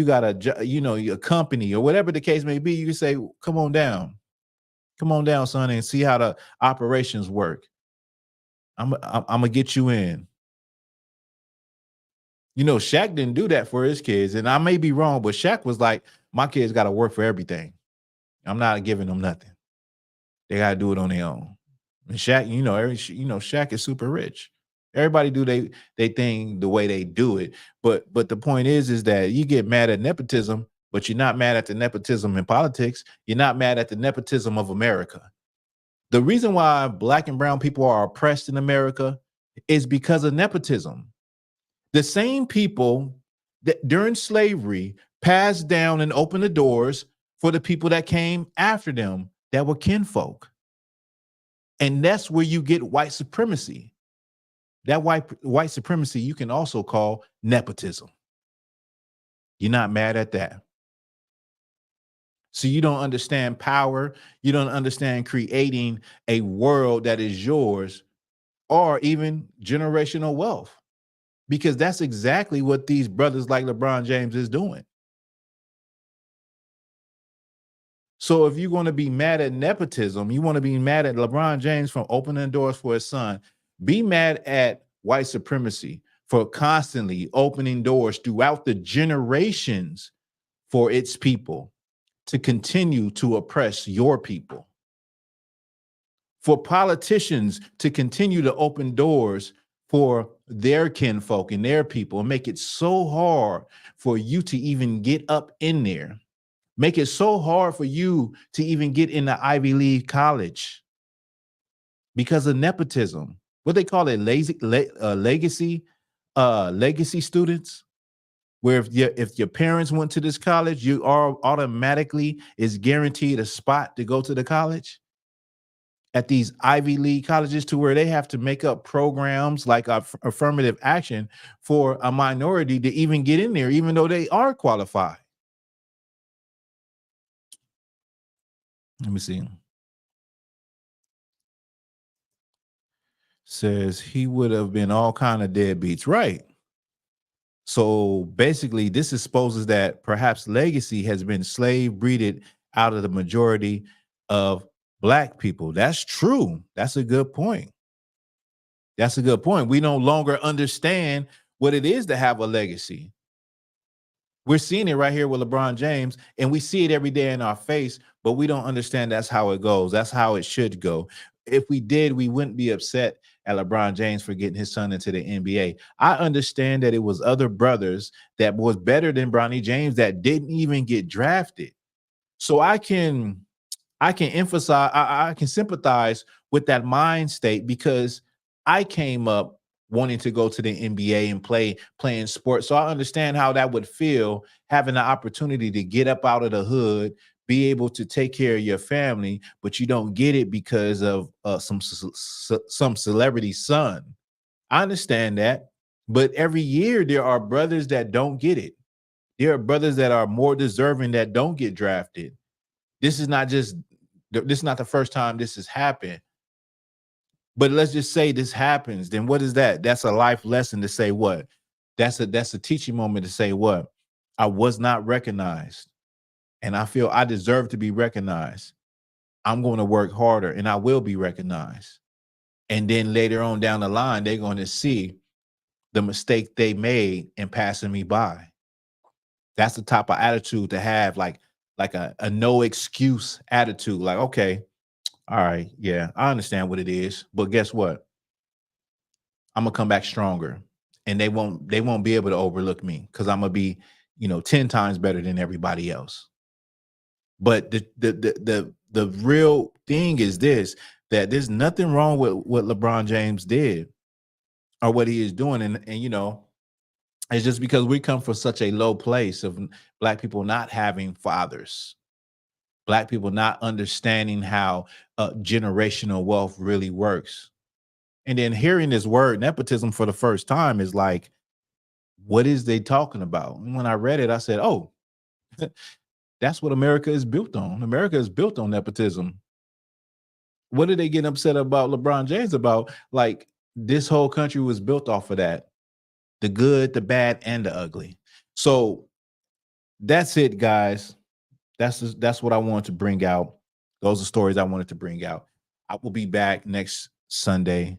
got your company or whatever the case may be. You can say, come on down, son, and see how the operations work. I'm gonna get you in. Shaq didn't do that for his kids, and I may be wrong, but Shaq was like, my kids got to work for everything. I'm not giving them nothing. They got to do it on their own. And Shaq, Shaq is super rich. Everybody do they thing the way they do it. But the point is that you get mad at nepotism, but you're not mad at the nepotism in politics. You're not mad at the nepotism of America. The reason why Black and brown people are oppressed in America is because of nepotism. The same people that during slavery passed down and opened the doors for the people that came after them that were kinfolk. And that's where you get white supremacy. That white supremacy you can also call nepotism. You're not mad at that. So you don't understand power. You don't understand creating a world that is yours or even generational wealth. Because that's exactly what these brothers like LeBron James is doing. So if you're going to be mad at nepotism, you want to be mad at LeBron James for opening doors for his son, be mad at white supremacy for constantly opening doors throughout the generations for its people to continue to oppress your people. For politicians to continue to open doors for their kinfolk and their people and make it so hard for you to even get up in there. Make it so hard for you to even get into Ivy League college because of nepotism. What they call it, legacy students, where if your parents went to this college, you are automatically is guaranteed a spot to go to the college. At these Ivy League colleges, to where they have to make up programs like affirmative action for a minority to even get in there, even though they are qualified. Let me see. Says he would have been all kind of deadbeats, right? So basically, this exposes that perhaps legacy has been slave breeded out of the majority of Black people. That's true. That's a good point. That's a good point. We no longer understand what it is to have a legacy. We're seeing it right here with LeBron James, and we see it every day in our face, but we don't understand that's how it goes. That's how it should go. If we did, we wouldn't be upset at LeBron James for getting his son into the NBA. I understand that it was other brothers that was better than Bronny James that didn't even get drafted. So I can emphasize, I can sympathize with that mind state because I came up wanting to go to the NBA and playing sports. So I understand how that would feel, having the opportunity to get up out of the hood, be able to take care of your family, but you don't get it because of some celebrity's son. I understand that, but every year there are brothers that don't get it. There are brothers that are more deserving that don't get drafted. This is not the first time this has happened. But let's just say this happens, then what is that? That's a life lesson to say what? That's a teaching moment to say what? I was not recognized, and I feel I deserve to be recognized. I'm going to work harder, and I will be recognized. And then later on down the line, they're going to see the mistake they made in passing me by. That's the type of attitude to have, like a no excuse attitude. Like, okay, all right, yeah, I understand what it is, but guess what? I'm gonna come back stronger, and they won't be able to overlook me because I'm gonna be, 10 times better than everybody else. But the real thing is this, that there's nothing wrong with what LeBron James did or what he is doing, and it's just because we come from such a low place of Black people not having fathers. Black people not understanding how generational wealth really works. And then hearing this word nepotism for the first time is like, what is they talking about? And when I read it, I said, oh, That's what America is built on. America is built on nepotism. What did they get upset about LeBron James about? Like, this whole country was built off of that. The good, the bad, and the ugly. So that's it, guys. That's what I wanted to bring out. Those are stories I wanted to bring out. I will be back next Sunday.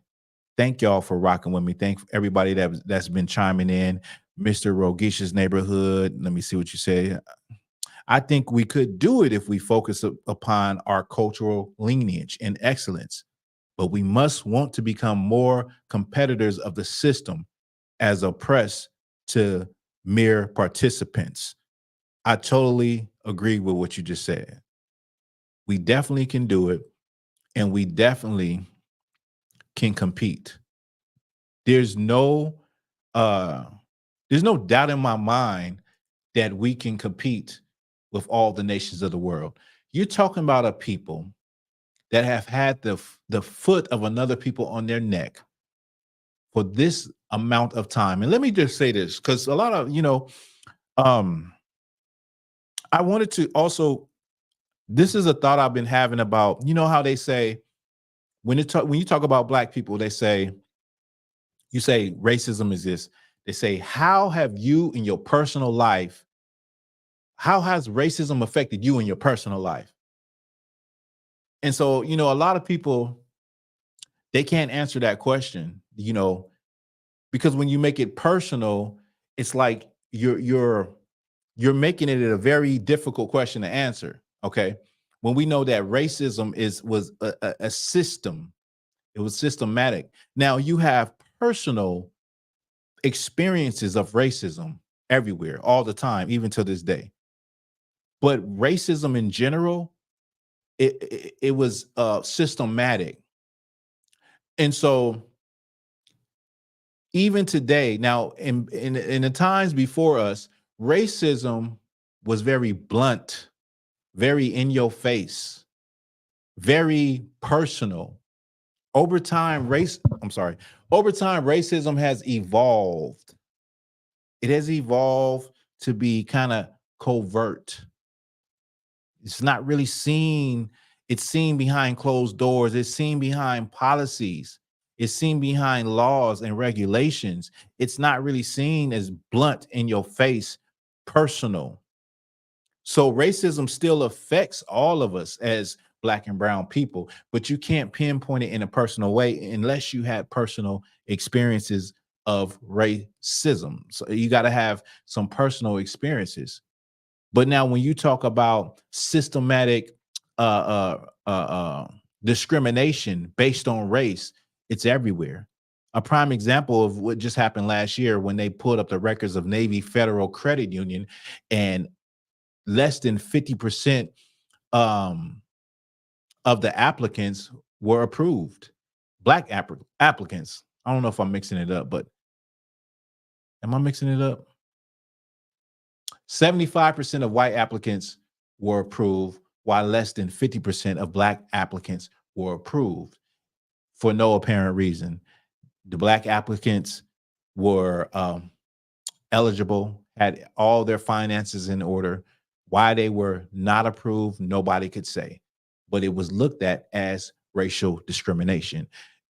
Thank y'all for rocking with me. Thank everybody that's been chiming in. Mr. Rogisha's neighborhood. Let me see what you say. I think we could do it if we focus upon our cultural lineage and excellence, but we must want to become more competitors of the system as oppressed to mere participants. I totally agree with what you just said. We definitely can do it, and we definitely can compete. There's no doubt in my mind that we can compete with all the nations of the world. You're talking about a people that have had the foot of another people on their neck for this amount of time. And let me just say this, because a lot of, I wanted to also, this is a thought I've been having about, how they say, when you talk about Black people, they say, you say racism is this. They say, how have you in your personal life, how has racism affected you in your personal life? And so, a lot of people, they can't answer that question, because when you make it personal, it's like you're making it a very difficult question to answer. Okay. When we know that racism was a system, it was systematic. Now you have personal experiences of racism everywhere, all the time, even to this day. But racism in general, it was systematic. And so even today, now in the times before us, racism was very blunt, very in your face, very personal. Over time, racism has evolved. It has evolved to be kind of covert. It's not really seen. It's seen behind closed doors. It's seen behind policies. It's seen behind laws and regulations. It's not really seen as blunt, in your face, personal. So racism still affects all of us as Black and brown people, but you can't pinpoint it in a personal way unless you had personal experiences of racism. So you got to have some personal experiences. But now when you talk about systematic discrimination based on race, it's everywhere. A prime example of what just happened last year when they pulled up the records of Navy Federal Credit Union, and less than 50% of the applicants were approved. Black applicants. I don't know if I'm mixing it up, but am I mixing it up? 75% of white applicants were approved, while less than 50% of Black applicants were approved for no apparent reason. The Black applicants were eligible, had all their finances in order. Why they were not approved, nobody could say, but it was looked at as racial discrimination.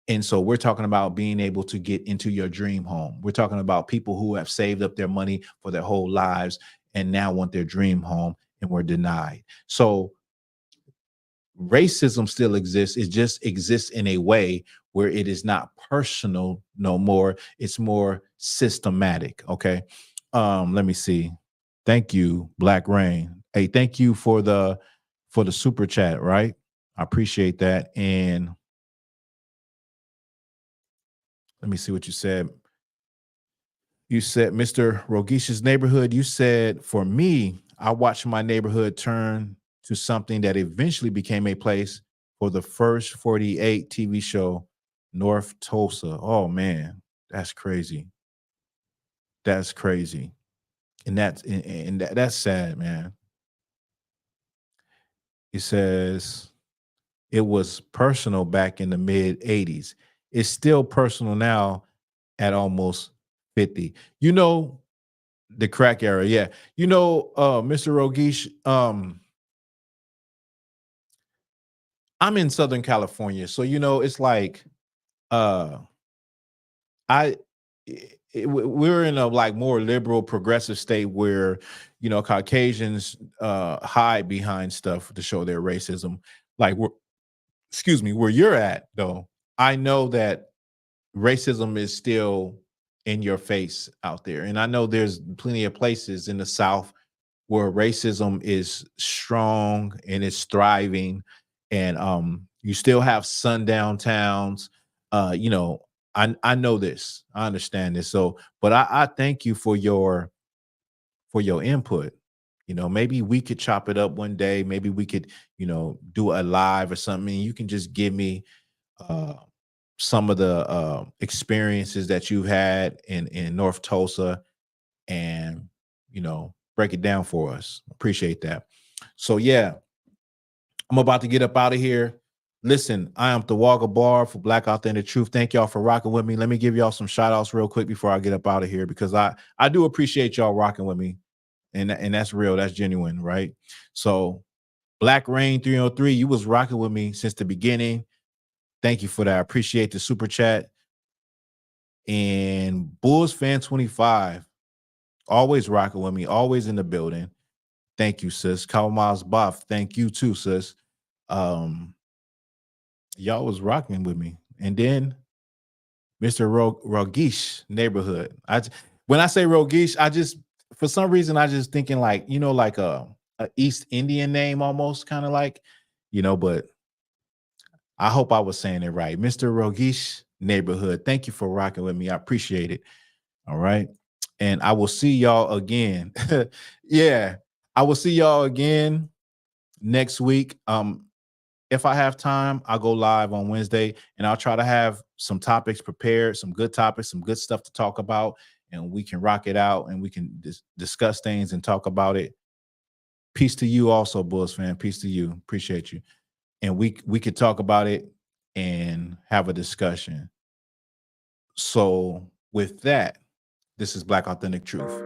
And so we're talking about being able to get into your dream home. We're talking about people who have saved up their money for their whole lives and now want their dream home and were denied. So racism still exists. It just exists in a way where it is not personal no more. It's more systematic. Okay. Let me see. Thank you, Black Rain. Hey, thank you for the super chat, right? I appreciate that. And let me see what you said. You said, Mr. Rogisha's neighborhood, you said, for me, I watched my neighborhood turn to something that eventually became a place for the first 48 TV show, North Tulsa. Oh, man, that's crazy. That's crazy. And that's sad, man. It says it was personal back in the mid 80s. It's still personal now at almost 50. The crack era, yeah. You know, Mr. Rogish, I'm in Southern California, so you know, it's like uh I we're in a like more liberal progressive state where, you know, Caucasians hide behind stuff to show their racism. Like excuse me, where you're at though, I know that racism is still in your face out there. And I know there's plenty of places in the South where racism is strong and it's thriving. And you still have sundown towns. You know, I know this, I understand this. So, but I thank you for your input. You know, maybe we could chop it up one day. Maybe we could, you know, do a live or something. You can just give me some of the experiences that you've had in North Tulsa, and you know, break it down for us. Appreciate that. So yeah, I'm about to get up out of here. Listen, I am Thawahgabar for Black Authentic Truth. Thank y'all for rocking with me. Let me give y'all some shout outs real quick before I get up out of here, because I do appreciate y'all rocking with me, and that's real, that's genuine, right? So Black Rain 303, you was rocking with me since the beginning. Thank you for that. I appreciate the super chat. And Bulls Fan 25, always rocking with me, always in the building. Thank you, sis. Kalmaz Buff, thank you too, sis. Y'all was rocking with me. And then Mr. Rogish neighborhood. When I say Rogish, I just, for some reason, I just thinking like, you know, like a East Indian name almost, kind of like, you know, but I hope I was saying it right. Mr. Rogish neighborhood. Thank you for rocking with me. I appreciate it. All right. And I will see y'all again. Yeah. I will see y'all again next week. If I have time, I'll go live on Wednesday, and I'll try to have some topics prepared, some good topics, some good stuff to talk about, and we can rock it out and we can discuss things and talk about it. Peace to you also, Bulls fan. Peace to you. Appreciate you. And we could talk about it and have a discussion. So with that, this is Black Authentic Truth.